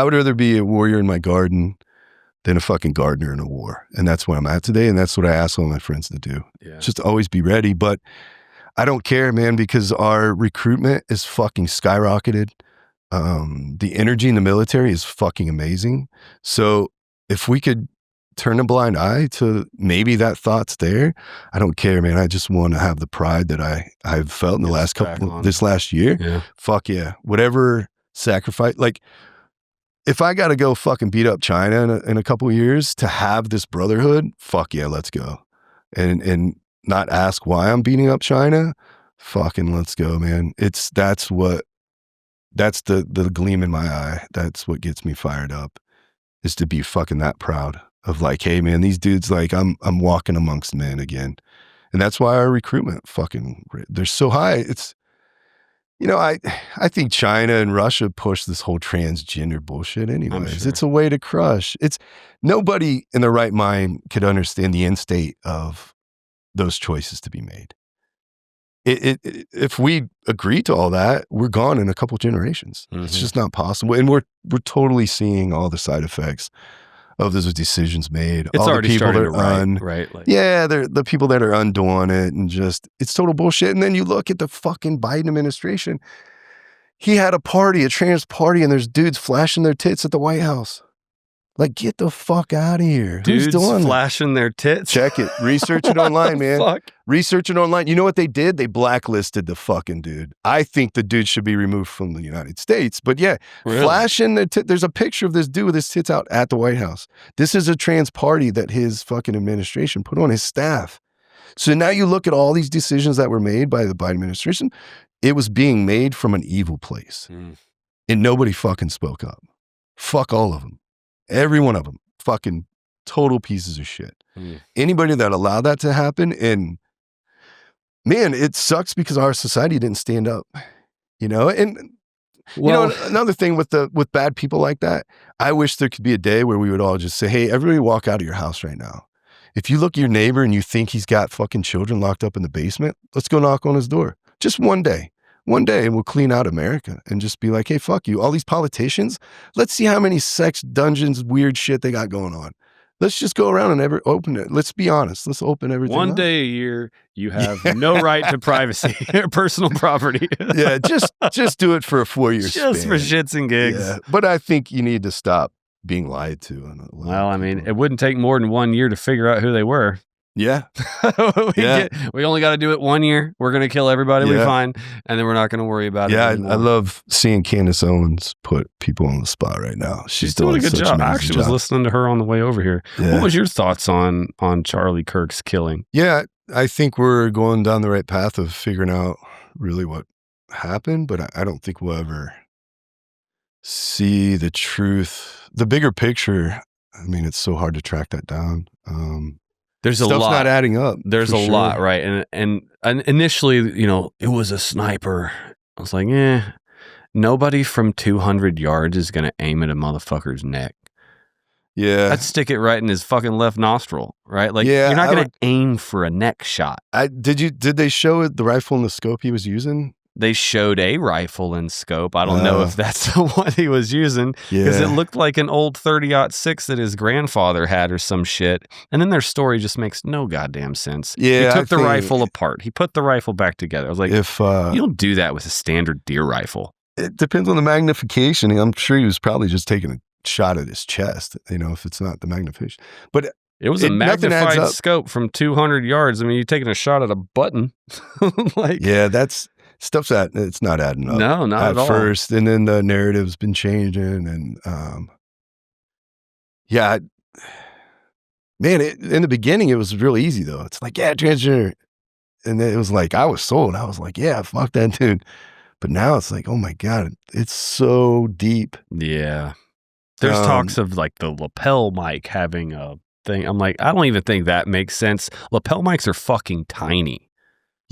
would rather be a warrior in my garden than a fucking gardener in a war. And that's where I'm at today. And that's what I ask all my friends to do. Yeah. Just always be ready. But I don't care, man, because our recruitment is fucking skyrocketed. The energy in the military is fucking amazing. So if we could turn a blind eye to maybe that thought's there, I don't care, man. I just want to have the pride that I've felt in the this last year. Yeah. Fuck yeah. Whatever sacrifice, like if I got to go fucking beat up China in a couple of years to have this brotherhood, fuck yeah, let's go. And not ask why I'm beating up China. Fucking let's go, man. That's the gleam in my eye. That's what gets me fired up, is to be fucking that proud of like, hey man, these dudes, like I'm walking amongst men again. And that's why our recruitment they're so high. It's, I think China and Russia push this whole transgender bullshit anyways. Sure. It's a way to crush. It's nobody in their right mind could understand the end state of those choices to be made. If we agree to all that, we're gone in a couple generations. Mm-hmm. It's just not possible. And we're totally seeing all the side effects of those decisions made. It's all already the people starting that to right? Like, yeah, they're the people that are undoing it, and just, it's total bullshit. And then you look at the fucking Biden administration. He had a trans party, and there's dudes flashing their tits at the White House. Like, get the fuck out of here. Dudes Who's doing flashing their tits? Check it. Research it online, man. Fuck? Research it online. You know what they did? They blacklisted the fucking dude. I think the dude should be removed from the United States. But yeah, really? Flashing their tits. There's a picture of this dude with his tits out at the White House. This is a trans party that his fucking administration put on, his staff. So now you look at all these decisions that were made by the Biden administration. It was being made from an evil place. And nobody fucking spoke up. Fuck all of them. Every one of them, fucking total pieces of shit. Anybody that allowed that to happen, and man, it sucks because our society didn't stand up, And another thing with bad people like that, I wish there could be a day where we would all just say, hey, everybody walk out of your house right now. If you look at your neighbor and you think he's got fucking children locked up in the basement, let's go knock on his door. Just one day. One day, and we'll clean out America and just be like, hey, fuck you. All these politicians, let's see how many sex dungeons, weird shit they got going on. Let's just go around and open it. Let's be honest. Let's open everything One up. day a year, you have no right to privacy or personal property. Yeah, just do it for a 4-year span. Just for shits and gigs. Yeah. But I think you need to stop being lied to. Well, I mean, it wouldn't take more than 1 year to figure out who they were. Yeah. We only got to do it 1 year. We're going to kill everybody we find, and then we're not going to worry about it anymore. I love seeing Candace Owens put people on the spot right now. She's doing a good job. I actually was listening to her on the way over here. Yeah. What was your thoughts on Charlie Kirk's killing? Yeah, I think we're going down the right path of figuring out really what happened, but I don't think we'll ever see the truth. The bigger picture, I mean, it's so hard to track that down. There's a Stuff's lot. not adding up. There's a lot, right? And initially, it was a sniper. I was like, nobody from 200 yards is going to aim at a motherfucker's neck. Yeah. I'd stick it right in his fucking left nostril, right? Like, you're not going to aim for a neck shot. Did they show the rifle and the scope he was using? They showed a rifle and scope. I don't know if that's the one he was using, because it looked like an old 30-06 that his grandfather had or some shit. And then their story just makes no goddamn sense. Yeah, he took the rifle apart. He put the rifle back together. I was like, you don't do that with a standard deer rifle. It depends on the magnification. I'm sure he was probably just taking a shot at his chest, if it's not the magnification. But it was a magnified scope from 200 yards. I mean, you're taking a shot at a button. That's... Stuff's it's not adding up. No, not at all. At first, and then the narrative's been changing, and man, in the beginning it was real easy though. It's like, transgender, and then it was like I was sold. I was like, fuck that dude. But now it's like, oh my god, it's so deep. Yeah, there's talks of like the lapel mic having a thing. I'm like, I don't even think that makes sense. Lapel mics are fucking tiny.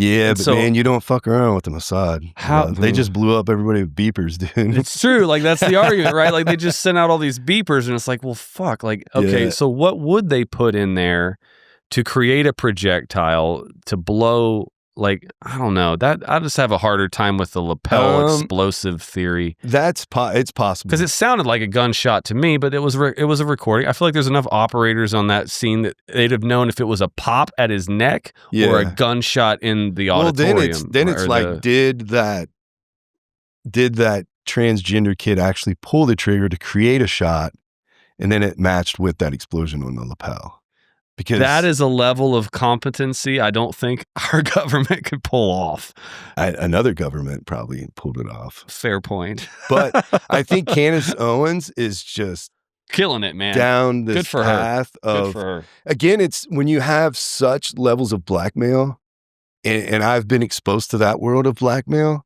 Yeah, but man, you don't fuck around with the Mossad. They just blew up everybody with beepers, dude. It's true. Like, that's the argument, right? Like, they just sent out all these beepers, and it's like, well, fuck. Like, okay, so what would they put in there to create a projectile to blow? Like, I don't know. That I just have a harder time with the lapel explosive theory. It's possible, because it sounded like a gunshot to me, but it was a recording. I feel like there's enough operators on that scene that they'd have known if it was a pop at his neck or a gunshot in the auditorium. Well, then it's like, did that transgender kid actually pull the trigger to create a shot, and then it matched with that explosion on the lapel? Because that is a level of competency I don't think our government could pull off. Another government probably pulled it off. Fair point. But I think Candace Owens is just killing it, man. Down this path of, good for her. Again, it's when you have such levels of blackmail, and I've been exposed to that world of blackmail.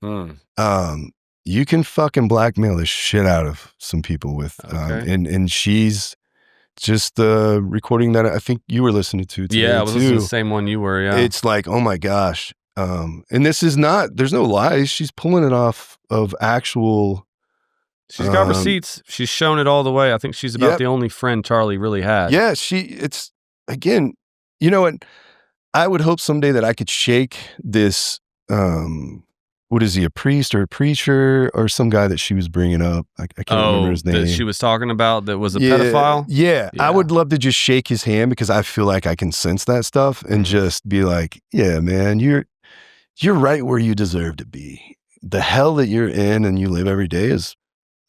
You can fucking blackmail the shit out of some people with, and she's just the recording that I think you were listening to today. Yeah, I was listening to the same one you were, yeah. It's like, oh my gosh. And this is not, there's no lies. She's pulling it off of actual. She's got receipts. She's shown it all the way. I think she's about the only friend Charlie really had. Yeah, it's, again, you know what? I would hope someday that I could shake this, what is he, a priest or a preacher or some guy that she was bringing up? I can't remember his name. That she was talking about that was a pedophile? Yeah, I would love to just shake his hand because I feel like I can sense that stuff and just be like, yeah, man, you're right where you deserve to be. The hell that you're in and you live every day is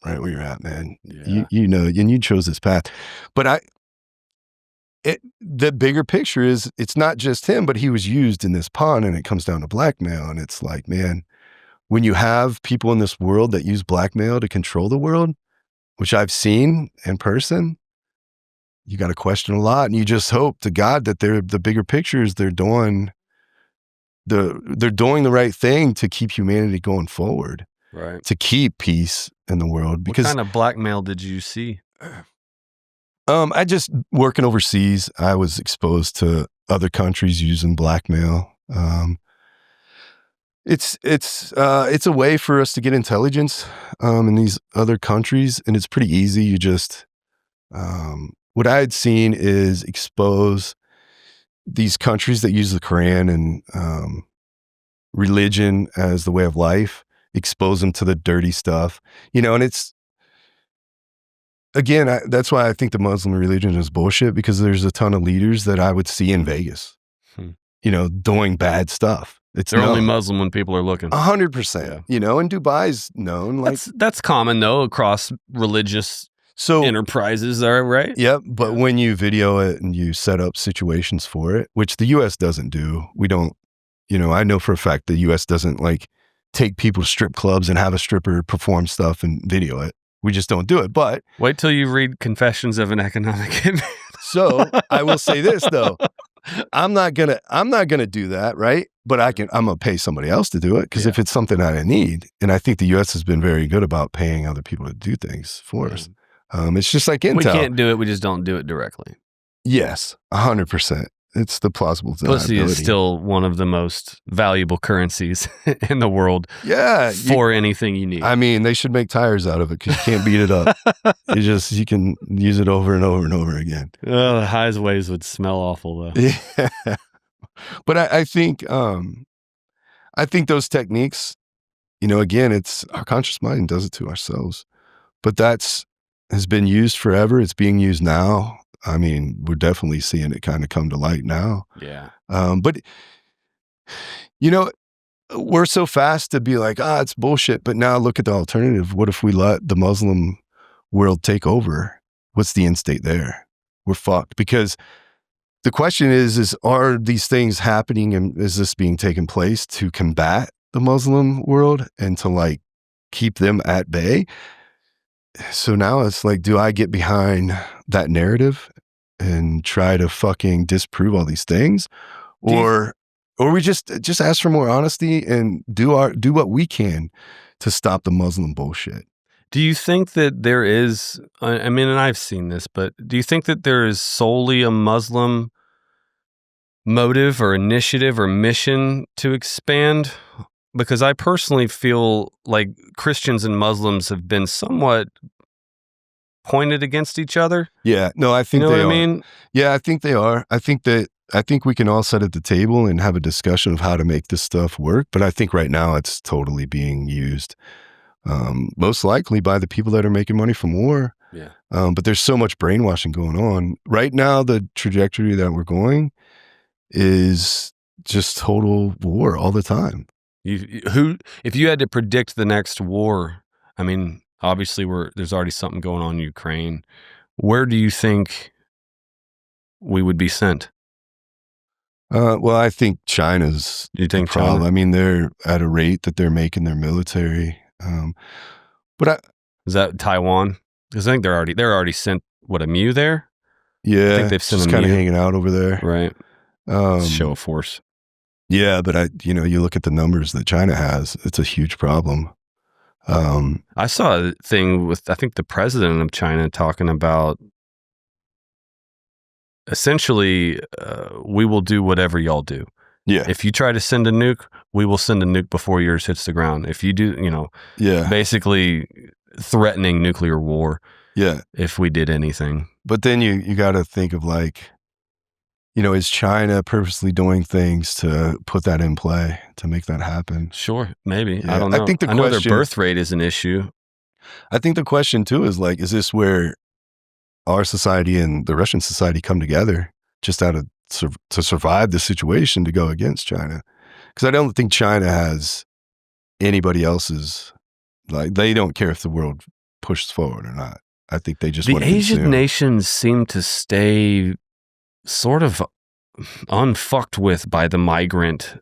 right where you're at, man. Yeah. You know, and you chose this path. But the bigger picture is it's not just him, but he was used in this pawn, and it comes down to blackmail. And it's like, man, when you have people in this world that use blackmail to control the world, which I've seen in person, you got to question a lot. And you just hope to God that the bigger picture is they're doing the right thing to keep humanity going forward, right? To keep peace in the world. Because what kind of blackmail did you see? I just working overseas, I was exposed to other countries using blackmail. It's a way for us to get intelligence in these other countries, and it's pretty easy. You just what I had seen is expose these countries that use the Quran and religion as the way of life, expose them to the dirty stuff, you know, and it's, again, that's why I think the Muslim religion is bullshit, because there's a ton of leaders that I would see in Vegas, you know, doing bad stuff. They're only Muslim when people are looking. 100%. You know, and Dubai's known. Like that's common though across religious enterprises, are right? Yep. But when you video it and you set up situations for it, which the U.S. doesn't do, we don't. You know, I know for a fact the U.S. doesn't like take people to strip clubs and have a stripper perform stuff and video it. We just don't do it. But wait till you read Confessions of an Economic Hitman. So I will say this though, I'm not gonna do that, right? But I'm gonna pay somebody else to do it, because if it's something that I need, and I think the U.S. has been very good about paying other people to do things for us. It's just like Intel. We can't do it. We just don't do it directly. Yes, 100%. It's the plausible deniability. Pussy is still one of the most valuable currencies in the world. Yeah. For anything you need. I mean, they should make tires out of it, because you can't beat it up. You can use it over and over and over again. The highways would smell awful though. Yeah. But I think those techniques, you know, again, it's our conscious mind does it to ourselves. But has been used forever. It's being used now. I mean, we're definitely seeing it kind of come to light now. Yeah. But, you know, we're so fast to be like, it's bullshit. But now look at the alternative. What if we let the Muslim world take over? What's the end state there? We're fucked. Because the question is are these things happening, and is this being taken place to combat the Muslim world and to like keep them at bay? So now it's like, do I get behind that narrative and try to fucking disprove all these things, or we just ask for more honesty and do what we can to stop the Muslim bullshit? Do you think that there is? I mean, and I've seen this, but do you think that there is solely a Muslim motive or initiative or mission to expand? Because I personally feel like Christians and Muslims have been somewhat pointed against each other. Yeah, no, I think you know they what are. I mean? Yeah, I think they are. I think we can all sit at the table and have a discussion of how to make this stuff work. But I think right now it's totally being used, most likely by the people that are making money from war. Yeah. But there's so much brainwashing going on right now. The trajectory that we're going is just total war all the time. If you had to predict the next war, I mean, obviously there's already something going on in Ukraine. Where do you think we would be sent? Well, I think China's the problem. China? I mean, they're at a rate that they're making their military. Is that Taiwan? Because I think they're already sent a MEU there. Yeah, I think they've sent just kind of hanging out over there, right? Show of force. Yeah, but you look at the numbers that China has; it's a huge problem. I saw a thing with, I think, the president of China talking about essentially, we will do whatever y'all do. Yeah. If you try to send a nuke, we will send a nuke before yours hits the ground. If you do, basically threatening nuclear war. Yeah. If we did anything. But then you got to think of like, is China purposely doing things to put that in play, to make that happen? Sure, maybe. Yeah. I don't know. I know their birth rate is an issue. I think the question too is like, is this where our society and the Russian society come together just to survive the situation to go against China? Because I don't think China has anybody else's, like, they don't care if the world pushes forward or not. I think they just want to Asian consume. nations seem to stay sort of unfucked with by the migrant.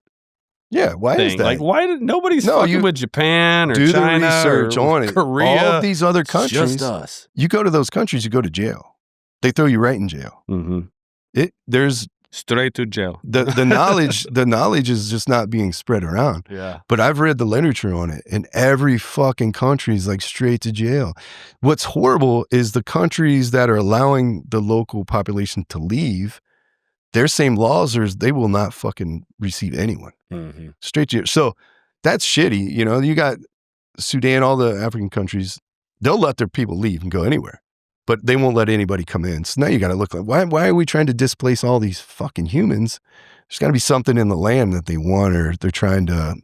Yeah, why thing. is that? Like, why did nobody's fucking with Japan or do China the research or on it. Korea? All of these other countries, just us. You go to those countries, you go to jail. They throw you right in jail. Mm-hmm. There's straight to jail. The knowledge is just not being spread around. Yeah. But I've read the literature on it, and every fucking country is like straight to jail. What's horrible is the countries that are allowing the local population to leave, their same laws are they will not fucking receive anyone. Mm-hmm. Straight to jail. So that's shitty. You got Sudan, all the African countries, they'll let their people leave and go anywhere, but they won't let anybody come in. So now you got to look like, why are we trying to displace all these fucking humans? There's got to be something in the land that they want, or they're trying to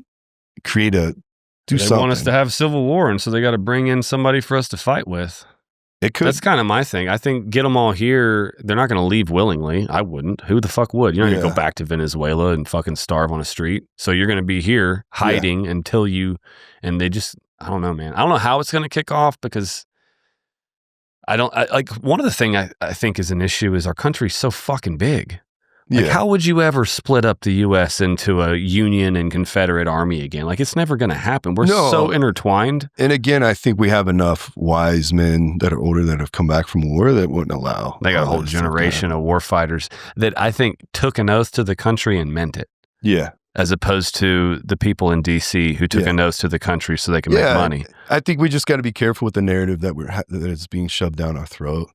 create something. They want us to have civil war, and so they got to bring in somebody for us to fight with. It could. That's kind of my thing. I think get them all here. They're not going to leave willingly. I wouldn't. Who the fuck would? You're not going to go back to Venezuela and fucking starve on a street. So you're going to be here hiding until and they just, I don't know, man. I don't know how it's going to kick off, because one of the things I think is an issue is our country's so fucking big. Like, how would you ever split up the U.S. into a Union and Confederate army again? Like, it's never going to happen. We're so intertwined. And again, I think we have enough wise men that are older that have come back from war that wouldn't allow. They got a whole generation of war fighters that I think took an oath to the country and meant it. Yeah. As opposed to the people in D.C. who took an oath to the country so they can make money. I think we just got to be careful with the narrative that that is being shoved down our throat,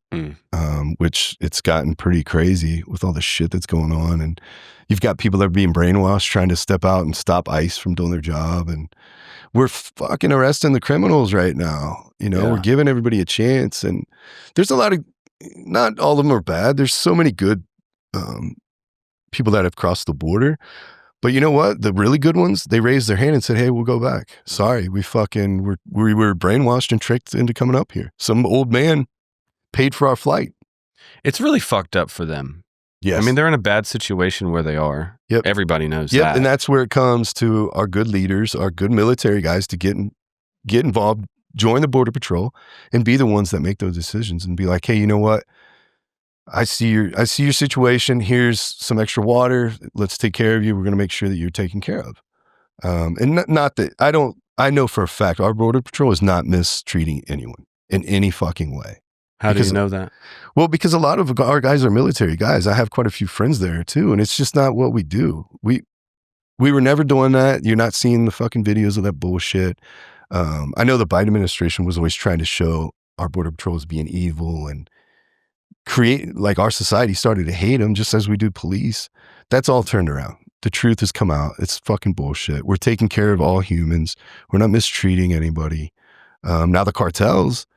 which it's gotten pretty crazy with all the shit that's going on. And you've got people that are being brainwashed trying to step out and stop ICE from doing their job. And we're fucking arresting the criminals right now. We're giving everybody a chance. And there's a lot of, not all of them are bad. There's so many good people that have crossed the border. But you know what? The really good ones, they raised their hand and said, hey, we'll go back. Sorry, we were brainwashed and tricked into coming up here. Some old man paid for our flight. It's really fucked up for them. Yes. I mean, they're in a bad situation where they are. Yep. Everybody knows that. And that's where it comes to our good leaders, our good military guys to get involved, join the Border Patrol, and be the ones that make those decisions and be like, hey, you know what? I see your situation. Here's some extra water. Let's take care of you. We're going to make sure that you're taken care of. And not that I know for a fact our Border Patrol is not mistreating anyone in any fucking way. How do you know that? Well, because a lot of our guys are military guys. I have quite a few friends there too. And it's just not what we do. We were never doing that. You're not seeing the fucking videos of that bullshit. I know the Biden administration was always trying to show our Border Patrol as being evil and create, like, our society started to hate them just as we do police. That's all turned around. The truth has come out. It's fucking bullshit. We're taking care of all humans. We're not mistreating anybody. Now the cartels,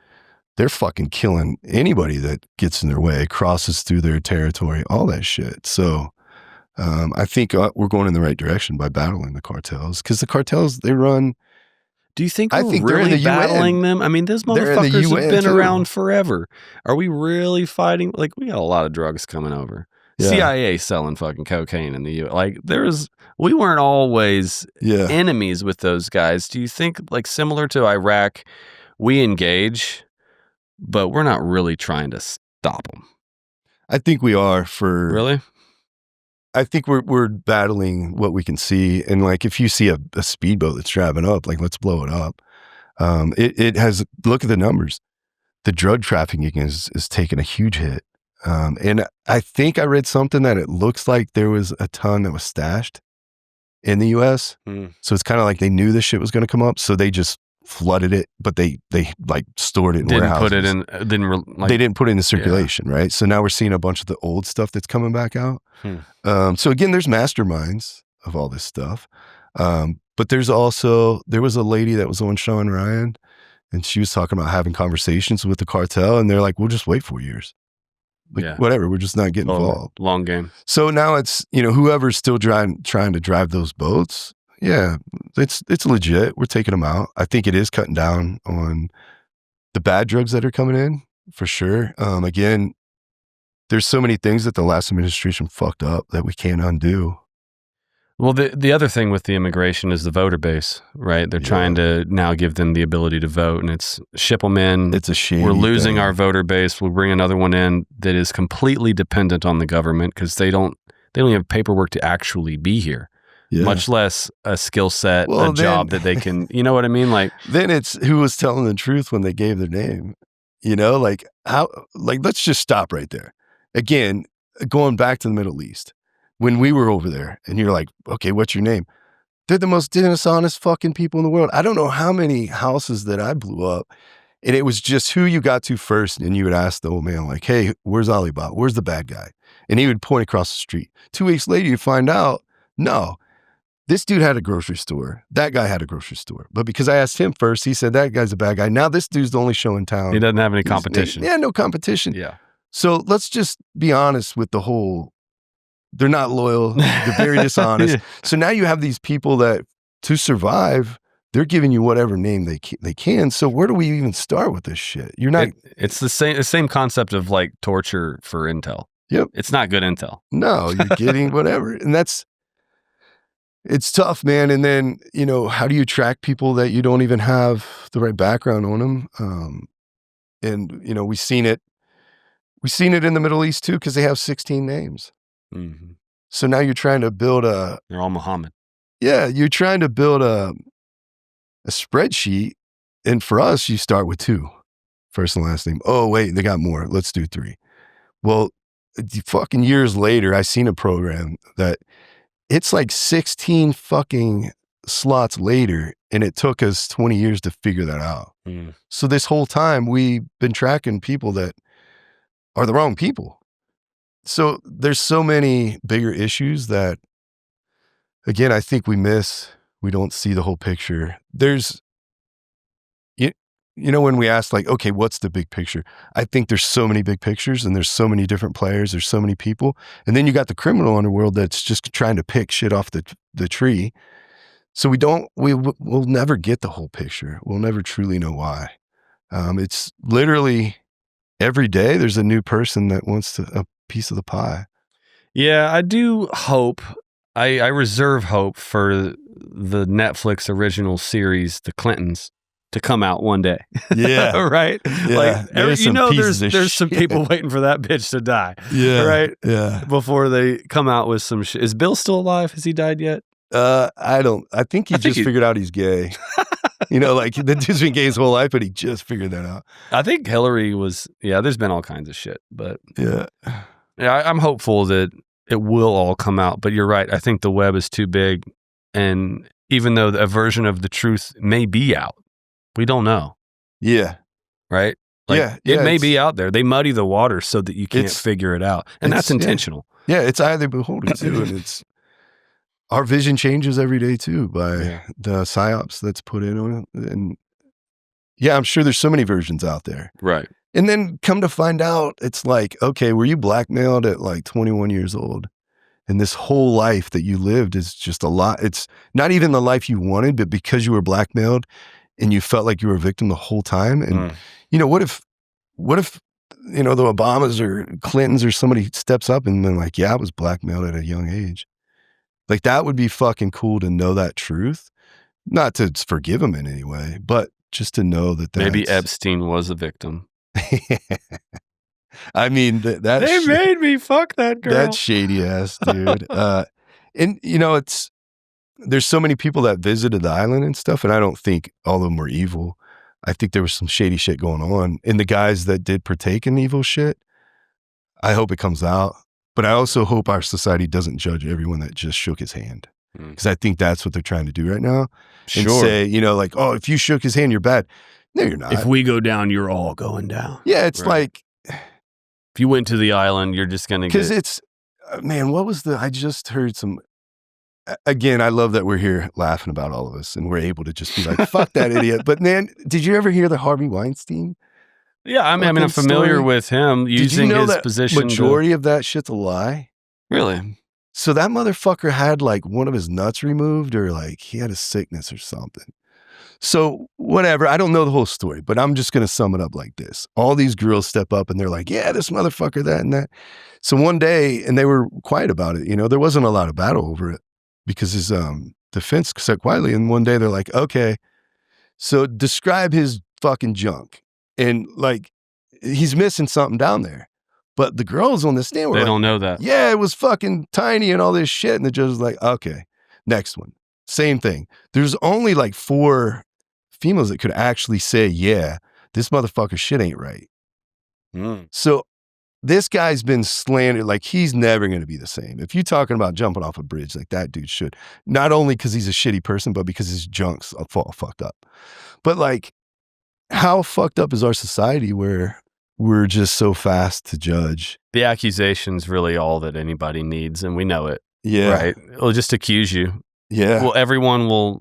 they're fucking killing anybody that gets in their way, crosses through their territory, all that shit. So I think we're going in the right direction by battling the cartels, because the cartels, they run. Do you think we're really battling them? I mean, those motherfuckers have been around forever. Are we really fighting? Like, we got a lot of drugs coming over. Yeah. CIA selling fucking cocaine in the U.S. Like, we weren't always enemies with those guys. Do you think, like, similar to Iraq, we engage, but we're not really trying to stop them? I think we are Really? I think we're battling what we can see. And like, if you see a speedboat that's driving up, like, let's blow it up. It has, look at the numbers. The drug trafficking is taking a huge hit. And I think I read something that it looks like there was a ton that was stashed in the US. So it's kind of like they knew this shit was going to come up. So they just flooded it, but they like stored it in Didn't warehouses. put it in. They didn't put it in circulation, right? So now we're seeing a bunch of the old stuff that's coming back out. So again, there's masterminds of all this stuff. But there was a lady that was on Sean Ryan, and she was talking about having conversations with the cartel, and they're like, we'll just wait 4 years. Like, whatever, we're just not getting involved. Long game. So now it's, whoever's still trying to drive those boats, it's legit. We're taking them out. I think it is cutting down on the bad drugs that are coming in, for sure. Again, there's so many things that the last administration fucked up that we can't undo. Well, the other thing with the immigration is the voter base, right? They're trying to now give them the ability to vote, and it's ship them in. It's a shame. We're losing our voter base. We'll bring another one in that is completely dependent on the government because they don't have paperwork to actually be here, much less a skill set, job that they can. You know what I mean? Like then it's who was telling the truth when they gave their name. Like how? Like let's just stop right there. Again, going back to the Middle East. When we were over there and you're like, okay, what's your name? They're the most dishonest fucking people in the world. I don't know how many houses that I blew up, and it was just who you got to first. And you would ask the old man like, hey, where's Alibaba? Where's the bad guy? And he would point across the street. 2 weeks later, you find out, no, this dude had a grocery store. That guy had a grocery store. But because I asked him first, he said, that guy's a bad guy. Now this dude's the only show in town. He doesn't have any competition. No competition. Yeah. So let's just be honest with the whole, they're not loyal. They're very dishonest. So now you have these people that, to survive, they're giving you whatever name they can. So where do we even start with this shit? You're not. It's the same concept of like torture for intel. Yep. It's not good intel. No, you're getting whatever, and it's tough, man. And then how do you track people that you don't even have the right background on them? And we've seen it in the Middle East too because they have 16 names. Mm-hmm. So now you're trying to build they're all Muhammad. Yeah, you're trying to build a spreadsheet, and for us, you start with 2, first and last name. Oh wait, they got more. Let's do 3. Well, fucking years later, I seen a program that it's like 16 fucking slots later, and it took us 20 years to figure that out. So this whole time, we've been tracking people that are the wrong people. So there's so many bigger issues that, again, I think we don't see the whole picture. There's, when we ask like, okay, what's the big picture? I think there's so many big pictures and there's so many different players. There's so many people. And then you got the criminal underworld that's just trying to pick shit off the tree. So we'll never get the whole picture. We'll never truly know why. It's literally every day there's a new person that wants a piece of the pie. Yeah, I do hope. I reserve hope for the Netflix original series, The Clintons, to come out one day. Yeah. Right? Yeah. Like, there's some people waiting for that bitch to die. Yeah. Right? Yeah. Before they come out with some shit. Is Bill still alive? Has he died yet? I think he just figured out he's gay. Like the dude's been gay his whole life, but he just figured that out. I think Hillary was, there's been all kinds of shit, but yeah, I'm hopeful that it will all come out, but you're right. I think the web is too big. And even though a version of the truth may be out, we don't know. Yeah. Right? Like, it may be out there. They muddy the water so that you can't figure it out. And that's intentional. Yeah, it's either beholden to, and it's, our vision changes every day too by the psyops that's put in on it. And I'm sure there's so many versions out there. Right. And then come to find out, it's like, okay, were you blackmailed at like 21 years old? And this whole life that you lived is just a lot. It's not even the life you wanted, but because you were blackmailed and you felt like you were a victim the whole time. And, what if, the Obamas or Clintons or somebody steps up and then like, I was blackmailed at a young age. Like that would be fucking cool to know that truth. Not to forgive him in any way, but just to know that maybe Epstein was a victim. I mean, they made me fuck that girl. That shady ass dude. And there's so many people that visited the island and stuff, and I don't think all of them were evil. I think there was some shady shit going on. And the guys that did partake in evil shit, I hope it comes out. But I also hope our society doesn't judge everyone that just shook his hand. Because I think that's what they're trying to do right now. Sure. And say, you know, like, oh, if you shook his hand, you're bad. No, you're not. If we go down, you're all going down. Yeah, it's like... If you went to the island, you're just going to get... Because it's... man, what was the... I just heard some... Again, I love that we're here laughing about all of us and we're able to just be like, fuck that idiot. But man, did you ever hear the Harvey Weinstein? Yeah, I mean, I'm familiar with him using his position. Majority of that shit's a lie. Really? So that motherfucker had like one of his nuts removed or like he had a sickness or something. So whatever, I don't know the whole story, but I'm just going to sum it up like this. All these girls step up and they're like, yeah, this motherfucker, that and that. So one day, and they were quiet about it, you know, there wasn't a lot of battle over it because his defense said quietly. And one day they're like, okay, so describe his fucking junk. And like, he's missing something down there. But the girls on the stand were they like, don't know that. Yeah, it was fucking tiny and all this shit. And the judge was like, okay, next one. Same thing. There's only like 4 females that could actually say, yeah, this motherfucker shit ain't right. So this guy's been slandered. Like he's never going to be the same. If you're talking about jumping off a bridge, like that dude should. Not only because he's a shitty person, but because his junk's all fucked up. But like, how fucked up is our society where we're just so fast to judge? The accusation's really all that anybody needs, and we know it. Yeah. Right? It'll just accuse you. Yeah. Well, everyone will.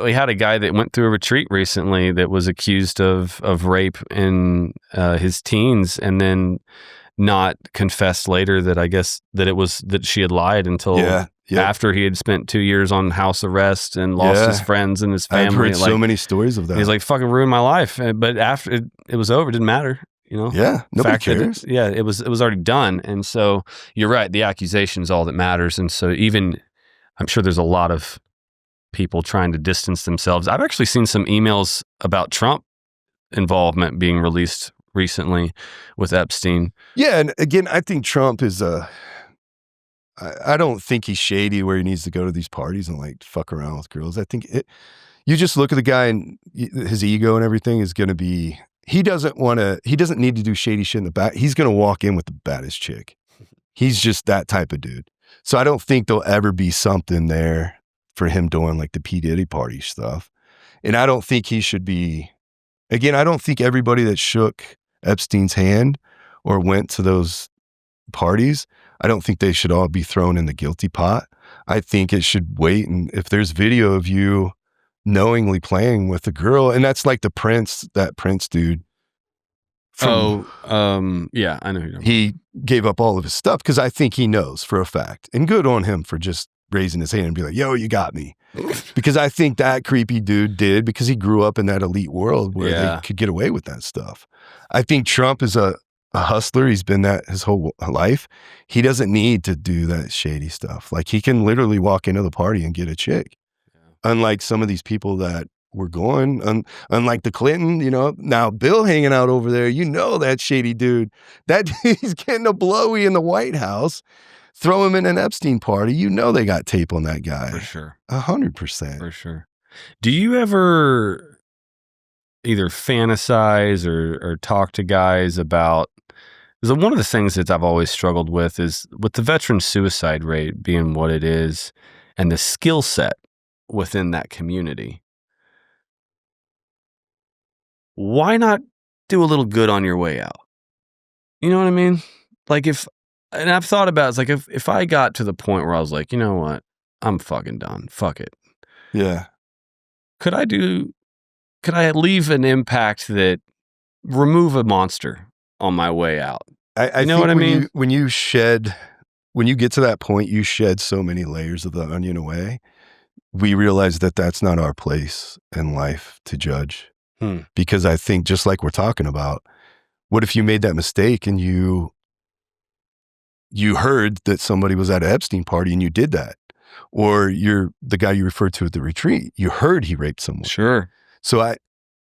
We had a guy that went through a retreat recently that was accused of rape in his teens, and then not confessed later that I guess that it was that she had lied until after he had spent 2 years on house arrest and lost his friends and his family. I've heard so many stories of that. He's like, fucking ruined my life. But after it was over, it didn't matter. You know? Yeah. Nobody cares. It was already done. And so you're right. The accusation is all that matters. And so even, I'm sure there's a lot of people trying to distance themselves. I've actually seen some emails about Trump involvement being released recently with Epstein. Yeah. And again, I think Trump is I don't think he's shady where he needs to go to these parties and like fuck around with girls. I think you just look at the guy and his ego and everything is going to be, he doesn't need to do shady shit in the back. He's going to walk in with the baddest chick. He's just that type of dude. So I don't think there'll ever be something there for him doing like the P. Diddy party stuff. And I don't think he should be, again, I don't think everybody that shook Epstein's hand or went to those parties, I don't think they should all be thrown in the guilty pot. I think it should wait. And if there's video of you knowingly playing with a girl, and that's like that Prince dude. Yeah, I know. He gave up all of his stuff because I think he knows for a fact. And good on him for just raising his hand and be like, yo, you got me. Because I think that creepy dude did because he grew up in that elite world where they could get away with that stuff. I think Trump is a hustler. He's been that his whole life. He doesn't need to do that shady stuff. Like he can literally walk into the party and get a chick. Yeah. Unlike some of these people that were going, unlike the Clinton, you know, now Bill hanging out over there, you know, that shady dude, that he's getting a blowy in the White House, throw him in an Epstein party. You know, they got tape on that guy. For sure. 100%. For sure. Do you ever either fantasize or talk to guys about, because one of the things that I've always struggled with is with the veteran suicide rate being what it is and the skill set within that community. Why not do a little good on your way out? You know what I mean? Like and I've thought about, it's like if I got to the point where I was like, you know what? I'm fucking done. Fuck it. Yeah. Could I leave an impact that remove a monster on my way out? I know what I mean? When you get to that point, you shed so many layers of the onion away. We realize that that's not our place in life to judge. Because I think just like we're talking about, what if you made that mistake and you heard that somebody was at an Epstein party and you did that? Or the guy you referred to at the retreat, you heard he raped someone. Sure. So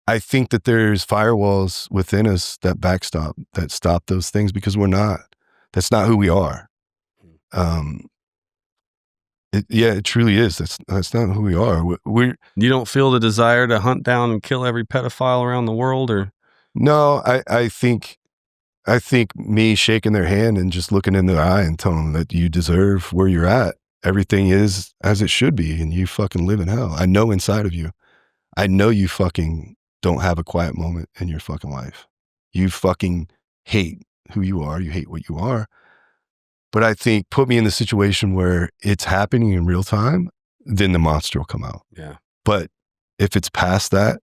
I think that there's firewalls within us that stop those things because that's not who we are. It truly is. That's not who we are. You don't feel the desire to hunt down and kill every pedophile around the world, or? No, I think me shaking their hand and just looking in their eye and telling them that you deserve where you're at everything is as it should be and you fucking live in hell. I know inside of you. I know you fucking don't have a quiet moment in your fucking life. You fucking hate who you are. You hate what you are. But I think put me in the situation where it's happening in real time, then the monster will come out. Yeah. But if it's past that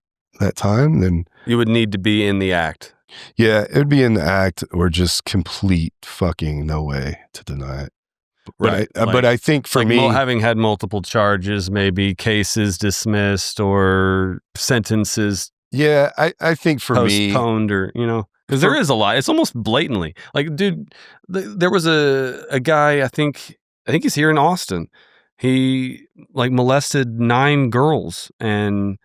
time, then you would need to be in the act. Yeah, it would be in the act or just complete fucking no way to deny it. Right. But I think for me, having had multiple charges, maybe cases dismissed or sentences. Yeah, I think for me, postponed or, because there is a lot. It's almost blatantly like, dude, there was a guy, I think he's here in Austin. He like molested 9 girls and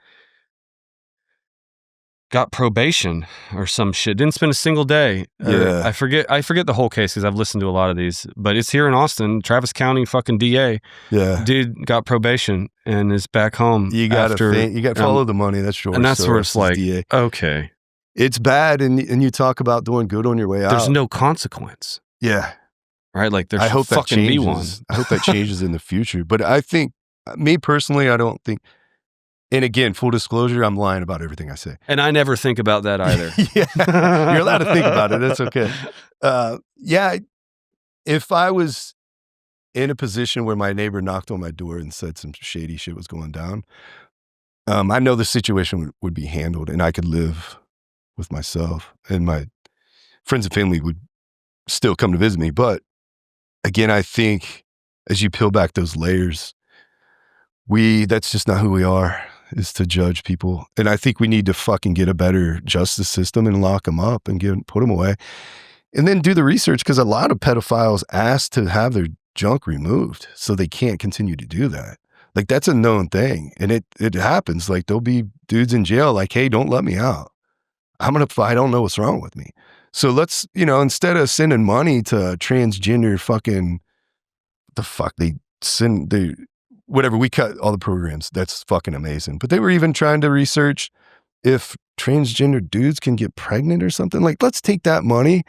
got probation or some shit. Didn't spend a single day. Yeah. I forget the whole case because I've listened to a lot of these, but it's here in Austin, Travis County fucking DA. Yeah. Dude got probation and is back home. You got to follow the money. That's George. And that's where it's like, DA. Okay. It's bad. And you talk about doing good on your way out. There's no consequence. Yeah. Right? Like there's I hope fucking that changes. be one. I hope that changes in the future. But I think, me personally, I don't think, and again, full disclosure, I'm lying about everything I say. And I never think about that either. Yeah, you're allowed to think about it. That's okay. Yeah, if I was in a position where my neighbor knocked on my door and said some shady shit was going down, I know the situation would be handled and I could live with myself and my friends and family would still come to visit me. But again, I think as you peel back those layers, that's just not who we are, is to judge people. And I think we need to fucking get a better justice system and lock them up and put them away. And then do the research, because a lot of pedophiles ask to have their junk removed so they can't continue to do that. Like, that's a known thing. And it happens. Like, there'll be dudes in jail like, hey, don't let me out. I don't know what's wrong with me. So let's, instead of sending money to transgender fucking, whatever, we cut all the programs. That's fucking amazing. But they were even trying to research if transgender dudes can get pregnant or something. Like, let's take that money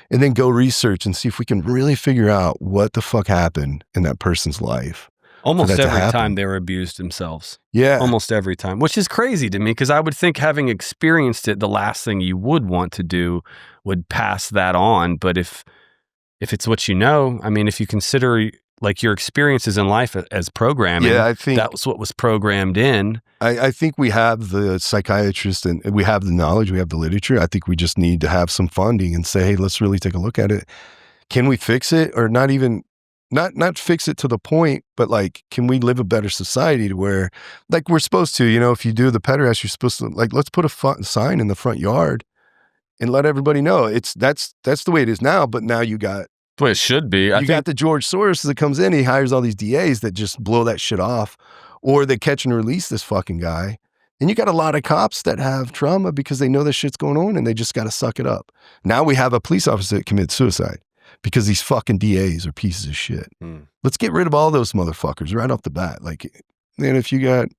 and then go research and see if we can really figure out what the fuck happened in that person's life. Almost every time they were abused themselves. Yeah. Almost every time, which is crazy to me because I would think having experienced it, the last thing you would want to do would pass that on. But if it's what you know, I mean, if you consider like your experiences in life as programming, I think that was what was programmed in. I think we have the psychiatrist and we have the knowledge, we have the literature. I think we just need to have some funding and say, hey, let's really take a look at it. Can we fix it? Or not even, not fix it to the point, but like, can we live a better society to where, like, we're supposed to, if you do the pederast, you're supposed to, like, let's put a sign in the front yard and let everybody know that's the way it is now. But now you got, the way it should be. You got the George Soros that comes in, he hires all these DAs that just blow that shit off, or they catch and release this fucking guy. And you got a lot of cops that have trauma because they know this shit's going on and they just got to suck it up. Now we have a police officer that commits suicide because these fucking DAs are pieces of shit. Let's get rid of all those motherfuckers right off the bat. Like, man, if you've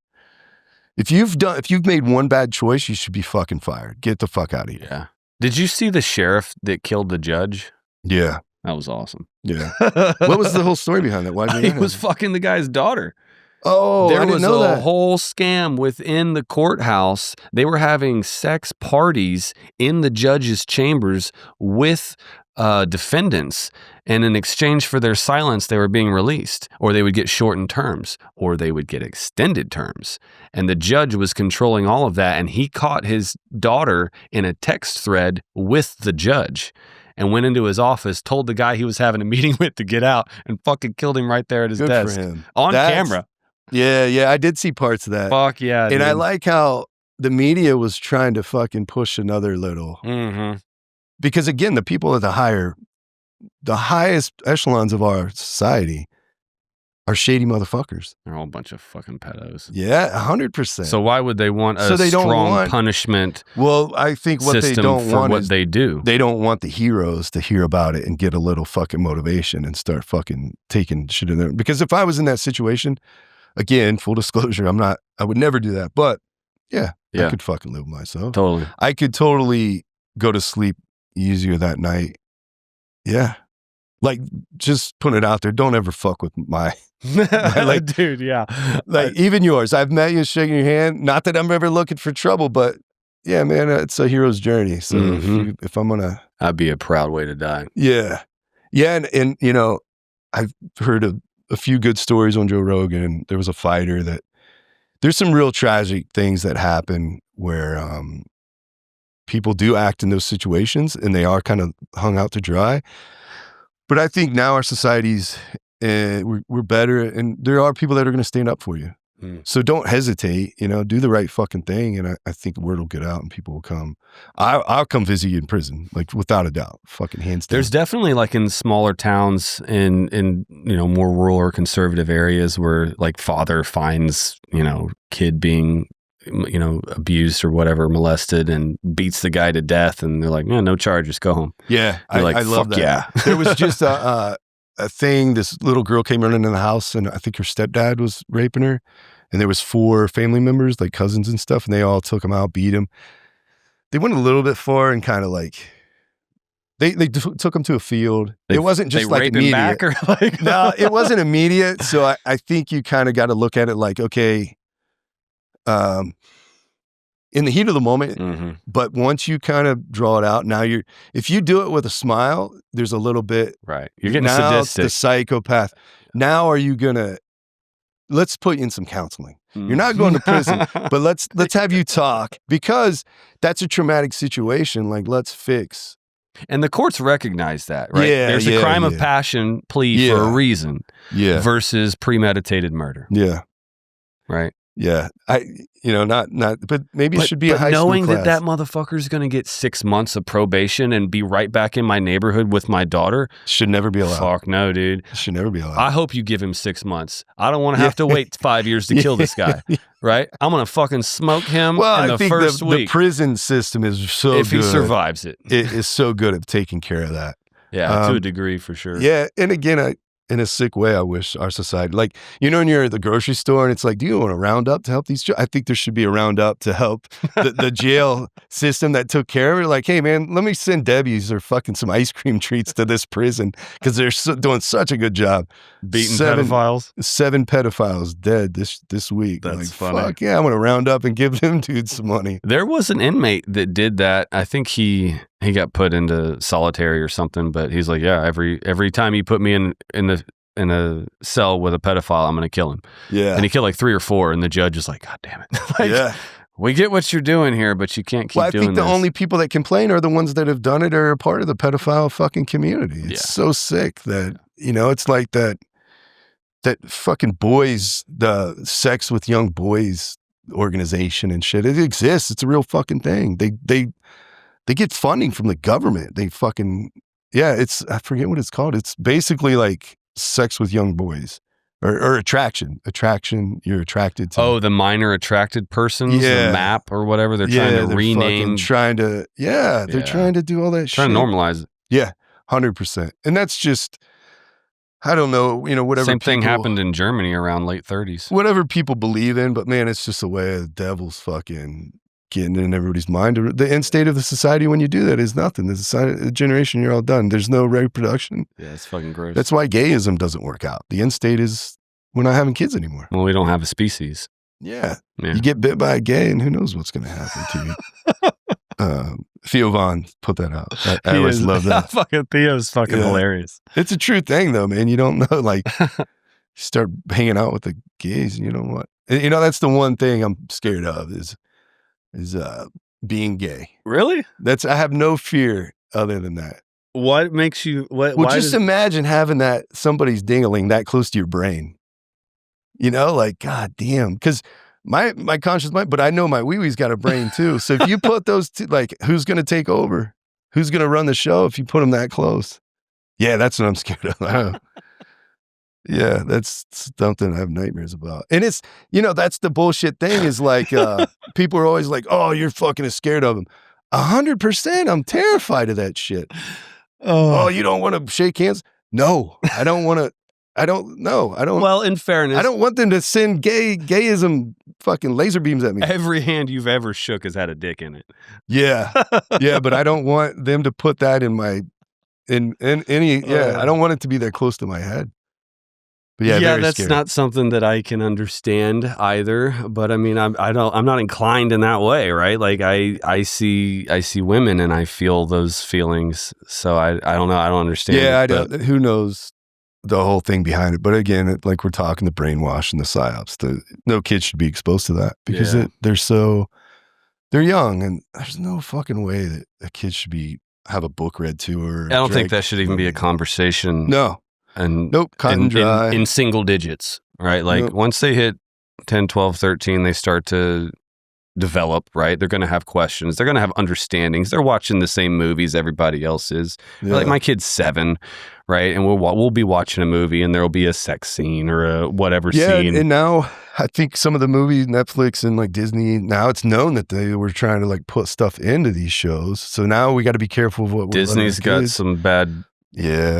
made one bad choice, you should be fucking fired. Get the fuck out of here. Yeah. Did you see the sheriff that killed the judge? Yeah. That was awesome. Yeah. What was the whole story behind that? Why he was fucking the guy's daughter. Oh, I didn't know that. There was a whole scam within the courthouse. They were having sex parties in the judge's chambers with defendants. And in exchange for their silence, they were being released, or they would get shortened terms, or they would get extended terms. And the judge was controlling all of that. And he caught his daughter in a text thread with the judge. And went into his office, told the guy he was having a meeting with to get out, and fucking killed him right there at his desk. For him. On camera. Yeah, I did see parts of that. Fuck yeah, and dude. I like how the media was trying to fucking push another little. Mm-hmm. Because again, the people at the highest echelons of our society are shady motherfuckers. They're all a bunch of fucking pedos. Yeah, 100%. So why would they want a strong punishment? Well, I think what they don't want is they do. They don't want the heroes to hear about it and get a little fucking motivation and start fucking taking shit in there. Because if I was in that situation, again, full disclosure, I would never do that. But yeah, I could fucking live with myself. Totally. I could totally go to sleep easier that night. Yeah. Like, just put it out there. Don't ever fuck with my like, dude. Yeah, like even yours. I've met you, shaking your hand. Not that I'm ever looking for trouble, but yeah, man, it's a hero's journey. So if I'm gonna, that'd be a proud way to die. Yeah, and you know, I've heard a few good stories on Joe Rogan. There was a fighter that there's some real tragic things that happen where people do act in those situations and they are kind of hung out to dry. But I think now our society's, we're better, and there are people that are going to stand up for you. So don't hesitate, you know, do the right fucking thing. And I think word will get out and people will come. I'll come visit you in prison, like without a doubt, fucking hands down. There's definitely like in smaller towns in you know, more rural or conservative areas where like father finds, you know, kid being, you know, abused or whatever, molested, and beats the guy to death. And they're like, man, no charges, go home. Yeah. Like, I love that. Yeah. There was just a thing, this little girl came running in the house and I think her stepdad was raping her. And there was 4 family members, like cousins and stuff, and they all took him out, beat him. They went a little bit far and kind of like, they took him to a field. It wasn't just like immediate. Back or like No, it wasn't immediate. So I think you kind of got to look at it like, okay, in the heat of the moment, but once you kind of draw it out, now if you do it with a smile, there's a little bit, right. You're getting now sadistic. It's the psychopath. Now are you gonna, let's put you in some counseling. You're not going to prison, but let's have you talk, because that's a traumatic situation. Like, let's fix. And the courts recognize that, right? Yeah, There's a crime of passion plea for a reason versus premeditated murder. Yeah. Right. Yeah. But maybe it should be a high school knowing class. that motherfucker's going to get 6 months of probation and be right back in my neighborhood with my daughter. Should never be allowed. Fuck no, dude. Should never be allowed. I hope you give him 6 months. I don't want to have to wait 5 years to kill this guy. Right? I'm going to fucking smoke him in the first week. The prison system is so if good. If he survives it. It is so good at taking care of that. Yeah, to a degree for sure. Yeah. And again, in a sick way, I wish our society, like, you know, when you're at the grocery store and it's like, do you want a roundup to help these? I think there should be a roundup to help the jail system that took care of it. Like, hey, man, let me send Debbie's or fucking some ice cream treats to this prison because they're doing such a good job. Beating pedophiles? 7 pedophiles dead this week. That's like, funny. Fuck yeah, I'm going to round up and give them dudes some money. There was an inmate that did that. I think he got put into solitary or something, but he's like, yeah, every time you put me in a cell with a pedophile, I'm going to kill him. Yeah. And he killed like 3 or 4, and the judge is like, God damn it. Like, we get what you're doing here, but you can't keep doing this. I think the only people that complain are the ones that have done it or are part of the pedophile fucking community. It's so sick that, you know, it's like that fucking boys, the sex with young boys organization and shit. It exists. It's a real fucking thing. They get funding from the government. They fucking, I forget what it's called. It's basically like sex with young boys or attraction. You're attracted to. Oh, the minor attracted persons, the MAP or whatever. They're trying to rename. They're trying to do all that shit. Trying to normalize it. Yeah, 100%. And that's just, I don't know, you know, whatever. Same thing happened in Germany around late 30s. Whatever people believe in, but man, it's just a way of the devil's fucking getting in everybody's mind. The end state of the society when you do that is nothing. The generation, you're all done. There's no reproduction. Yeah, it's fucking gross. That's why gayism doesn't work out. The end state is we're not having kids anymore. Well, we don't have a species. Yeah. You get bit by a gay and who knows what's going to happen to you. Theo Von put that out. I always love that. Fucking Theo's fucking hilarious. It's a true thing though, man. You don't know, like, you start hanging out with the gays and you know what? You know, that's the one thing I'm scared of is being gay. Really? I have no fear other than that. What makes you, imagine having that, somebody's dingling that close to your brain. You know, like, God damn. Because my conscious mind, but I know my wee-wee's got a brain too. So if you put those two, like, who's going to take over? Who's going to run the show if you put them that close? Yeah, that's what I'm scared of. Yeah, that's something I have nightmares about. And it's, you know, that's the bullshit thing is like, people are always like, oh, you're fucking scared of them. 100%. I'm terrified of that shit. Oh, you don't want to shake hands? No, I don't want to. I don't know. Well, in fairness, I don't want them to send gayism fucking laser beams at me. Every hand you've ever shook has had a dick in it. Yeah. Yeah, but I don't want them to put that in my in any, I don't want it to be that close to my head. But yeah, that's scary. not something that I can understand either. But I mean, I'm not inclined in that way, right? Like I see women and I feel those feelings. So I don't know. I don't understand. Yeah, I don't. Who knows the whole thing behind it? But again, like we're talking the brainwash and the psyops. No kid should be exposed to that because they're young, and there's no fucking way that a kid should have a book read to her. I don't think that should even be a conversation. No. And nope, cut and dry. In single digits, right? Like once they hit 10, 12, 13, they start to develop, right? They're going to have questions. They're going to have understandings. They're watching the same movies everybody else is. Yeah. Like my kid's 7, right? And we'll be watching a movie and there'll be a sex scene or a whatever scene. And now I think some of the movies, Netflix and like Disney, now it's known that they were trying to like put stuff into these shows. So now we got to be careful of what Disney's got some bad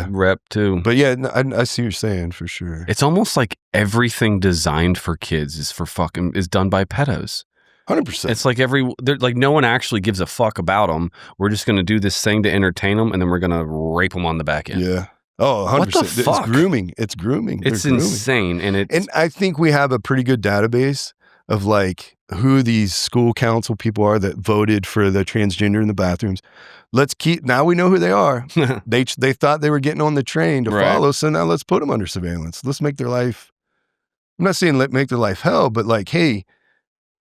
rep too. But yeah, I see what you're saying for sure. It's almost like everything designed for kids is done by pedos. 100%. It's like no one actually gives a fuck about them. We're just going to do this thing to entertain them, and then we're going to rape them on the back end. Yeah. Oh, 100%. What the fuck? It's grooming. It's insane. And I think we have a pretty good database of like who these school council people are that voted for the transgender in the bathrooms. Now we know who they are. They thought they were getting on the train to follow, so now let's put them under surveillance. Let's make their life, I'm not saying make their life hell, but like, hey,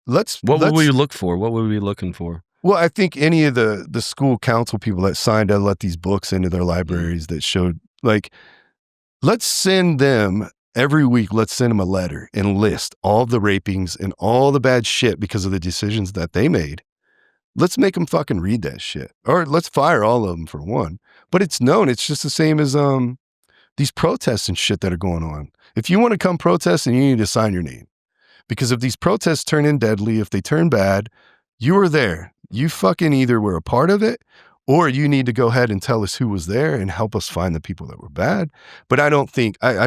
what would we look for? What would we be looking for? Well, I think any of the school council people that signed to let these books into their libraries that showed, like, let's send them every week, let's send them a letter and list all the rapings and all the bad shit because of the decisions that they made. Let's make them fucking read that shit. Or let's fire all of them for one. But it's known. It's just the same as these protests and shit that are going on. If you want to come protest, then you need to sign your name. Because if these protests turn in deadly, if they turn bad, you were there. You fucking either were a part of it, or you need to go ahead and tell us who was there and help us find the people that were bad. But I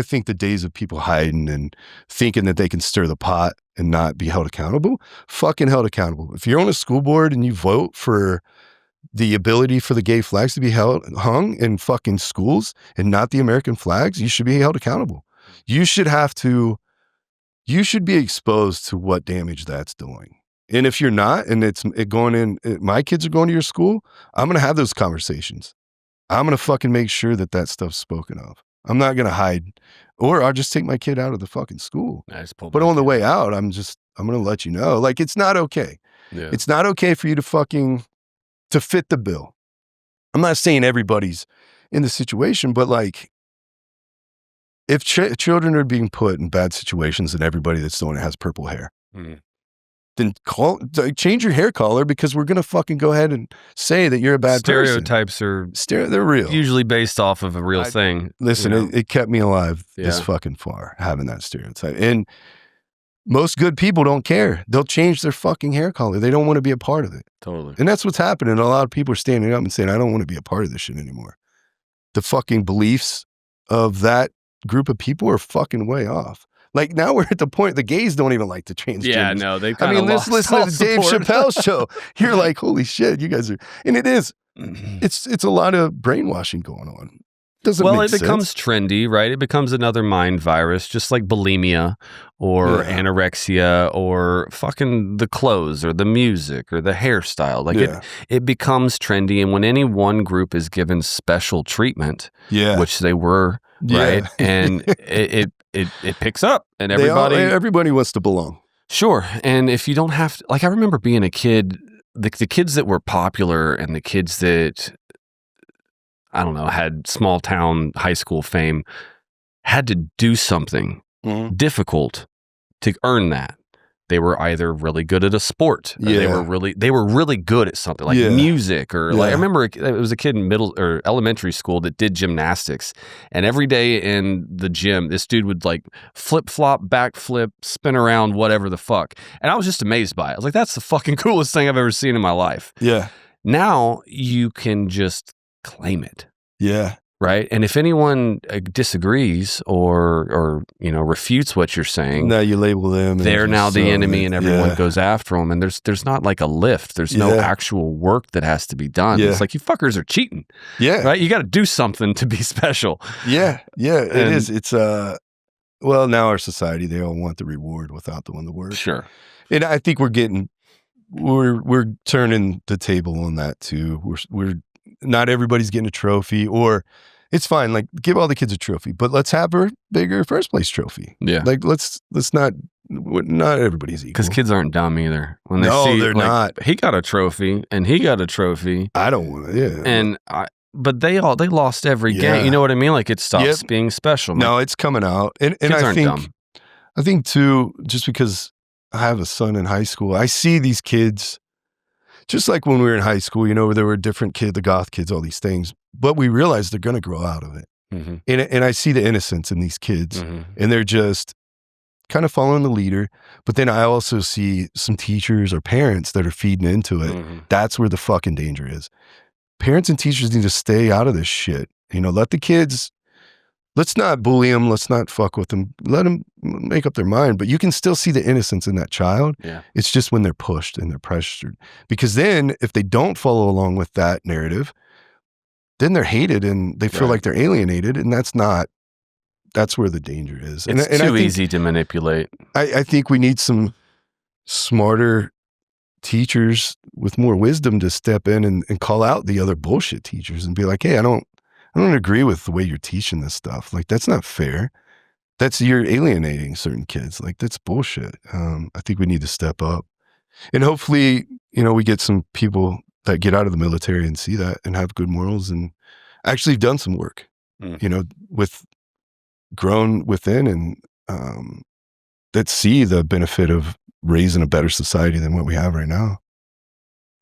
think the days of people hiding and thinking that they can stir the pot and not be held accountable, fucking held accountable. If you're on a school board and you vote for the ability for the gay flags to be hung in fucking schools and not the American flags, you should be held accountable. You should be exposed to what damage that's doing. And if you're not, and my kids are going to your school, I'm going to have those conversations. I'm going to fucking make sure that stuff's spoken of. I'm not going to hide, or I'll just take my kid out of the fucking school. But on the way out, I'm going to let you know, like, it's not okay. Yeah. It's not okay for you to fit the bill. I'm not saying everybody's in the situation, but like, if children are being put in bad situations and everybody that's doing it has purple hair, then change your hair color, because we're going to fucking go ahead and say that you're a bad Stereotypes person. They're real. Usually based off of a real thing. Listen, it kept me alive this fucking far, having that stereotype. And most good people don't care. They'll change their fucking hair color. They don't want to be a part of it. Totally. And that's what's happening. A lot of people are standing up and saying, I don't want to be a part of this shit anymore. The fucking beliefs of that group of people are fucking way off. Like, now we're at the point the gays don't even like the transgenders. Yeah, no, they've kind of lost listen all to the Dave Chappelle show. You're like, holy shit, you guys are, and it is. It's a lot of brainwashing going on. It becomes trendy, right? It becomes another mind virus, just like bulimia or anorexia or fucking the clothes or the music or the hairstyle. Like it becomes trendy, and when any one group is given special treatment, which they were, right, and it picks up, and everybody wants to belong. Sure, and if you don't have to, like, I remember being a kid, the kids that were popular and the kids that, I don't know, had small town high school fame, had to do something difficult to earn that. They were either really good at a sport, or they were really good at something like music, or like, I remember it was a kid in middle or elementary school that did gymnastics, and every day in the gym, this dude would like flip flop, backflip, spin around, whatever the fuck, and I was just amazed by it. I was like, that's the fucking coolest thing I've ever seen in my life. Yeah. Now you can just claim it. Yeah. right? And if anyone disagrees or refutes what you're saying, now you label them. They're now the enemy, and everyone goes after them. And there's not like a lift. There's no actual work that has to be done. It's like, you fuckers are cheating. Yeah, right. You got to do something to be special. Yeah, it is. It's well, now our society, they all want the reward without doing the work. Sure. And I think we're turning the table on that too. We're not everybody's getting a trophy, or it's fine. Like, give all the kids a trophy, but let's have a bigger first place trophy. Yeah. Like, let's not everybody's equal. Because kids aren't dumb either. When they see, they're not. He got a trophy and he got a trophy. I don't want to. Yeah. And but they lost every game. You know what I mean? Like, it stops being special. No, it's coming out. And I think too, just because I have a son in high school, I see these kids, just like when we were in high school, there were different kids, the goth kids, all these things, but we realize they're going to grow out of it. Mm-hmm. And I see the innocence in these kids, and they're just kind of following the leader. But then I also see some teachers or parents that are feeding into it. Mm-hmm. That's where the fucking danger is. Parents and teachers need to stay out of this shit. Let the kids, let's not bully them. Let's not fuck with them. Let them make up their mind. But you can still see the innocence in that child. Yeah. It's just when they're pushed and they're pressured. Because then if they don't follow along with that narrative, then they're hated and they feel like they're alienated. And that's where the danger is. It's too easy to manipulate. I think we need some smarter teachers with more wisdom to step in and call out the other bullshit teachers and be like, hey, I don't agree with the way you're teaching this stuff. Like, that's not fair. You're alienating certain kids. Like, that's bullshit. I think we need to step up. And hopefully, we get some people that get out of the military and see that and have good morals and actually done some work, with grown within and that see the benefit of raising a better society than what we have right now.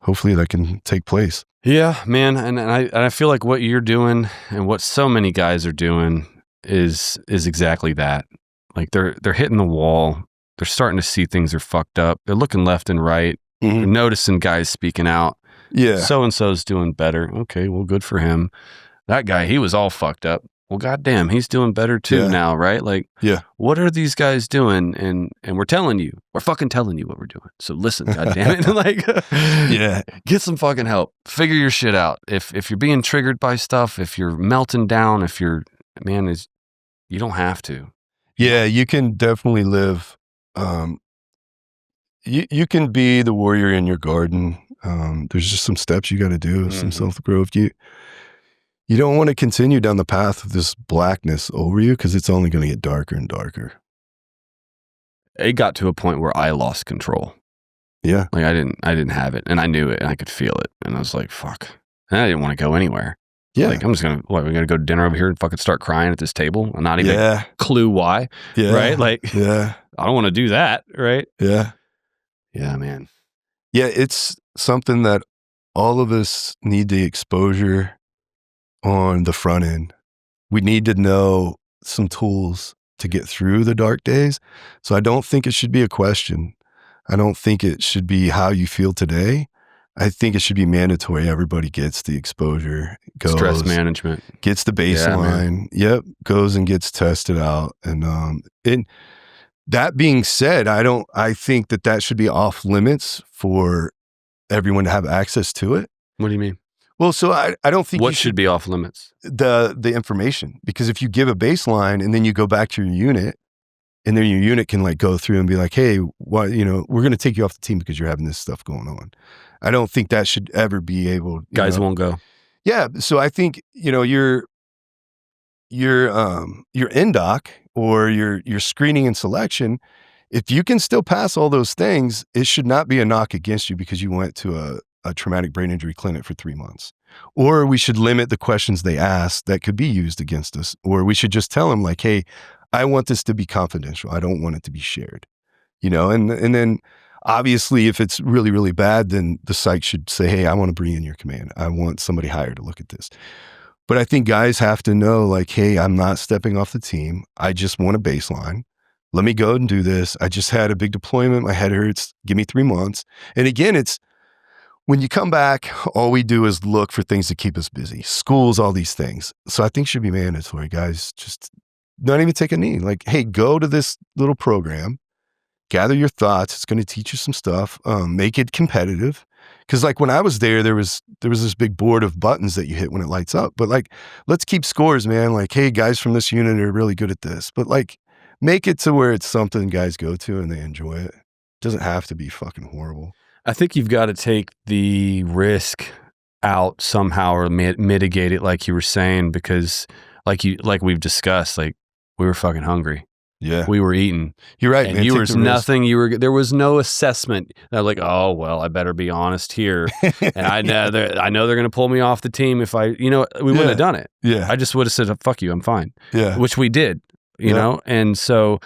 Hopefully that can take place. Yeah, man. And I feel like what you're doing and what so many guys are doing is exactly that. Like, they're hitting the wall. They're starting to see things are fucked up. They're looking left and right. Mm-hmm. They're noticing guys speaking out. Yeah. So-and-so's doing better. Okay, well, good for him. That guy, he was all fucked up. Well, goddamn, he's doing better too now, right? Like, what are these guys doing? And we're fucking telling you what we're doing. So listen, goddamn it, like, get some fucking help. Figure your shit out. If you're being triggered by stuff, if you're melting down, you don't have to. Yeah, you can definitely live. You can be the warrior in your garden. There's just some steps you got to do, some self-growth. You don't want to continue down the path of this blackness over you, because it's only going to get darker and darker. It got to a point where I lost control. Yeah. Like, I didn't have it, and I knew it, and I could feel it. And I was like, fuck. And I didn't want to go anywhere. Yeah. Like, I'm just going to, we're going to go to dinner over here and fucking start crying at this table and not even a clue why. Yeah. Right? Like, I don't want to do that. Right? Yeah. Yeah, man. Yeah. It's something that all of us need the exposure on the front end. We need to know some tools to get through the dark days. So I don't think it should be a question. I don't think it should be how you feel today. I think it should be mandatory. Everybody gets the exposure. Stress management. Gets the baseline. Goes and gets tested out. And that being said, I think that should be off limits for everyone to have access to it. What do you mean? Well, so I don't think what should be off limits? The information, because if you give a baseline and then you go back to your unit, and then your unit can like go through and be like, hey, we're going to take you off the team because you're having this stuff going on. I don't think that should ever be able. Guys won't go. Yeah, so I think your NDOC or your screening and selection, if you can still pass all those things, it should not be a knock against you because you went to a traumatic brain injury clinic for 3 months. Or we should limit the questions they ask that could be used against us. Or we should just tell them like, hey, I want this to be confidential. I don't want it to be shared. And then obviously if it's really, really bad, then the site should say, hey, I want to bring in your command. I want somebody hired to look at this. But I think guys have to know like, hey, I'm not stepping off the team. I just want a baseline. Let me go and do this. I just had a big deployment. My head hurts. Give me 3 months. And again, when you come back, all we do is look for things to keep us busy. Schools, all these things. So I think should be mandatory, guys. Just not even take a knee. Like, hey, go to this little program, gather your thoughts. It's going to teach you some stuff. Make it competitive. Because like when I was there was this big board of buttons that you hit when it lights up. But like, let's keep scores, man. Like, hey, guys from this unit are really good at this. But like, make it to where it's something guys go to and they enjoy it. It doesn't have to be fucking horrible. I think you've got to take the risk out somehow or mitigate it, like you were saying, because like we've discussed, like we were fucking hungry. Yeah, we were eating. You're right, and man. You was nothing. There was no assessment. They're like, oh well, I better be honest here, and I know they're going to pull me off the team if I, we wouldn't have done it. Yeah, I just would have said, fuck you, I'm fine. Yeah, which we did. You know, and so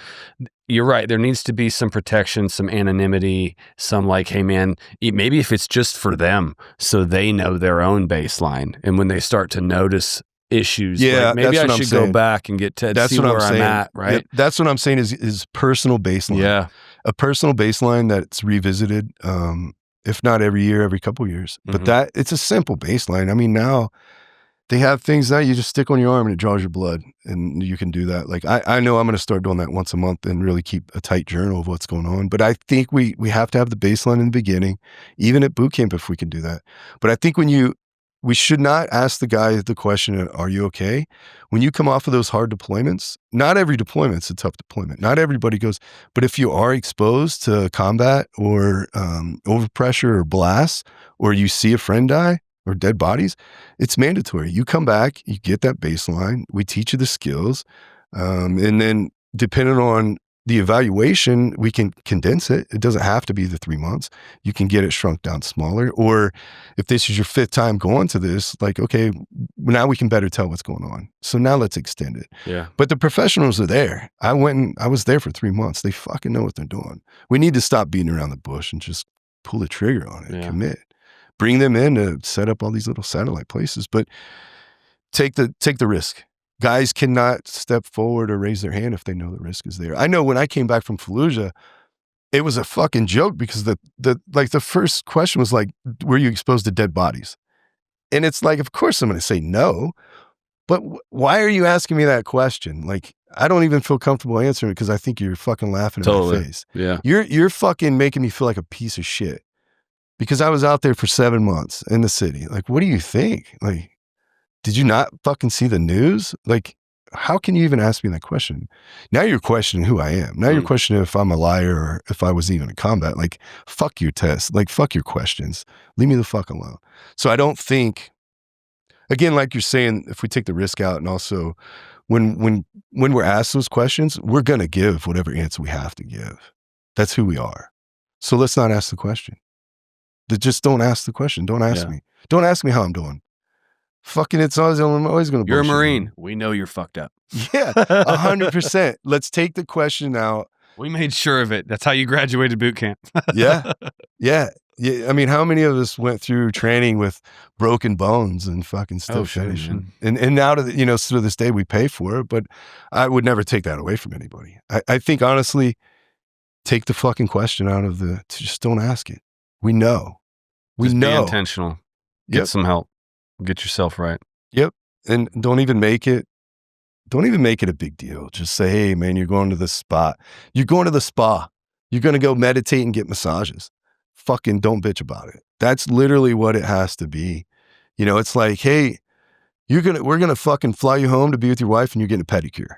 you're right. There needs to be some protection, some anonymity, some like, hey man, maybe if it's just for them, so they know their own baseline, and when they start to notice issues, like maybe I should go back and get to see where I'm at, right? Yeah, that's what I'm saying is personal baseline. Yeah, a personal baseline that's revisited, if not every year, every couple of years. But that it's a simple baseline. I mean, now they have things that you just stick on your arm and it draws your blood, and you can do that. Like I know I'm going to start doing that once a month and really keep a tight journal of what's going on. But I think we have to have the baseline in the beginning, even at boot camp if we can do that. But I think we should not ask the guy the question, are you okay? When you come off of those hard deployments, not every deployment's a tough deployment. Not everybody goes, but if you are exposed to combat or overpressure or blasts, or you see a friend die, or dead bodies, it's mandatory. You come back, you get that baseline, we teach you the skills, and then depending on the evaluation, we can condense it. It doesn't have to be the 3 months. You can get it shrunk down smaller. Or if this is your 5th time going to this, like, okay, now we can better tell what's going on. So now let's extend it. Yeah. But the professionals are there. I was there for 3 months. They fucking know what they're doing. We need to stop beating around the bush and just pull the trigger on it, commit. Bring them in to set up all these little satellite places, but take the risk. Guys cannot step forward or raise their hand if they know the risk is there. I know when I came back from Fallujah, it was a fucking joke because the first question was like, were you exposed to dead bodies? And it's like, of course I'm going to say no, but why are you asking me that question? Like, I don't even feel comfortable answering it because I think you're fucking laughing in my face. Yeah. You're fucking making me feel like a piece of shit. Because I was out there for 7 months in the city. Like, what do you think? Like, did you not fucking see the news? Like, how can you even ask me that question? Now you're questioning who I am. Now you're questioning if I'm a liar or if I was even in combat. Like, fuck your test. Like, fuck your questions. Leave me the fuck alone. So I don't think, again, like you're saying, if we take the risk out, and also when we're asked those questions, we're going to give whatever answer we have to give. That's who we are. So let's not ask the question. Just don't ask the question. Don't ask me. Don't ask me how I'm doing. Fucking, I'm always going to. You're a Marine. We know you're fucked up. Yeah, 100%. Let's take the question out. We made sure of it. That's how you graduated boot camp. Yeah. I mean, how many of us went through training with broken bones and fucking still finishing? And now to this day we pay for it, but I would never take that away from anybody. I think honestly, take the fucking question out of just don't ask it. We know. Be intentional. Get some help. Get yourself right. Yep. And don't even make it a big deal. Just say, hey man, you're going to the spa. You're going to the spa. You're going to go meditate and get massages. Fucking don't bitch about it. That's literally what it has to be. It's like, hey, we're going to fucking fly you home to be with your wife and you're getting a pedicure.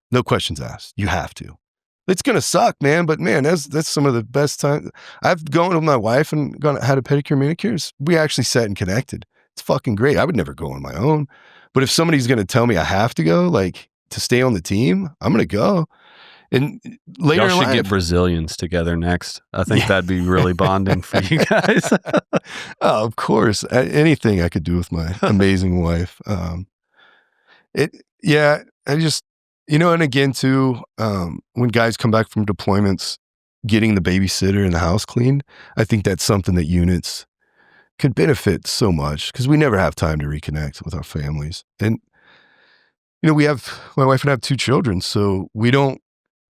No questions asked. You have to. It's going to suck, man, but man, that's some of the best time. I've gone with my wife and had a pedicure, manicures. We actually sat and connected. It's fucking great. I would never go on my own. But if somebody's going to tell me I have to go, like to stay on the team, I'm going to go. And later y'all should get Brazilians together next. I think that'd be really bonding for you guys. Oh, of course. Anything I could do with my amazing wife. I just, and again too, when guys come back from deployments, getting the babysitter and the house cleaned, I think that's something that units could benefit so much because we never have time to reconnect with our families. And, my wife and I have 2 children, so we don't,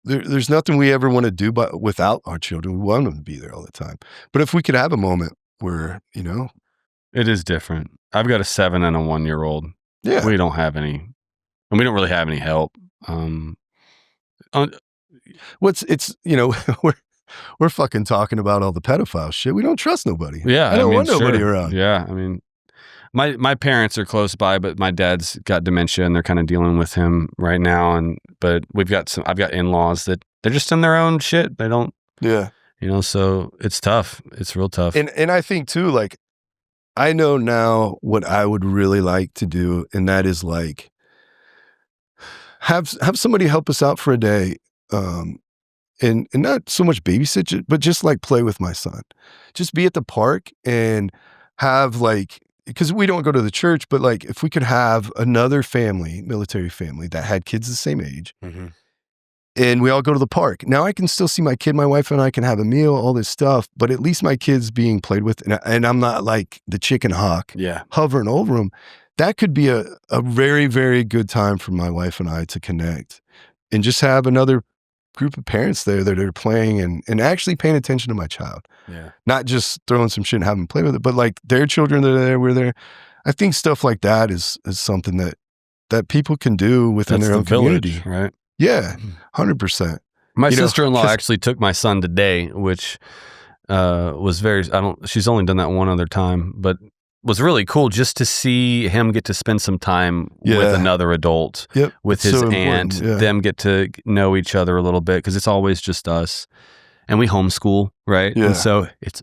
there's nothing we ever want to do without our children. We want them to be there all the time. But if we could have a moment where, you know. It is different. I've got a 7 and a 1-year-old. Yeah. We don't have any, and we don't really have any help. It's, you know, we're fucking talking about all the pedophile shit. We don't trust nobody. Yeah. I don't want nobody around. Yeah. I mean, my parents are close by, but my dad's got dementia and they're kind of dealing with him right now. But I've got in-laws that they're just in their own shit. They don't, yeah. You know, so it's tough. It's real tough. And I think too, like, I know now what I would really like to do, and that is like have somebody help us out for a day, and not so much babysit it, but just like play with my son. Just be at the park and have like, because we don't go to the church, but like if we could have another family, military family that had kids the same age, and we all go to the park. Now I can still see my kid, my wife and I can have a meal, all this stuff, but at least my kid's being played with, and I'm not like the chicken hawk hovering over them. That could be a very, very good time for my wife and I to connect and just have another group of parents there that are playing and actually paying attention to my child. Yeah. Not just throwing some shit and having them play with it, but like their children that are there, we're there. I think stuff like that is something that people can do within their own community. Right? Yeah, 100%. My sister-in-law actually took my son today, which was she's only done that one other time, but was really cool just to see him get to spend some time with another adult, with his aunt, them get to know each other a little bit, because it's always just us. And we homeschool, right? Yeah. And so it's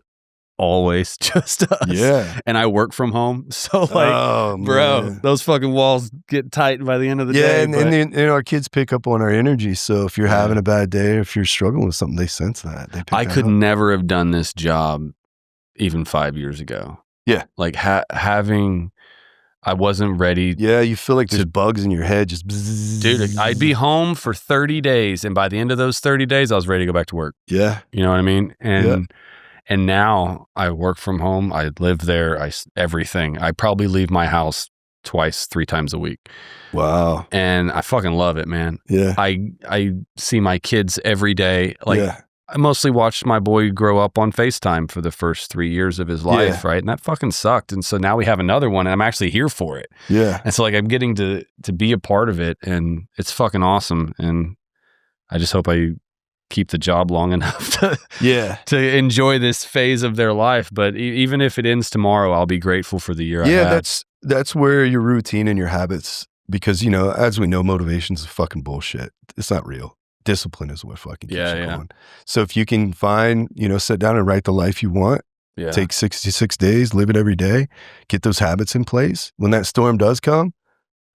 always just us. Yeah. And I work from home. So like, bro, those fucking walls get tight by the end of the day. And then, you know, our kids pick up on our energy. So if you're having a bad day, or if you're struggling with something, they sense that. I could never have done this job even 5 years ago. Yeah. Like I wasn't ready. Yeah, you feel like there's bugs in your head. Just bzzz. Dude, I'd be home for 30 days. And by the end of those 30 days, I was ready to go back to work. Yeah. You know what I mean? And now I work from home. I live there. Everything. I probably leave my house 2-3 times a week. Wow. And I fucking love it, man. Yeah. I see my kids every day. Like, I mostly watched my boy grow up on FaceTime for the first 3 years of his life, right? And that fucking sucked. And so now we have another one, and I'm actually here for it. Yeah. And so like I'm getting to be a part of it, and it's fucking awesome. And I just hope I keep the job long enough to enjoy this phase of their life. But even if it ends tomorrow, I'll be grateful for the year I had. That's where your routine and your habits, because, you know, as we know, motivation's fucking bullshit. It's not real. Discipline is what fucking keeps you going. So if you can find, you know, sit down and write the life you want, take 66 days, live it every day, get those habits in place. When that storm does come,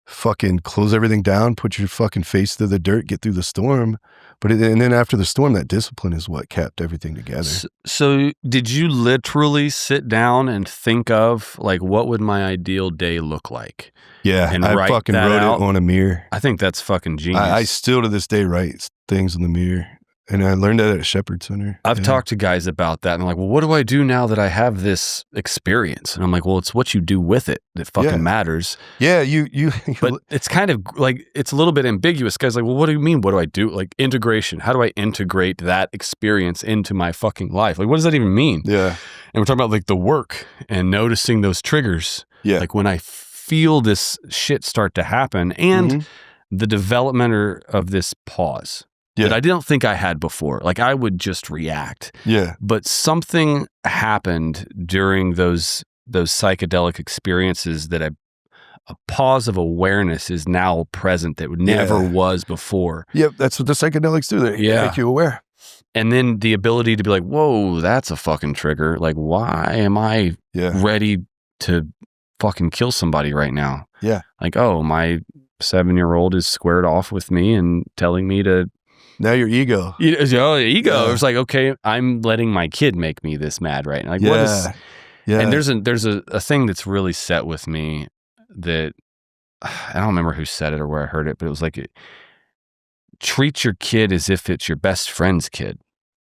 fucking close everything down, put your fucking face to the dirt, get through the storm. And then after the storm, that discipline is what kept everything together. So did you literally sit down and think of, like, what would my ideal day look like? Yeah, and I fucking wrote it on a mirror. I think that's fucking genius. I still to this day write things in the mirror. And I learned that at a Shepherd Center. I've talked to guys about that, and they're like, well, what do I do now that I have this experience? And I'm like, well, it's what you do with it that fucking matters. Yeah, but it's kind of like, it's a little bit ambiguous. Guys like, well, what do you mean? What do I do? Like integration. How do I integrate that experience into my fucking life? Like, what does that even mean? Yeah. And we're talking about like the work and noticing those triggers. Yeah. Like when I feel this shit start to happen, and the development of this pause. That I didn't think I had before. Like I would just react. Yeah. But something happened during those psychedelic experiences that a pause of awareness is now present that never was before. Yep, that's what the psychedelics do. They make you aware. And then the ability to be like, whoa, that's a fucking trigger. Like, why am I ready to fucking kill somebody right now? Yeah. Like, oh, my 7-year-old is squared off with me and telling me to. Now your ego. Ego. Yeah. It's like, okay, I'm letting my kid make me this mad right now. Like, what is? Yeah. And there's a thing that's really set with me that I don't remember who said it or where I heard it, but it was like, treat your kid as if it's your best friend's kid.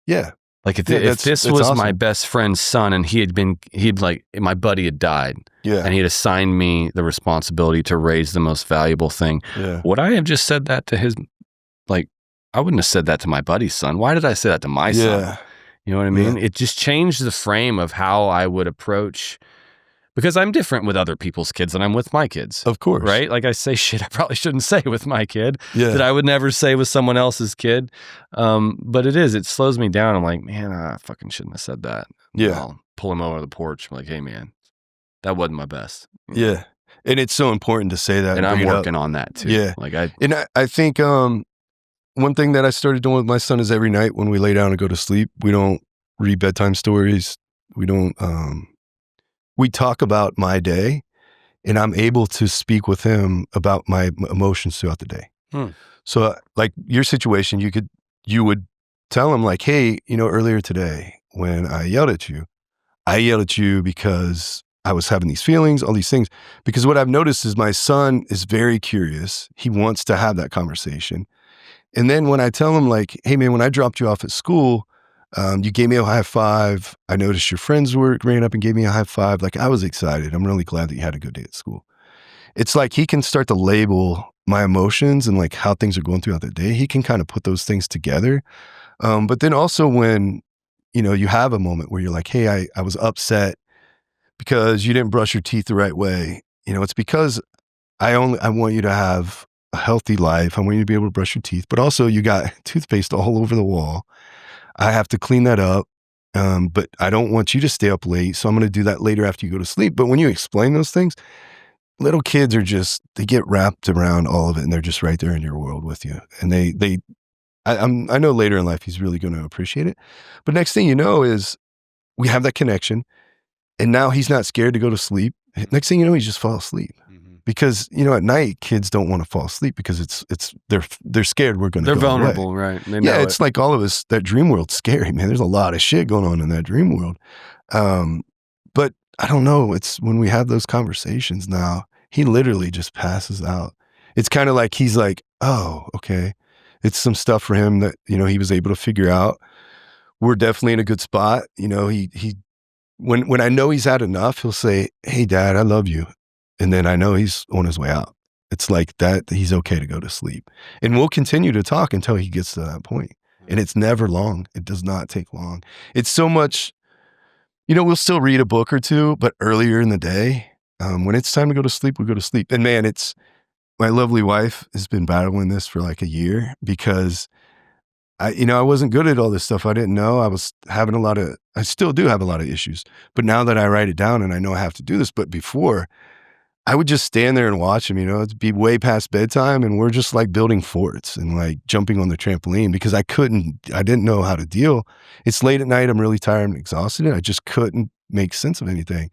Yeah. Like if this was awesome. My best friend's son, and he'd like, my buddy had died. Yeah. And he had assigned me the responsibility to raise the most valuable thing. Yeah. Would I have just said that to his, like, I wouldn't have said that to my buddy's son. Why did I say that to my son? You know what I mean? It just changed the frame of how I would approach, because I'm different with other people's kids than I'm with my kids. Of course. Right? Like I say shit I probably shouldn't say with my kid that I would never say with someone else's kid. But it slows me down. I'm like, man, I fucking shouldn't have said that. Yeah. I'll pull him over the porch. I'm like, hey man, that wasn't my best. Yeah. And it's so important to say that. And I'm working on that too. Yeah. Like I think one thing that I started doing with my son is every night when we lay down and go to sleep, we don't read bedtime stories. We don't, we talk about my day, and I'm able to speak with him about my emotions throughout the day. So like your situation, you would tell him like, hey, earlier today when I yelled at you because I was having these feelings, all these things. Because what I've noticed is my son is very curious. He wants to have that conversation. And then when I tell him like, hey man, when I dropped you off at school, you gave me a high five. I noticed your friends ran up and gave me a high five. Like I was excited. I'm really glad that you had a good day at school. It's like he can start to label my emotions and like how things are going throughout the day. He can kind of put those things together. But then also when, you have a moment where you're like, hey, I was upset because you didn't brush your teeth the right way. It's because I want you to have a healthy life. I want you to be able to brush your teeth, but also you got toothpaste all over the wall. I have to clean that up. But I don't want you to stay up late. So I'm going to do that later after you go to sleep. But when you explain those things, little kids they get wrapped around all of it and they're just right there in your world with you. And I know later in life, he's really going to appreciate it. But next thing you know is we have that connection and now he's not scared to go to sleep. Next thing you know, he just falls asleep. Because, at night, kids don't want to fall asleep because they're scared we're going to go They're vulnerable, away. right? Yeah, it's like all of us, that dream world's scary, man. There's a lot of shit going on in that dream world. But I don't know. It's when we have those conversations now, he literally just passes out. It's kind of like he's like, oh, okay. It's some stuff for him that, he was able to figure out. We're definitely in a good spot. When I know he's had enough, he'll say, hey, Dad, I love you. And then I know he's on his way out. It's like that, he's okay to go to sleep. And we'll continue to talk until he gets to that point. And it's never long. It does not take long. It's so much, we'll still read a book or two, but earlier in the day, when it's time to go to sleep, we go to sleep. And man, my lovely wife has been battling this for like a year because I wasn't good at all this stuff. I didn't know. I was having I still do have a lot of issues. But now that I write it down and I know I have to do this, but before, I would just stand there and watch him, it'd be way past bedtime and we're just like building forts and like jumping on the trampoline because I didn't know how to deal. It's late at night. I'm really tired and exhausted. And I just couldn't make sense of anything.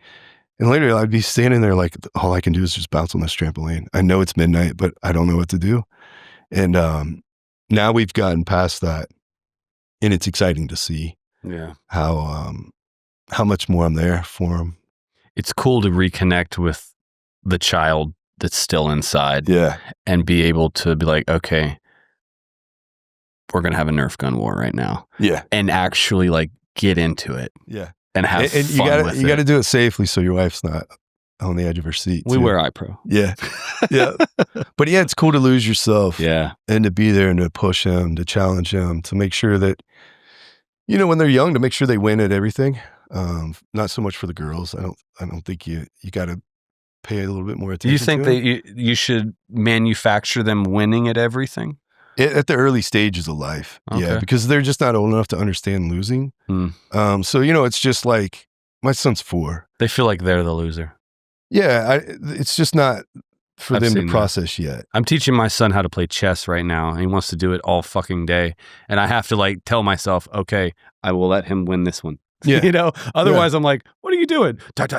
And later I'd be standing there like, all I can do is just bounce on this trampoline. I know it's midnight, but I don't know what to do. And now we've gotten past that and it's exciting to see how much more I'm there for him. It's cool to reconnect with the child that's still inside and be able to be like, okay, we're going to have a Nerf gun war right now. Yeah. And actually like get into it. Yeah. And have fun with it. You got to do it safely so your wife's not on the edge of her seat. We wear iPro. Yeah. Yeah. But yeah, it's cool to lose yourself. Yeah. And to be there and to push him, to challenge him, to make sure that, when they're young, to make sure they win at everything. Not so much for the girls. I don't think you got to pay a little bit more attention. Do you think that you should manufacture them winning at everything? At the early stages of life. Okay. Yeah, because they're just not old enough to understand losing. So, it's just like, my son's 4. They feel like they're the loser. Yeah, it's just not for them to process yet. I'm teaching my son how to play chess right now, and he wants to do it all fucking day. And I have to like tell myself, okay, I will let him win this one. Yeah. Otherwise I'm like, what are you doing? Talk.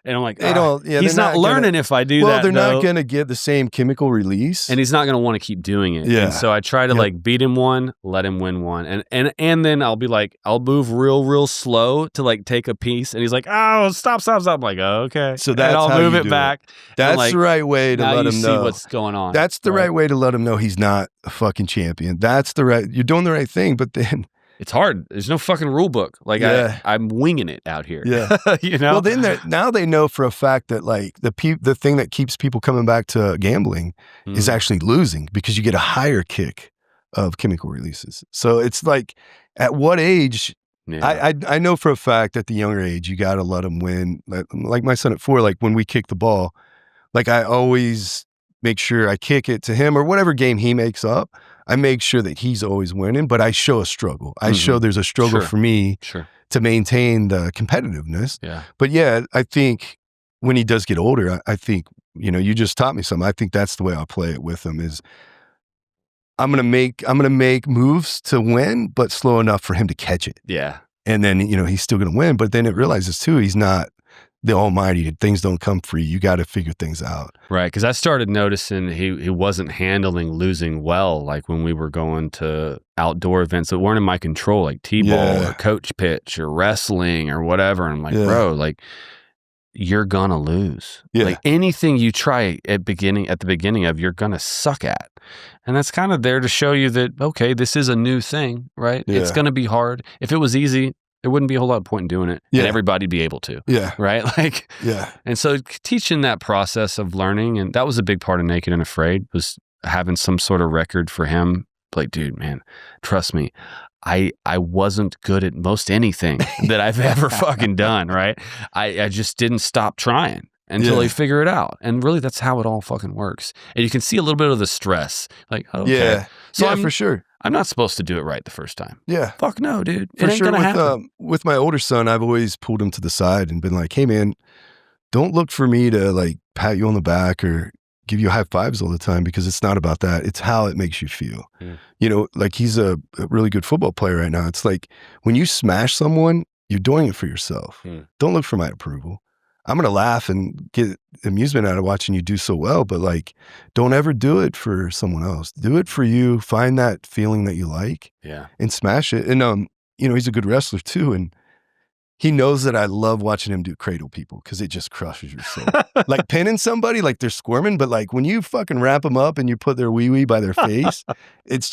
And I'm like, he's not learning if I do that. Well, they're not going to get the same chemical release. And he's not going to want to keep doing it. Yeah. And so I try to like beat him one, let him win one. And then I'll be like, I'll move real slow to like take a piece. And he's like, oh, stop. I'm like, oh, okay. So that's I'll move it back. That's the right way to let him know. See what's going on. That's the right way to let him know he's not a fucking champion. You're doing the right thing, but then it's hard. There's no fucking rule book. Like I'm winging it out here. Yeah. Well, then now they know for a fact that like the thing that keeps people coming back to gambling is actually losing because you get a higher kick of chemical releases. So it's like, at what age Yeah. I know for a fact at the younger age, you got to let him win. Like my son at 4, like when we kick the ball, like I always make sure I kick it to him or whatever game he makes up. I make sure that he's always winning, but I show a struggle. I show there's a struggle for me to maintain the competitiveness. Yeah. But yeah, I think when he does get older, I think, you just taught me something. I think that's the way I'll play it with him is I'm gonna make moves to win, but slow enough for him to catch it. Yeah. And then, he's still gonna win. But then it realizes too, he's not the almighty. Things don't come free. You got to figure things out. Right. Because I started noticing he wasn't handling losing well, like when we were going to outdoor events that weren't in my control, like T-ball or coach pitch or wrestling or whatever. And I'm like, bro, like you're gonna lose. Like anything you try at the beginning of, you're gonna suck at. And that's kind of there to show you that, okay, this is a new thing, right? Yeah. It's gonna be hard. If it was easy, there wouldn't be a whole lot of point in doing it. And everybody'd be able to. Yeah. Right? Like, and so teaching that process of learning, and that was a big part of Naked and Afraid, was having some sort of record for him. Like, dude, man, trust me, I wasn't good at most anything that I've ever fucking done, right? I just didn't stop trying until I figure it out. And really, that's how it all fucking works. And you can see a little bit of the stress. Like, okay. Yeah. So for sure. I'm not supposed to do it right the first time. Yeah. Fuck no, dude. For sure. With my older son, I've always pulled him to the side and been like, hey, man, don't look for me to like pat you on the back or give you high fives all the time, because it's not about that. It's how it makes you feel. Like he's a really good football player right now. It's like when you smash someone, you're doing it for yourself. Don't look for my approval. I'm going to laugh and get amusement out of watching you do so well, but like, don't ever do it for someone else. Do it for you. Find that feeling that you like and smash it. And, he's a good wrestler too. And he knows that I love watching him do cradle people because it just crushes your soul. Like pinning somebody, like they're squirming, but like when you fucking wrap them up and you put their wee-wee by their face, it's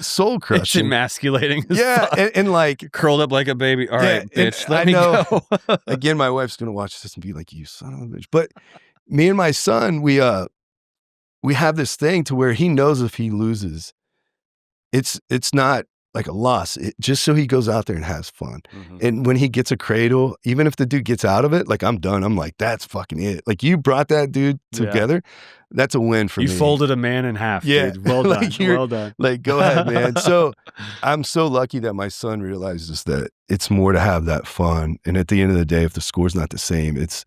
soul crushing. It's emasculating. And like curled up like a baby. All right, bitch, let me go. Again, my wife's gonna watch this and be like, "You son of a bitch." But me and my son, we have this thing to where he knows if he loses, it's not like a loss, just so he goes out there and has fun. And when he gets a cradle, even if the dude gets out of it, like I'm done. I'm like, that's fucking it. Like you brought that dude together. That's a win for me. You folded a man in half, dude. Well done. Like well done. Like, go ahead, man. So I'm so lucky that my son realizes that it's more to have that fun. And at the end of the day, if the score's not the same, it's,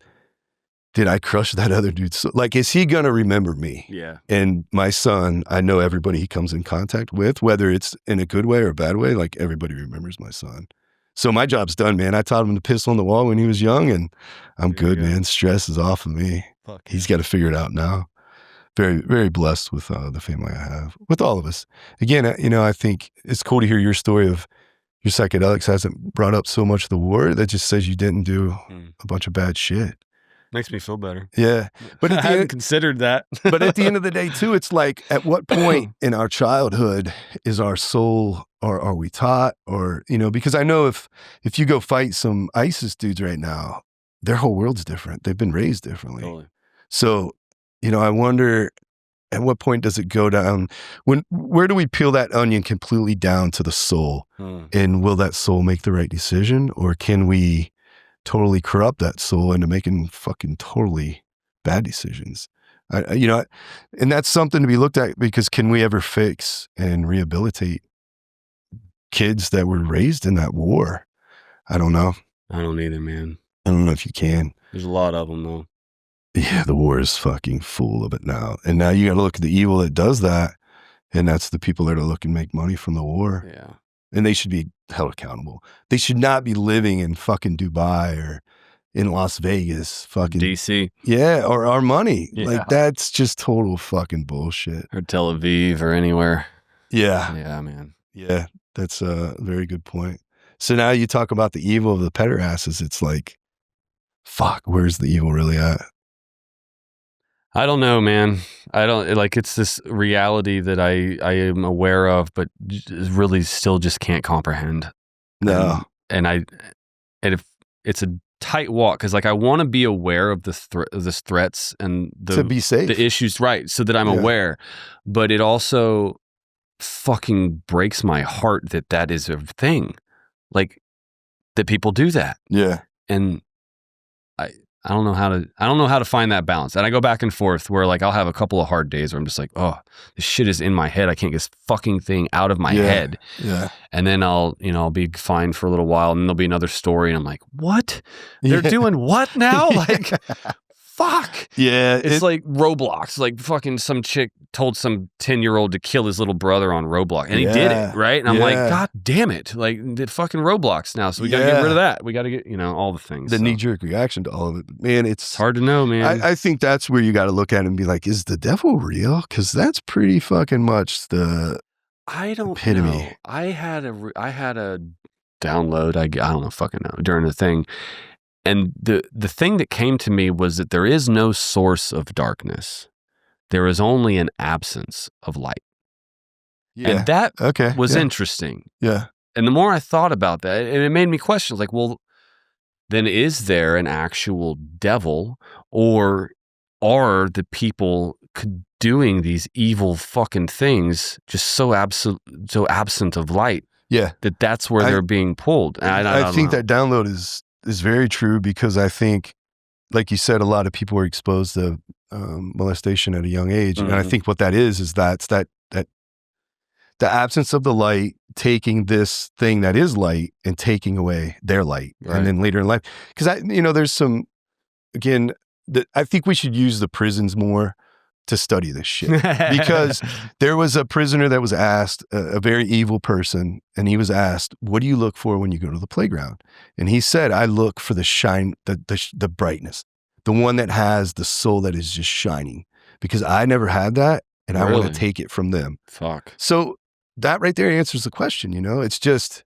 did I crush that other dude? So, like, is he going to remember me? Yeah. And my son, I know everybody he comes in contact with, whether it's in a good way or a bad way, like everybody remembers my son. So my job's done, man. I taught him to piss on the wall when he was young, and I'm good, man. Stress is off of me. He's got to figure it out now. Very, very blessed with the family I have, with all of us. Again, I think it's cool to hear your story of your psychedelics hasn't brought up so much of the war. That just says you didn't do a bunch of bad shit. Makes me feel better. Yeah. But I hadn't considered that. But at the end of the day, too, it's like, at what point in our childhood is our soul, or are we taught, or, because I know if you go fight some ISIS dudes right now, their whole world's different. They've been raised differently. Totally. So, I wonder, at what point does it go down? Where do we peel that onion completely down to the soul? And will that soul make the right decision? Or can we totally corrupt that soul into making fucking totally bad decisions? And that's something to be looked at, because can we ever fix and rehabilitate kids that were raised in that war? I don't know. I don't either, man. I don't know if you can. There's a lot of them, though. Yeah, the war is fucking full of it now. And now you got to look at the evil that does that. And that's the people that are looking to make money from the war. Yeah. And they should be held accountable. They should not be living in fucking Dubai or in Las Vegas, fucking DC. Yeah, or our money. Yeah. Like, that's just total fucking bullshit. Or Tel Aviv or anywhere. Yeah. Yeah, man. Yeah, that's a very good point. So now you talk about the evil of the pederasses. It's like, fuck, where's the evil really at? I don't know, man. I don't, like, it's this reality that I am aware of, but really still just can't comprehend. No. And if it's a tight walk, because like I want to be aware of the threats and to be safe, the issues, right? So that I'm aware, but it also fucking breaks my heart that is a thing. like that people do that. Yeah. And I don't know how to find that balance. And I go back and forth where like I'll have a couple of hard days where I'm just like, oh, this shit is in my head. I can't get this fucking thing out of my head. Yeah. And then I'll be fine for a little while and then there'll be another story and I'm like, what? They're doing what now? Like, fuck. Yeah. It's like Roblox. Like fucking some chick told some 10-year-old to kill his little brother on Roblox. And he did it, right? And I'm like, God damn it. Like, did fucking Roblox now. So we got to get rid of that. We got to get, all the things. The knee-jerk reaction to all of it. Man, it's hard to know, man. I think that's where you got to look at it and be like, is the devil real? Because that's pretty fucking much the epitome. Know. I had a download. I don't know, fucking know, during the thing. And the thing that came to me was that there is no source of darkness. There is only an absence of light. Yeah. And that was interesting. Yeah. And the more I thought about that, and it made me question, like, well, then is there an actual devil, or are the people doing these evil fucking things just so absent of light? Yeah. That's where they're being pulled. And I think that download is very true, because I think, like you said, a lot of people were exposed to molestation at a young age. Mm-hmm. And I think what that is that's that the absence of the light taking this thing that is light and taking away their light. Right. And then later in life, because there's some, again, I think we should use the prisons more to study this shit, because there was a prisoner that was asked, a very evil person, and he was asked, what do you look for when you go to the playground? And he said, I look for the shine, the brightness, the one that has the soul that is just shining, because I never had that, and I want to take it from them. Fuck. So that right there answers the question. It's just,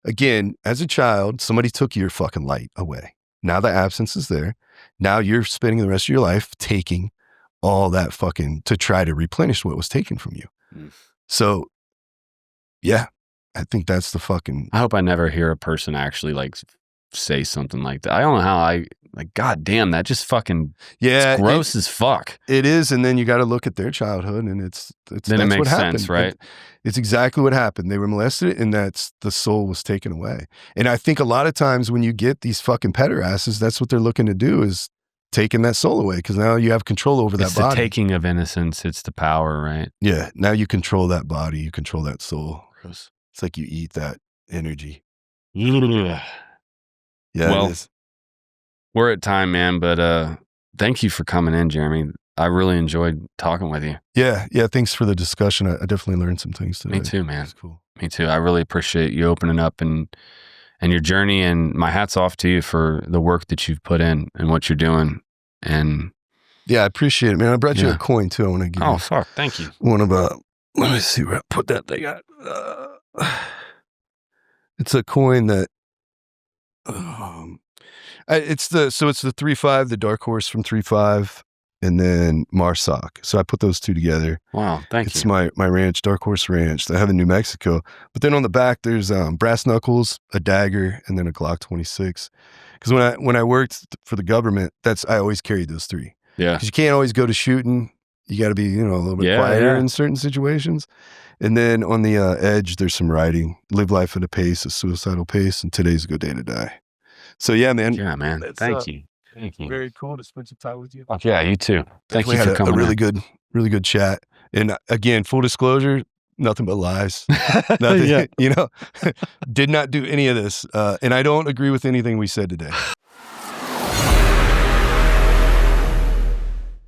again, as a child, somebody took your fucking light away. Now the absence is there. Now you're spending the rest of your life taking all that fucking to try to replenish what was taken from you. Mm. So, yeah, I think that's the fucking. I hope I never hear a person actually like say something like that. I don't know how God damn, that just fucking it's gross as fuck. It is, and then you got to look at their childhood, and it's then it makes sense, right? It's exactly what happened. They were molested, and that's the soul was taken away. And I think a lot of times when you get these fucking pederasses, that's what they're looking to do, is taking that soul away, because now you have control over that body. It's the taking of innocence. It's the power, right? Yeah. Now you control that body. You control that soul. Gross. It's like you eat that energy. Yeah. Well, it is. We're at time, man, but thank you for coming in, Jeramie. I really enjoyed talking with you. Yeah. Thanks for the discussion. I definitely learned some things today. Me too, man. That's cool. Me too. I really appreciate you opening up and your journey, and my hat's off to you for the work that you've put in and what you're doing. And yeah, I appreciate it, man. I brought you a coin too. I want to give you. Oh, fuck. Thank you. One about, let me see where I put that thing at. It's a coin that, it's the 3-5, the dark horse from 3-5, and then Marsoc. So I put those two together. Wow, thank you. It's my ranch, Dark Horse Ranch, that I have in New Mexico. But then on the back, there's brass knuckles, a dagger, and then a Glock 26. Because when I worked for the government, I always carried those three. Yeah. Because you can't always go to shooting. You got to be a little bit quieter in certain situations. And then on the edge, there's some writing: live life at a pace, a suicidal pace, and today's a good day to die. So yeah, man. Yeah, man. Thank you. Thank you. Very cool to spend some time with you. Yeah, you too. Thank you for coming. A really good chat. And again, full disclosure, nothing but lies. Nothing, did not do any of this. And I don't agree with anything we said today.